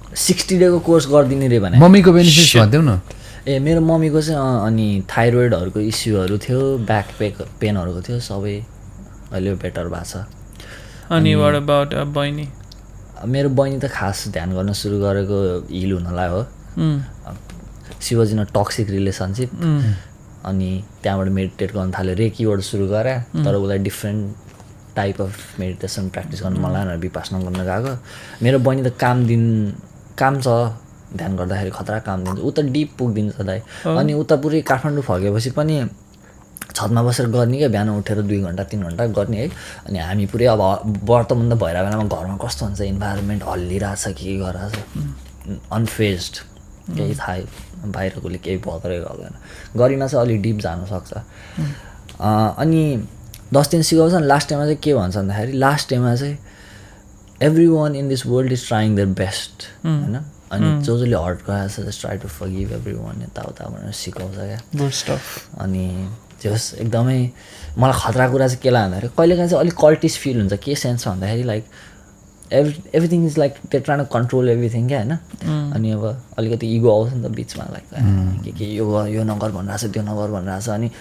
60 डेको कोर्स गरिदिने रे भने। मम्मीको बेनिफिट भनिदेऊ न। मेरो मम्मीको चाहिँ अनि थाइरोइडहरूको इस्युहरू थियो, ब्याक पेनहरूको थियो, सबै अहिले बेटर भएको छ। अनि व्हाट अबाउट बहिनी? मेरो बहिनी त खास ध्यान गर्न सुरु गरेको हिल हुनलाई हो। She was in a toxic relationship. अनि त्यहाँबाट मेडिटेट गर्न थाल्यो, रेकीबाट सुरु गरे। तर उसलाई different type of meditation practice गर्नु मन लागेन, विपासना गर्न गएको। मेरो बहिनी त काम छ, ध्यान गर्दाखेरि खतरा काम दिन्छ। ऊ त डिप पुगिदिन्छ दाइ। अनि उता पुरै काठमाडौँ फर्केपछि पनि छतमा बसेर गर्ने क्या, बिहान उठेर 2 घन्टा 3 घन्टा गर्ने है। अनि हामी पुरै अब व्रतबन्ध भइरहेको बेलामा घरमा कस्तो हुन्छ, इन्भाइरोमेन्ट हल्लिरहेछ के गरिरहेछ, अनफेस्ड, केही थाहै बाहिरकोले केही भद्रै गर्दैन। गरिमा चाहिँ अलिक डिप जानुसक्छ। अनि 10 दिन सिकाउँछ। अनि लास्ट डेमा चाहिँ के भन्छ भन्दाखेरि, लास्ट डेमा चाहिँ everyone in this world is trying their best होइन। अनि जसले हर्ट गराएको छ just try to forgive everyone, यताउता भनेर सिकाउँछ क्या। अनि जस एकदमै मलाई खतरा कुरा चाहिँ के लाग्यो भन्दाखेरि, कहिलेकाहीँ चाहिँ अलिक कल्टिस फिल हुन्छ। के सेन्स भन्दाखेरि like everything is like they trying to control everything क्या होइन। अनि अब अलिकति इगो आउँछ नि त बिचमा, लाइक के यो नगर भनिरहेको छ, त्यो नगर भनिरहेको छ। अनि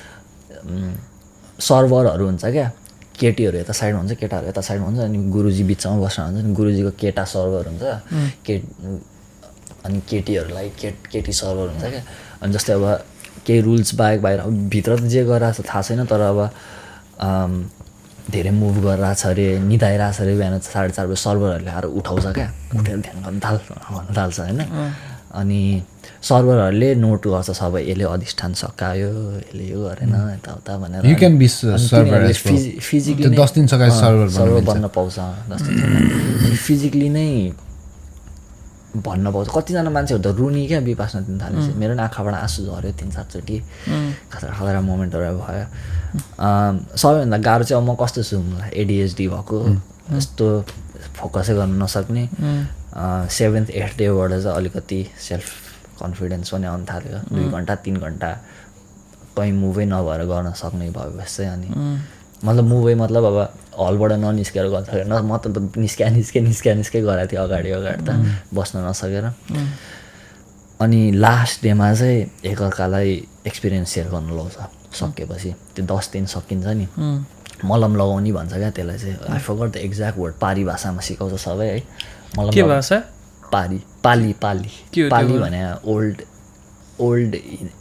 सर्भरहरू हुन्छ क्या, केटीहरू यता साइडमा हुन्छ केटाहरू यता साइडमा हुन्छ अनि गुरुजी बिचमा बस्न हुन्छ अनि गुरुजीको केटा सर्भर हुन्छ अनि केटीहरूलाई केटी सर्भर हुन्छ क्या। अनि जस्तै अब केही रुल्स बाहेक अब भित्र त जे गरिरहेको छ थाहा छैन, तर अब धेरै मुभ गरिरहेको छ अरे, निदाइरहेको छ अरे, बिहान 4:30 बजे सर्भरहरूले आएर उठाउँछ क्या, उठेर ध्यान गर्न थाल्छ होइन। अनि सर्भरहरूले नोट गर्छ सबै, यसले अधिष्ठान सकायो, यसले यो गरेन यताउता भनेर। You can be server as well. Physically 10 दिन सकायो सर्भर बन्न पाउँछ, 10 दिन फिजिकली नै भन्न पाउँछ। कतिजना मान्छेहरू त रुनी क्या विपासना दिन थालेपछि, मेरो पनि आँखाबाट आँसु झऱ्यो 3-4 चोटि, खतरा मोमेन्टहरू भयो। सबैभन्दा गाह्रो चाहिँ अब म कस्तो छु मलाई ADHD भएको, यस्तो फोकसै गर्न नसक्ने। 7th 8th डेबाट चाहिँ अलिकति सेल्फ कन्फिडेन्स पनि आउनु थाल्यो, 2 घन्टा 3 घन्टा कहीँ मुभै नभएर गर्न सक्ने भएपछि चाहिँ। अनि मतलब मुभै मतलब अब हलबाट ननिस्केर गर्न सकेन, म त निस्के गराएको थिएँ अगाडि त बस्न नसकेर। अनि लास्ट डेमा चाहिँ एकअर्कालाई एक्सपिरियन्स सेयर गर्नु लाउँछ सकेपछि, त्यो 10 दिन सकिन्छ नि, मलम लगाउने भन्छ क्या त्यसलाई चाहिँ। I forgot the exact word, पारी भाषामा सिकाउँछ सबै है। मलम के भाषा? पाली भने ओल्ड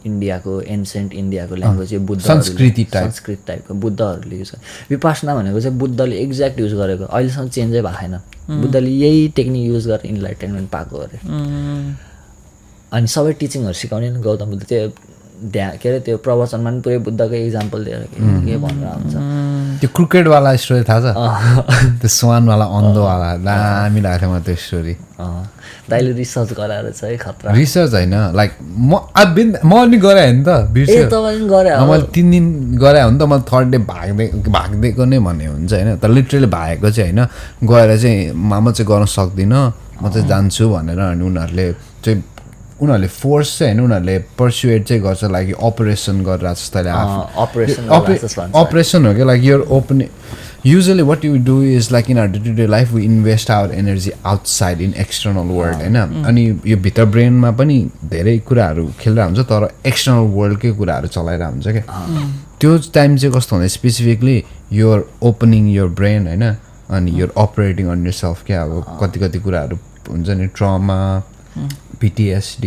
इन्डियाको एन्सेन्ट इन्डियाको ल्याङ्ग्वेज चाहिँ बुद्ध संस्कृत टाइपको बुद्धहरूले युज गर्छ। विपासना भनेको चाहिँ बुद्धले एक्ज्याक्ट युज गरेको, अहिलेसम्म चेन्जै भएको छैन। बुद्धले यही टेक्निक युज गरेर इन्लाइटेनमेन्ट पाएको अरे। अनि सबै टिचिङहरू सिकाउने नि गौतम बुद्ध, त्यो के अरे त्यो प्रवचनमा पनि पुरै बुद्धकै इक्जाम्पल दिएर के भनेर हुन्छ। त्यो क्रिकेटवाला स्टोरी थाहा छ, त्यो स्वानवाला अन्धोवाला दामी लागेको थियो मलाई त्यो स्टोरी। दाइले रिसर्च गराएर चाहिँ खतरा। रिसर्च होइन, लाइक म पनि गरेँ नि त, बिर्सेँ मैले 3 दिन गरेँ हो नि त। मैले 3rd डे भागिदिएको नै भन्ने हुन्छ होइन, तर लिटरली भागेको चाहिँ होइन, गएर चाहिँ म चाहिँ गर्न सक्दिनँ, म चाहिँ जान्छु भनेर। अनि उनीहरूले फोर्स चाहिँ होइन, उनीहरूले पर्सुएट चाहिँ गर्छ, लागि अपरेसन गरेर जस्तैले अपरेसन हो क्या। Like your opening usually what you do is like in our day-to-day life we invest our energy outside in external world होइन। अनि यो भित्र ब्रेनमा पनि धेरै कुराहरू खेलिरहेको हुन्छ, तर एक्सटर्नल वर्ल्डकै कुराहरू चलाइरहेको हुन्छ क्या। त्यो टाइम चाहिँ कस्तो हुन्छ, specifically your opening your brain होइन, अनि your operating on yourself क्या। अब कति कुराहरू हुन्छ नि, ट्रमा, PTSD,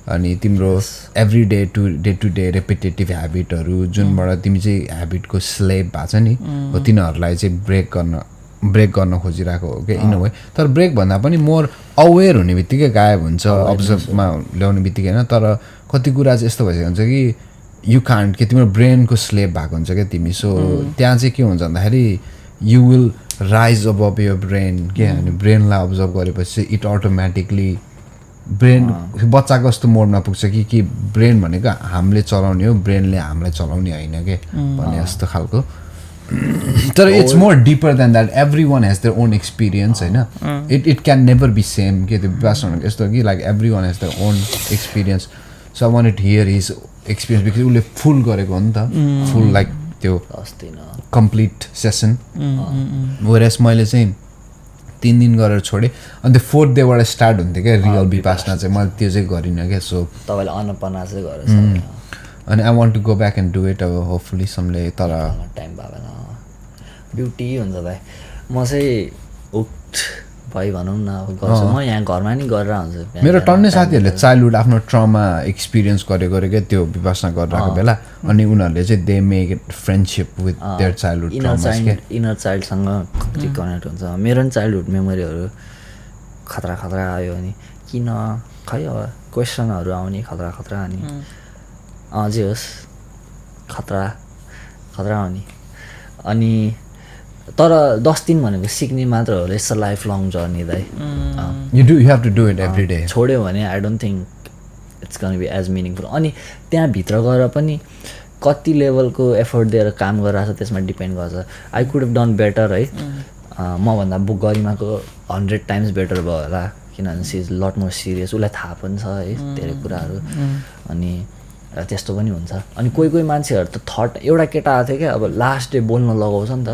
अनि तिम्रो every day to day repetitive ह्याबिटहरू जुनबाट तिमी चाहिँ ह्याबिटको स्लेभ भएको छ नि, हो तिनीहरूलाई चाहिँ ब्रेक गर्न खोजिरहेको हो क्या इन अ वे। तर ब्रेक भन्दा पनि मोर अवेर हुने बित्तिकै गायब हुन्छ, अब्जर्भमा ल्याउने बित्तिकै होइन। तर कति कुरा चाहिँ यस्तो भइसकेको हुन्छ कि यु कान्ट, कि तिम्रो ब्रेनको स्लेभ भएको हुन्छ क्या तिमी। सो त्यहाँ चाहिँ के हुन्छ भन्दाखेरि you will rise above your brain के। अनि ब्रेनलाई अब्जर्भ गरेपछि इट अटोमेटिकली ब्रेन बच्चाको जस्तो मोडमा पुग्छ कि ब्रेन भनेको हामीले चलाउने हो, ब्रेनले हामीलाई चलाउने होइन के भन्ने जस्तो खालको। तर it's more deeper than that, everyone has their own experience होइन। It can never be same के। त्यो विकास भनेको यस्तो कि like everyone has their own experience. So I wanted to hear his experience because उसले full गरेको हो नि त, फुल लाइक त्यो कम्प्लिट सेसन। वेयरएज मैले चाहिँ 3 दिन गरेर छोडेँ, अनि त्यो 4th डेबाट स्टार्ट हुन्थ्यो क्या रियल विपासना चाहिँ। मैले त्यो चाहिँ गरिनँ क्या। सो तपाईँले अनपना चाहिँ गरेर अनि I want to go back and do it अब होपफुली समले। तर टाइम भएन, ब्युटी हुन्छ भाइ। म चाहिँ भाइ भनौँ न अब गर्छु, म यहाँ घरमा नि गरेर हुन्छ। मेरो टन्नै साथीहरूले चाइल्डहुड आफ्नो ट्रमा एक्सपिरियन्स गरेको त्यो विपासना गरिरहेको बेला, अनि उनीहरूले चाहिँ they make it friendship with their childhood traumas के। इनर चाइल्डसँग कनेक्ट हुन्छ। मेरो पनि चाइल्डहुड मेमोरीहरू खतरा आयो, अनि किन खै अब क्वेसनहरू आउने खतरा। अनि जे होस् खतरा आउने। अनि तर 10 दिन भनेको सिक्ने मात्र हो, it's a life long journey दाइ। You have to do it every day. छोड्यो भने I don't think it's gonna be as meaningful. अनि त्यहाँभित्र गएर पनि कति लेभलको एफर्ट दिएर काम गरिरहेको छ त्यसमा डिपेन्ड गर्छ। I could have done better है, मभन्दा बुक गरिमाको 100 टाइम्स बेटर भयो होला, किनभने she is lot more serious. उसलाई थाहा पनि छ है धेरै कुराहरू, अनि त्यस्तो पनि हुन्छ। अनि कोही मान्छेहरू त थट, एउटा केटा आएको थियो क्या, अब लास्ट डे बोल्न लगाउँछ नि त,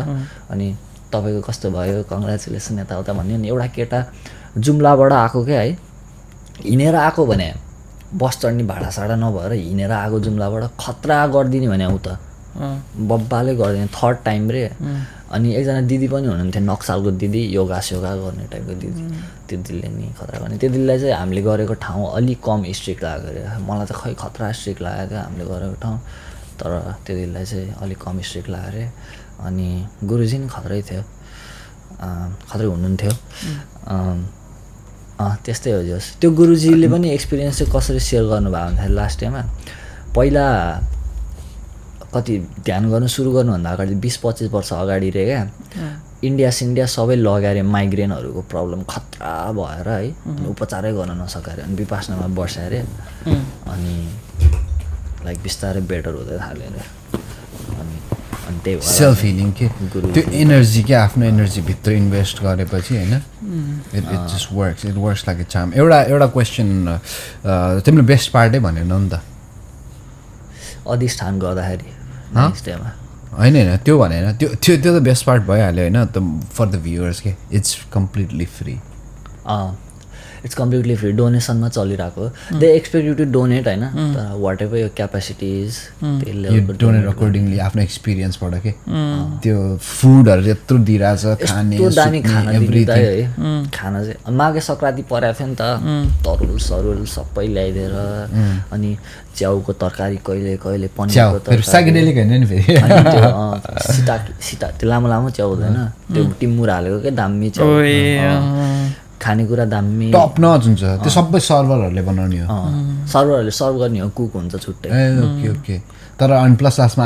अनि तपाईँको कस्तो भयो कङ्ग्रेचुलेसन यताउता भन्यो नि। एउटा केटा जुम्लाबाट आएको क्या है, हिँडेर आएको भने बस चढ्ने भाडासाडा नभएर हिँडेर आएको जुम्लाबाट, खतरा गरिदिने भने ऊ त बब्बाले गरिदिने थर्ड टाइम रे अनि एकजना दिदी पनि हुनुहुन्थ्यो नक्सालको दिदी योगा स्योगा गर्ने टाइपको दिदी त्यो दिदीले नि खतरा गर्ने त्यो दिदीलाई चाहिँ हामीले गरेको ठाउँ अलिक कम स्ट्रिक्ट लाग्यो अरे मलाई त खै खतरा स्ट्रिक्ट लागेको थियो हामीले गरेको ठाउँ तर त्यो दिदीलाई चाहिँ अलिक कम स्ट्रिक्ट लाग्यो अरे अनि गुरुजी नि खत्रै थियो खत्रै हुनुहुन्थ्यो त्यस्तै हो जस त्यो गुरुजीले पनि एक्सपिरियन्स चाहिँ कसरी सेयर गर्नुभयो भन्दाखेरि लास्ट टाइममा पहिला कति ध्यान गर्नु सुरु गर्नुभन्दा अगाडि 20-25 वर्ष अगाडि रे क्या इन्डिया सबै लगाएर माइग्रेनहरूको प्रब्लम खतरा भएर है अनि उपचारै गर्न नसकेर अनि विपासनामा बस्यो अरे अनि लाइक बिस्तारै बेटर हुँदै थाल्यो अरे अनि त्यही भएर सेल्फ हिलिङ के त्यो एनर्जी क्या आफ्नो एनर्जी भित्र इन्भेस्ट गरेपछि होइन it just works it works like a charm एउटा क्वेसन तिमीले बेस्ट पार्टै भनेन नि त अधिष्ठान गर्दाखेरि नेक्स्ट डेमा होइन त्यो भनेन त्यो त बेस्ट पार्ट भइहाल्यो होइन त फर द भ्युवर्स के it's completely free it's completely free डोनेसनमा चलिरहेको they expect you to donate होइन तर वाट एभर यो क्यापेसिटिज डोनेट अकर्डिङली आफ्नो एक्सपिरियन्सबाट के त्यो फुडहरू यत्रो दिइरहेछ खाने दामी खाना है खाना चाहिँ माघे सङ्क्रान्ति परेको थियो नि त तरुल सरुल सबै ल्याइदिएर अनि च्याउको तरकारी कहिले कहिले पनिरको तरकारी सिटा त्यो लामो लामो च्याउ हुँदैन त्यो टिमुर हालेको क्या दामी च्याउ खानेकुरा दामी टप नच हुन्छ त्यो सबै सर्भरहरूले बनाउने हो सर्भरहरूले सर्भ गर्ने हो कुक हुन्छ छुट्टै ओके ओके तर अनि प्लस लास्टमा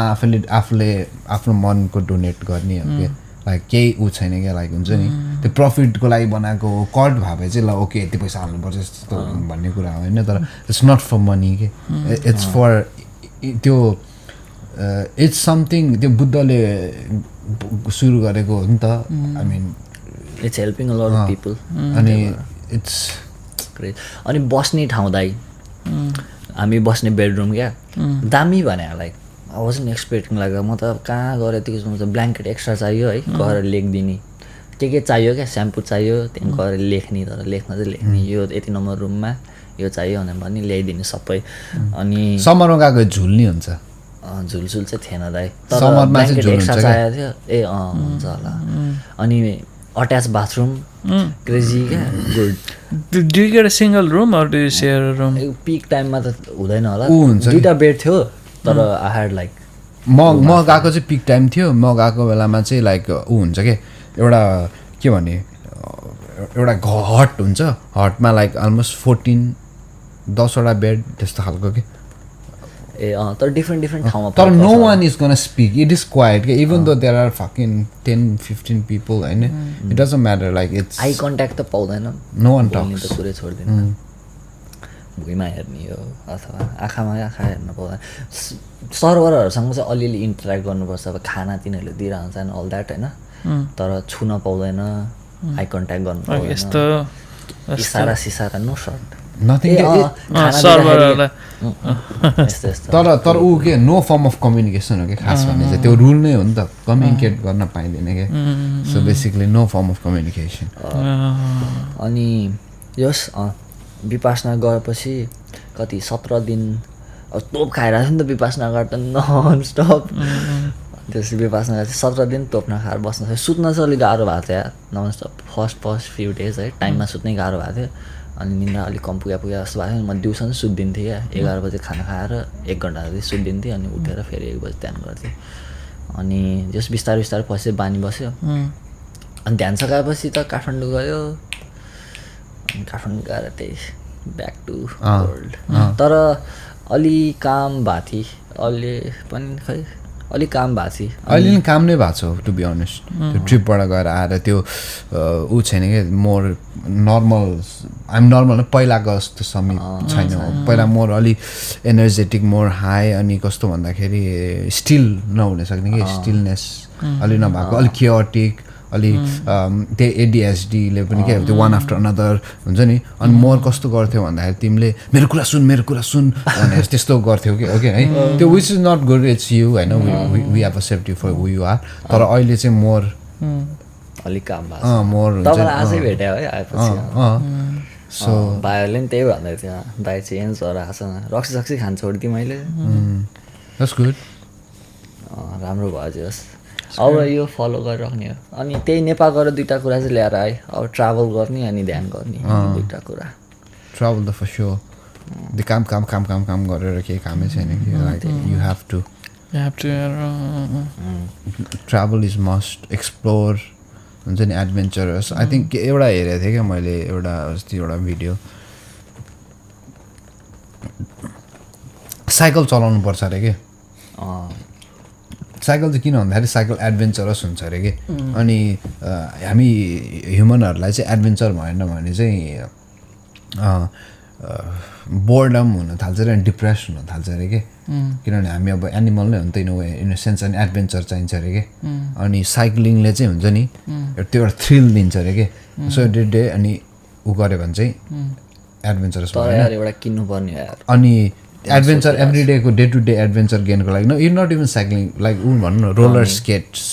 आफूले आफ्नो मनको डोनेट गर्ने हो कि लाइक केही ऊ छैन क्या लाइक हुन्छ नि त्यो प्रफिटको लागि बनाएको कट भए चाहिँ ल ओके यति पैसा हाल्नुपर्छ यस्तो भन्ने कुरा हो होइन तर इट्स नट फर मनी के इट्स फर त्यो इट्स समथिङ त्यो बुद्धले सुरु गरेको हो नि त I mean it's helping a lot of people अनि इट्स ग्रेट अनि बस्ने ठाउँ दाइ हामी बस्ने बेडरुम क्या दामी भने like I wasn't expecting like म त कहाँ गएर यतिको ब्ल्याङ्केट एक्स्ट्रा चाहियो है गएर लेखिदिने के चाहियो क्या स्याम्पू चाहियो त्यहाँ गएर लेख्ने तर लेख्न चाहिँ लेख्ने यो यति नम्बर रुममा यो चाहियो भनेर पनि ल्याइदिने सबै अनि समरमा गएको झुल्नी हुन्छ झुलसुल चाहिँ थिएन दाइ तर ब्ल्याङ्केट एक्स्ट्रा चाहिएको थियो ए हुन्छ होला अनि अट्याच बाथरुम क्रेजी क्या good do you get a single room or do you share a room peak टाइममा त हुँदैन होला दुईटा बेड थियो तर आई ह्याड लाइक म गएको चाहिँ पिक टाइम थियो म गएको बेलामा चाहिँ लाइक ऊ हुन्छ के एउटा के भने एउटा हट हुन्छ हटमा लाइक अलमोस्ट 10वटा बेड त्यस्तो खालको के ए तर डिफ्रेन्ट ठाउँमा तर no one is gonna speak it is quite के even though there are fucking 10-15 people होइन it doesn't matter like it's I contact त पाउँदैन नो वान टक्स त कुरै छोड्दैन भुइँमा हेर्ने हो अथवा आँखामा आँखा हेर्न पाउँदैन सर्भरहरूसँग चाहिँ अलिअलि इन्टरेक्ट गर्नुपर्छ अब खाना तिनीहरूले दिइरहन्छ एन्ड अल द्याट होइन तर छुन पाउँदैन आई कन्ट्याक्ट गर्नु पाउँदैन इसारा नो सर्ट नथिङ तर ऊ के नो फर्म अफ कम्युनिकेसन हो कि खास भन्ने चाहिँ त्यो रुल नै हो नि त कम्युनिकेट गर्न पाइँदैन क्या so basically no form of communication अनि यस विपासना गएपछि कति 17 दिन अब तोप खाइरहेको थियो नि त विपासना गर्दा नन स्टप त्यस विपासना 17 दिन तोप नखाएर बस्न थियो सुत्न चाहिँ अलिक गाह्रो भएको थियो non stop first few days है टाइममा सुत्नै गाह्रो भएको थियो अनि निन्द्रा अलिक कम पुगा जस्तो भएको थियो म दिउँसो पनि सुत्दिन्थेँ क्या 11 बजे खाना खाएर 1 घन्टा जति सुत्दिन्थेँ अनि उठेर फेरि 1 बजी ध्यान गर्थेँ अनि जस बिस्तारै पछि बानी बस्यो अनि ध्यान सकाएपछि त काठमाडौँ गयो अनि काठमाडौँ गएर त्यही ब्याक टु वर्ल्ड तर अलि काम भएको थिएँ अहिले पनि खै अलिक काम भएको थिएँ अहिले नि काम नै भएको छ टु बी अनेस्ट त्यो ट्रिपबाट गएर आएर त्यो ऊ छैन क्या मोर नर्मल आइम नर्मल पहिलाको जस्तो समय छैन पहिला मोर अलिक एनर्जेटिक मोर हाई अनि कस्तो भन्दाखेरि स्टिल नहुन सक्ने कि स्टिलनेस अलि नभएको अलिक क्योटिक अलि त्यही एडिएचडीले पनि के त्यो वान आफ्टर अनदर हुन्छ नि अनि मोर कस्तो गर्थ्यो भन्दाखेरि तिमीले मेरो कुरा सुन भनेर त्यस्तो गर्थ्यौ कि ओके है त्यो which is not good it's you होइन we have accept you for who you are तर अहिले चाहिँ मोर अलिक काम भएको मोर हुन्छ आजै भेट्यो है आएपछि सो भाइहरूले पनि त्यही भन्दै थियो दाइ चेन्ज भएर आएको छ रक्सी खान छोडिदिएँ मैले द्याट्स गुड राम्रो भइदियोस् अब यो फलो गरिराख्ने हो अनि त्यही नेपाल गएर दुईवटा कुरा चाहिँ ल्याएर आयो अब ट्राभल गर्ने अनि ध्यान गर्ने दुईवटा कुरा ट्राभल त फर स्योर त्यो काम गरेर केही कामै छैन कि like you have to travel is must explore हुन्छ नि एडभेन्चरस आई थिङ्क एउटा हेरेको थिएँ क्या मैले एउटा अस्ति एउटा भिडियो साइकल चलाउनु पर्छ अरे के साइकल चाहिँ किन भन्दाखेरि साइकल एडभेन्चरस हुन्छ अरे कि अनि हामी ह्युमनहरूलाई चाहिँ एडभेन्चर भएन भने चाहिँ बोर्डम हुन थाल्छ अरे अनि डिप्रेस हुन थाल्छ अरे कि किनभने हामी अब एनिमल नै हो नि त इन अ सेन्स अनि एडभेन्चर चाहिन्छ अरे कि अनि साइक्लिङले चाहिँ हुन्छ नि त्यो एउटा थ्रिल दिन्छ अरे कि सो डे अनि ऊ गऱ्यो भने चाहिँ एडभेन्चरस एउटा किन्नुपर्ने अनि एडभेन्चर एभ्री डेको डे टु डे एडभेन्चर गेनको लागि you not even cycling like ऊ भनौँ न रोलर स्केट्स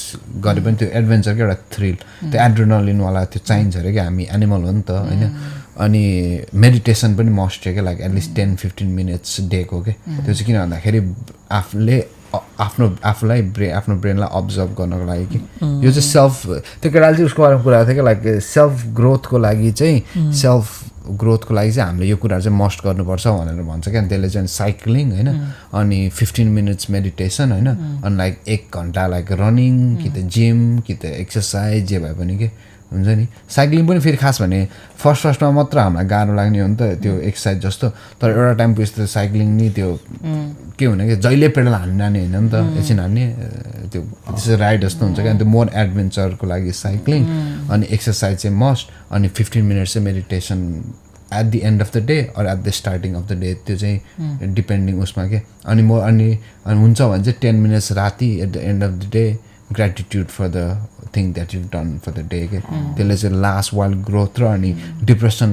गरे पनि त्यो एडभेन्चरको एउटा थ्रिल त्यो एड्रिनलिनवाला त्यो चाहिन्छ अरे कि हामी एनिमल हो नि त होइन अनि मेडिटेसन पनि मस्ट हो क्या लाइक एटलिस्ट 10-15 मिनट्स डेको के त्यो चाहिँ किन भन्दाखेरि आफूले आफूलाई आफ्नो ब्रेनलाई अब्जर्भ गर्नको लागि कि यो चाहिँ सेल्फ त्यो केटाले चाहिँ उसको बारेमा कुरा थियो क्या लाइक सेल्फ ग्रोथको लागि चाहिँ हामीले यो कुराहरू चाहिँ मस्ट गर्नुपर्छ भनेर भन्छ क्या त्यसले चाहिँ साइक्लिङ होइन अनि 15 मिनट्स मेडिटेसन होइन अनि लाइक 1 घन्टा लाइक रनिङ कि त जिम कि त एक्सर्साइज जे भए पनि के हुन्छ नि साइक्लिङ पनि फेरि खास भने फर्स्टमा मात्र हामीलाई गाह्रो लाग्ने हो नि त त्यो एक्सर्साइज जस्तो तर एउटा टाइम पछि त साइक्लिङ नि त्यो के हुने कि जहिले पेडल हान्ने होइन नि त एकछिन हान्ने त्यो राइड जस्तो हुन्छ क्या त्यो मोर एडभेन्चरको लागि साइक्लिङ अनि एक्सर्साइज चाहिँ मस्ट अनि 15 मिनट्स चाहिँ meditation at the end of the day or at the starting of the day त्यो चाहिँ डिपेन्डिङ उसमा के अनि हुन्छ भने चाहिँ 10 मिनट्स राति at the end of the day gratitude for the thing that you done for the day के त्यसले चाहिँ लास्ट वाइल्ड ग्रोथ र अनि डिप्रेसन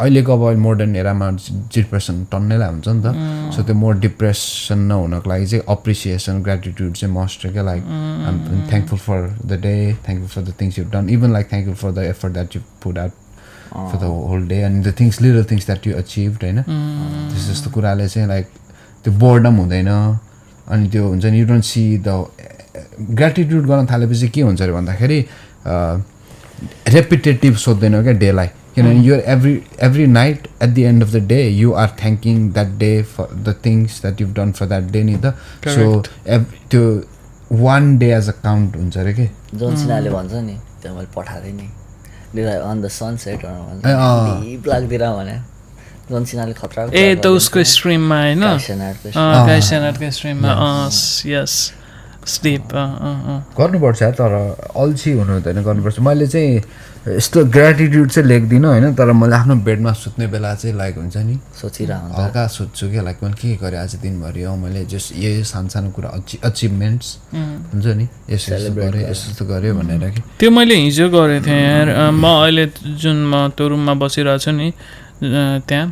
अहिलेको अब मोडर्न एरामा डिप्रेसन टन्नैलाई हुन्छ नि त सो त्यो मोर डिप्रेसन नहुनको लागि चाहिँ अप्रिसिएसन ग्रेटिट्युड चाहिँ मस्ट हो क्या like I'm thankful for the day thankful for the things you done even like thankful for the effort that you put out for the whole day and the things little things that you achieved होइन त्यस्तो जस्तो कुराले चाहिँ like त्यो boredom हुँदैन अनि त्यो हुन्छ नि you don't see the gratitude गर्न थालेपछि के हुन्छ अरे भन्दाखेरि रेपिटेटिभ सोध्दैनौ क्या डेलाई किनभने यो every night at the end of the day you are thanking that day for the things that you've done for that day नि त सो त्यो 1 डे एज अ काउन्ट हुन्छ अरे के जोन्सिनाले भन्छ नि त्यो मैले पठाएको थिएँ नि अन द सनसेट लाग्दिएर भने जोन्सिनाले खतरा त उसको स्ट्रिममा होइन गाइसेनाटको स्ट्रिममा यस स्लिप गर्नुपर्छ तर अल्छी हुनु हुँदैन गर्नुपर्छ मैले चाहिँ यस्तो ग्रेटिट्युड चाहिँ लेख्दिनँ होइन तर मैले आफ्नो बेडमा सुत्ने बेला चाहिँ लाइक हुन्छ नि सोचिरहेको हल्का सोध्छु क्या लाइक मैले के गरेँ आज दिनभरि मैले जस्ट यो सानो कुरा अचिभमेन्ट्स हुन्छ नि यसो गरेँ यस्तो गरेँ भनेर कि त्यो मैले हिजो गरेको थिएँ यार म अहिले जुन म त्यो रुममा बसिरहेको छु नि त्यहाँ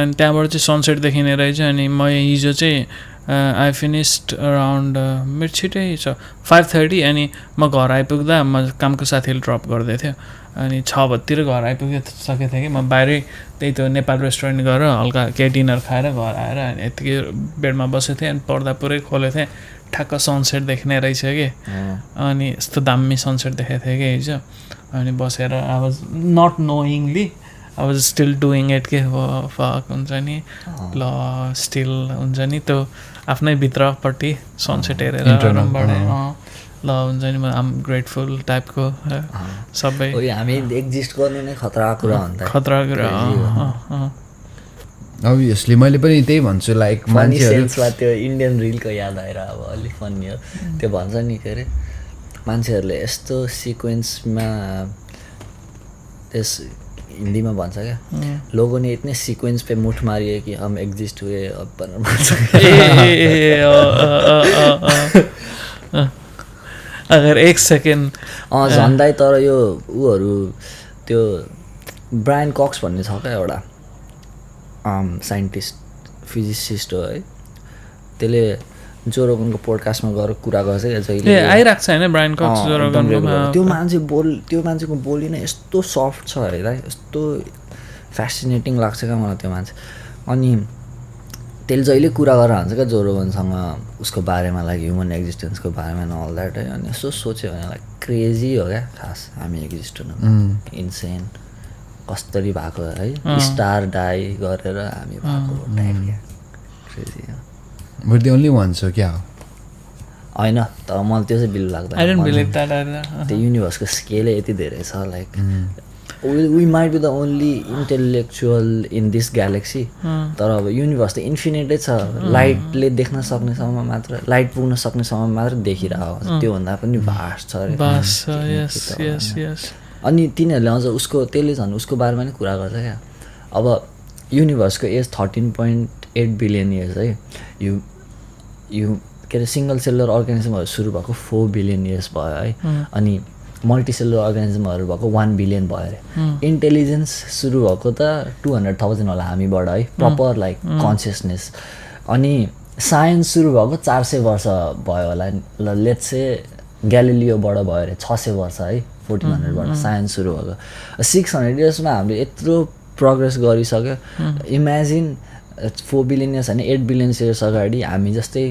अनि त्यहाँबाट चाहिँ सनसेट देखिने रहेछ अनि म हिजो चाहिँ आई फिनिस्ड अराउन्ड मेरो छिटै छ 5:30 अनि म घर आइपुग्दा म कामको साथीले ड्रप गर्दै थियो अनि 6 बजीतिर घर आइपुगिसकेको थिएँ कि म बाहिरै त्यही त्यो नेपाल रेस्टुरेन्ट गएर हल्का केही डिनर खाएर घर आएर अनि यतिकै बेडमा बसेको थिएँ अनि पर्दा पुरै खोलेको थिएँ ठ्याक्क सनसेट देख्ने रहेछ कि अनि यस्तो दामी सनसेट देखेको थिएँ कि हिजो अनि बसेर I was not knowingly I was still doing it के फक हुन्छ नि ल स्टिल हुन्छ नि त्यो आफ्नै भित्रपट्टि सनसेट हेरेर ल हुन्छ नि म आम ग्रेटफुल टाइपको सबै हामी एक्जिस्ट गर्नु नै खतरा कुरा हो नि त खतरा कुरा अभियसली मैले पनि त्यही भन्छु लाइक मान्छेहरूमा त्यो इन्डियन रिलको याद आएर अब अलिक फनी हो त्यो भन्छ नि के अरे मान्छेहरूले यस्तो सिक्वेन्समा त्यस हिंदी में भन्छ क्या लोगों ने इतने सीक्वेंस पे मुठ मारी है कि हम एग्जिस्ट हुए अब अगर एक सेकेन्ड झन्डै तर यो उहरू त्यो ब्रायन कक्स भन्ने छ क्या एउटा साइन्टिस्ट फिजिसिस्ट हो है त्यसले जो रोगनको पोडकास्टमा गएर कुरा गर्छ क्या जहिले आइरहेको छ होइन ब्रायन कक्स जो रोगनमा त्यो मान्छेको बोली नै यस्तो सफ्ट छ अरे यस्तो फ्यासिनेटिङ लाग्छ क्या मलाई त्यो मान्छे अनि त्यसले जहिले कुरा गरेर हुन्छ क्या जो रोगनसँग उसको बारेमा लाइक ह्युमन एक्जिस्टेन्सको बारेमा अल द्याट है अनि यसो सोच्यो भने लाइक क्रेजी हो क्या खास हामी एक्जिस्ट हुनु इन्सेन कसरी भएको है स्टार डाई गरेर हामी भएको टाइप क्या क्रेजी हो We're the only ones, so क्या हो होइन तर मलाई त्यो चाहिँ बिलिभ I don't believe लाग्दैन that. त्यो युनिभर्सको स्केलै यति धेरै छ like we might be the only intellectual in this galaxy तर अब युनिभर्स त इन्फिनिटै छ लाइटले देख्न सक्नेसम्म मात्र लाइट पुग्न सक्नेसम्म मात्र देखिरहेको छ त्योभन्दा पनि भास्ट छ अरे अनि तिनीहरूले अझ उसको त्यसले झन् उसको बारेमा नै कुरा गर्छ क्या अब युनिभर्सको एज 13.8 बिलियन इयर्स है यो के अरे सिङ्गल सेलुलर अर्गानिजमहरू सुरु भएको 4 बिलियन इयर्स भयो है अनि मल्टिसेलुलर अर्गानिजमहरू भएको 1 बिलियन भयो अरे इन्टेलिजेन्स सुरु भएको त 200,000 होला हामीबाट है प्रपर लाइक कन्सियसनेस अनि साइन्स सुरु भएको 400 वर्ष भयो होला लेट्स से ग्यालिलियोबाट भयो अरे 600 वर्ष है 1400बाट साइन्स सुरु भएको 600 इयर्समा हामीले यत्रो प्रोग्रेस गरिसक्यो इमेजिन 4 बिलियन इयर्स होइन 8 बिलियन इयर्स अगाडि हामी जस्तै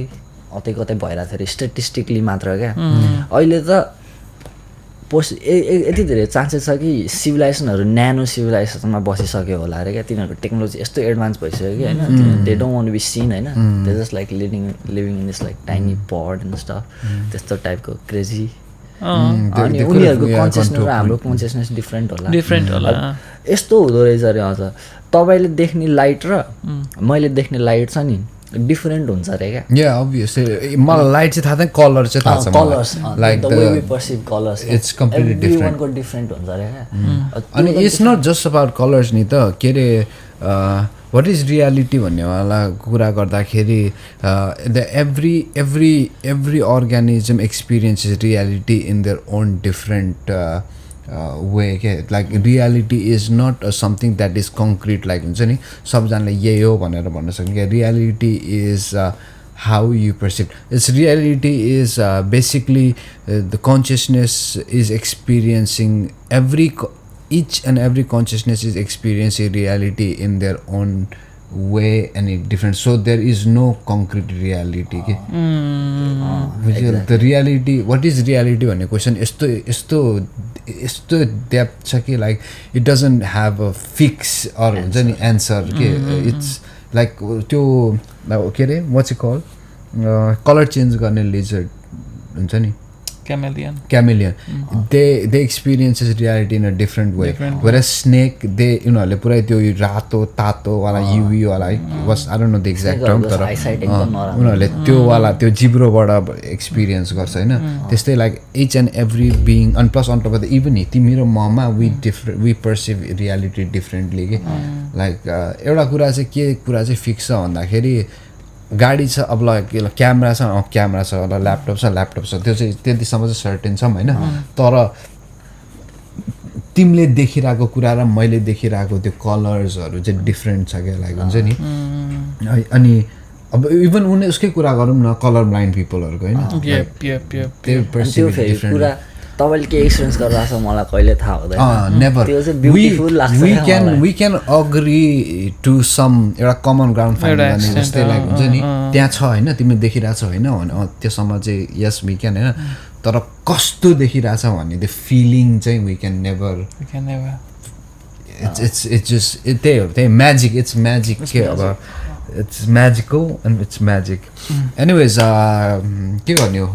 कतै कतै भइरहेको थियो अरे स्ट्याटिस्टिकली मात्र क्या अहिले त यति धेरै चान्सेस छ कि सिभिलाइजेसनहरू न्यानो सिभिलाइजेसनमा बसिसक्यो होला अरे क्या तिनीहरूको टेक्नोलोजी यस्तो एडभान्स भइसक्यो कि होइन they don't want to be seen होइन they just like living in this like tiny pod and stuff त्यस्तो टाइपको क्रेजी अनि उनीहरूको कन्सियसनेस र हाम्रो कन्सियसनेस डिफ्रेन्ट होला यस्तो हुँदो रहेछ अरे अझ तपाईँले देख्ने लाइट र मैले देख्ने लाइट छ नि डिफरेन्ट हुन्छ अरे क्या Yeah, obviously. मलाई लाइट चाहिँ थाहा थिएन कलर चाहिँ थाहा छ colours like the way we perceive colours it's completely different को डिफरेन्ट हुन्छ अरे क्या अनि it's not just about colours नि त के अरे वाट इज रियालिटी भन्नेवाला कुरा गर्दाखेरि the every organism experiences reality in their own different way के like reality is not something that is concrete like हुन्छ नि सबजनाले यही हो भनेर भन्न सक्ने क्या reality is how you perceive its reality is basically the consciousness is experiencing each and every consciousness is experiencing reality in their own way and it different so there is no concrete reality the reality what is reality भन्ने question यस्तो depth छ कि like it doesn't have a fix or हुन्छ नि answer के it's like त्यो के अरे what's it call colour change गर्ने लिजर्ड हुन्छ नि Chameleon. They experiences reality in a different way. Whereas snake, उनीहरूले पुरै त्यो रातो तातो वाला युवी वाला was I don't know the exact term तर उनीहरूले त्यो वाला त्यो जिब्रोबाट एक्सपिरियन्स गर्छ होइन त्यस्तै like each and every being and plus on top of that even तिमी र ममा we perceive reality differently के लाइक एउटा कुरा चाहिँ के कुरा चाहिँ फिक्स छ भन्दाखेरि गाडी छ अब ल क्यामेरा छ क्यामेरा छ ल ल्यापटप छ त्यो चाहिँ त्यतिसम्म चाहिँ सर्टेन छौँ होइन तर तिमीले देखिरहेको कुरा र मैले देखिरहेको त्यो कलर्सहरू चाहिँ डिफ्रेन्ट छ क्या लाइक हुन्छ नि अनि अब इभन उसकै कुरा गरौँ न कलर ब्लाइन्ड पिपलहरूको होइन तपाईँले के एक्सपिरियन्स गरिरहेको छ मलाई कहिले थाहा हुँदैन never we can agree to some एउटा कमन ग्राउन्ड फाइन्ड गर्ने जस्तै लाइक हुन्छ नि त्यहाँ छ होइन तिमीले देखिरहेको छ होइन त्योसम्म चाहिँ यस वी क्यान होइन तर कस्तो देखिरहेछ भने त्यो फिलिङ चाहिँ we can never it's just त्यही हो त्यही म्याजिक इट्स म्याजिक के अब it's magical and it's magic anyways के गर्ने हो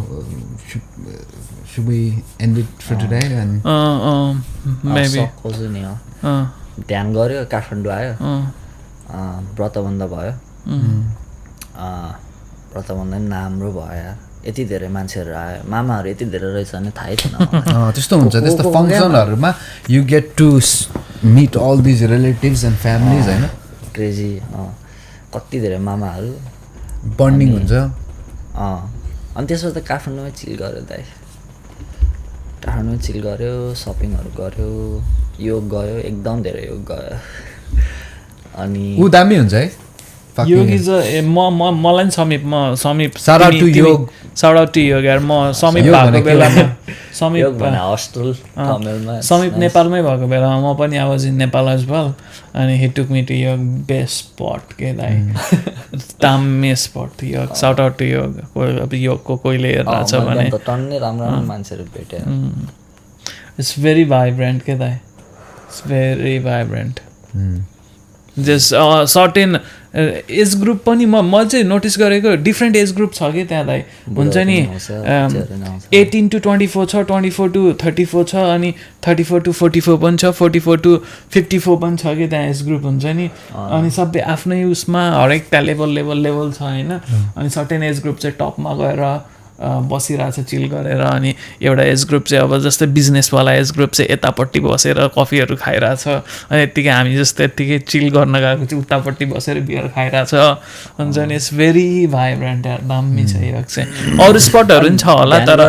should we end it for today and maybe ध्यान गर्यो काठमाडौँ आयो व्रतबन्ध भयो व्रतबन्ध नि राम्रो भयो यार यति धेरै मान्छेहरू आयो मामाहरू यति धेरै रहेछ भने थाहै थिएन त्यस्तो हुन्छ त्यस्तो फङ्सनहरूमा you get to meet all these relatives and families होइन क्रेजी कति धेरै मामाहरू बन्डिङ हुन्छ अनि त्यसो त काठमाडौँमै चिल गर्यो दाइ काठमाडौँमा चिल गऱ्यो सपिङहरू गऱ्यो योग गयो एकदम धेरै योग गयो अनि दामी हुन्छ है योग इज मलाई नि समीप shout out to योग यार म समीप भएको बेलामा समीप नेपालमै भएको बेलामा म पनि I was in Nepal as well and he took me to your best spot के दाइ दामी स्पट थियो साउट आउट टु योग अब योगको कोहीले हेरिरहेको छ भने टन्नै राम्रो राम्रो मान्छेहरू भेट्यो इट्स भेरी भाइब्रेन्ट के दाइ it's very vibrant just certain age group पनि म चाहिँ नोटिस गरेको डिफ्रेन्ट एज ग्रुप छ कि त्यहाँ दाइ हुन्छ नि 18 to 24 छ 24 to 34 छ अनि 34 to 44 पनि छ 44 to 54 पनि छ कि त्यहाँ एज ग्रुप हुन्छ नि अनि सबै आफ्नै उसमा हरेक त्यहाँ लेभल छ होइन अनि सर्टेन एज ग्रुप चाहिँ टपमा गएर बसिरहेछ चिल गरेर अनि एउटा एज ग्रुप चाहिँ अब जस्तै बिजनेसवाला एज ग्रुप चाहिँ यतापट्टि बसेर कफीहरू खाइरहेछ अनि यत्तिकै हामी जस्तो यत्तिकै चिल गर्न गएको चाहिँ उतापट्टि बसेर बियर खाइरहेछ हुन्छ नि इट्स भेरी भाइब्रेन्ट दामी छ यो चाहिँ अरू स्पटहरू पनि छ होला तर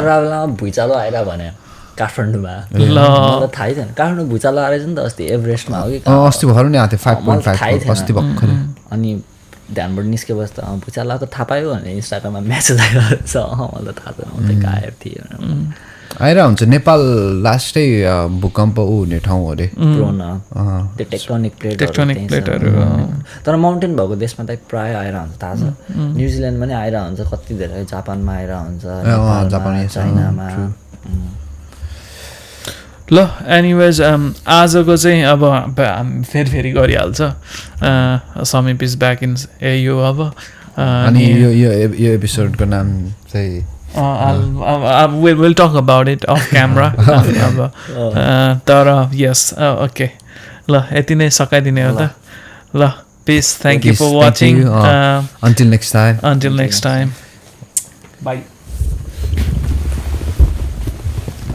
भुइँचालो आएर भने काठमाडौँमा ल मलाई थाहै छैन काठमाडौँ भुइँचालो आएर नि त अस्ति एभरेस्टमा हो कि अस्ति भर्खर नि आएको थियो 5.5 अस्ति भर्खर अनि ध्यानबाट निस्केपछि त भुइँचालो त थाहा पायो भने इन्स्टाग्राममा म्यासेज आइरहेको छ मलाई त थाहा छैन म त गायब थिएँ आइरहेको हुन्छ नेपाल लास्टै भूकम्प हुने ठाउँ हो अरे प्रोन त्यो टेक्टोनिक प्लेटहरू तर माउन्टेन भएको देशमा त प्रायः आइरहेको हुन्छ थाहा छ न्युजिल्यान्डमा नि आइरहेको हुन्छ कति धेरै जापानमा आइरहेको हुन्छ चाइनामा ल एनिवेज आजको चाहिँ अब फेरि गरिहाल्छ समीप इज ब्याक इन यो अब अनि यो एपिसोडको नाम चाहिँ we'll talk about it off camera अब तर यस ओके ल यति नै सकाइदिने हो त ल peace thank you for watching until next time bye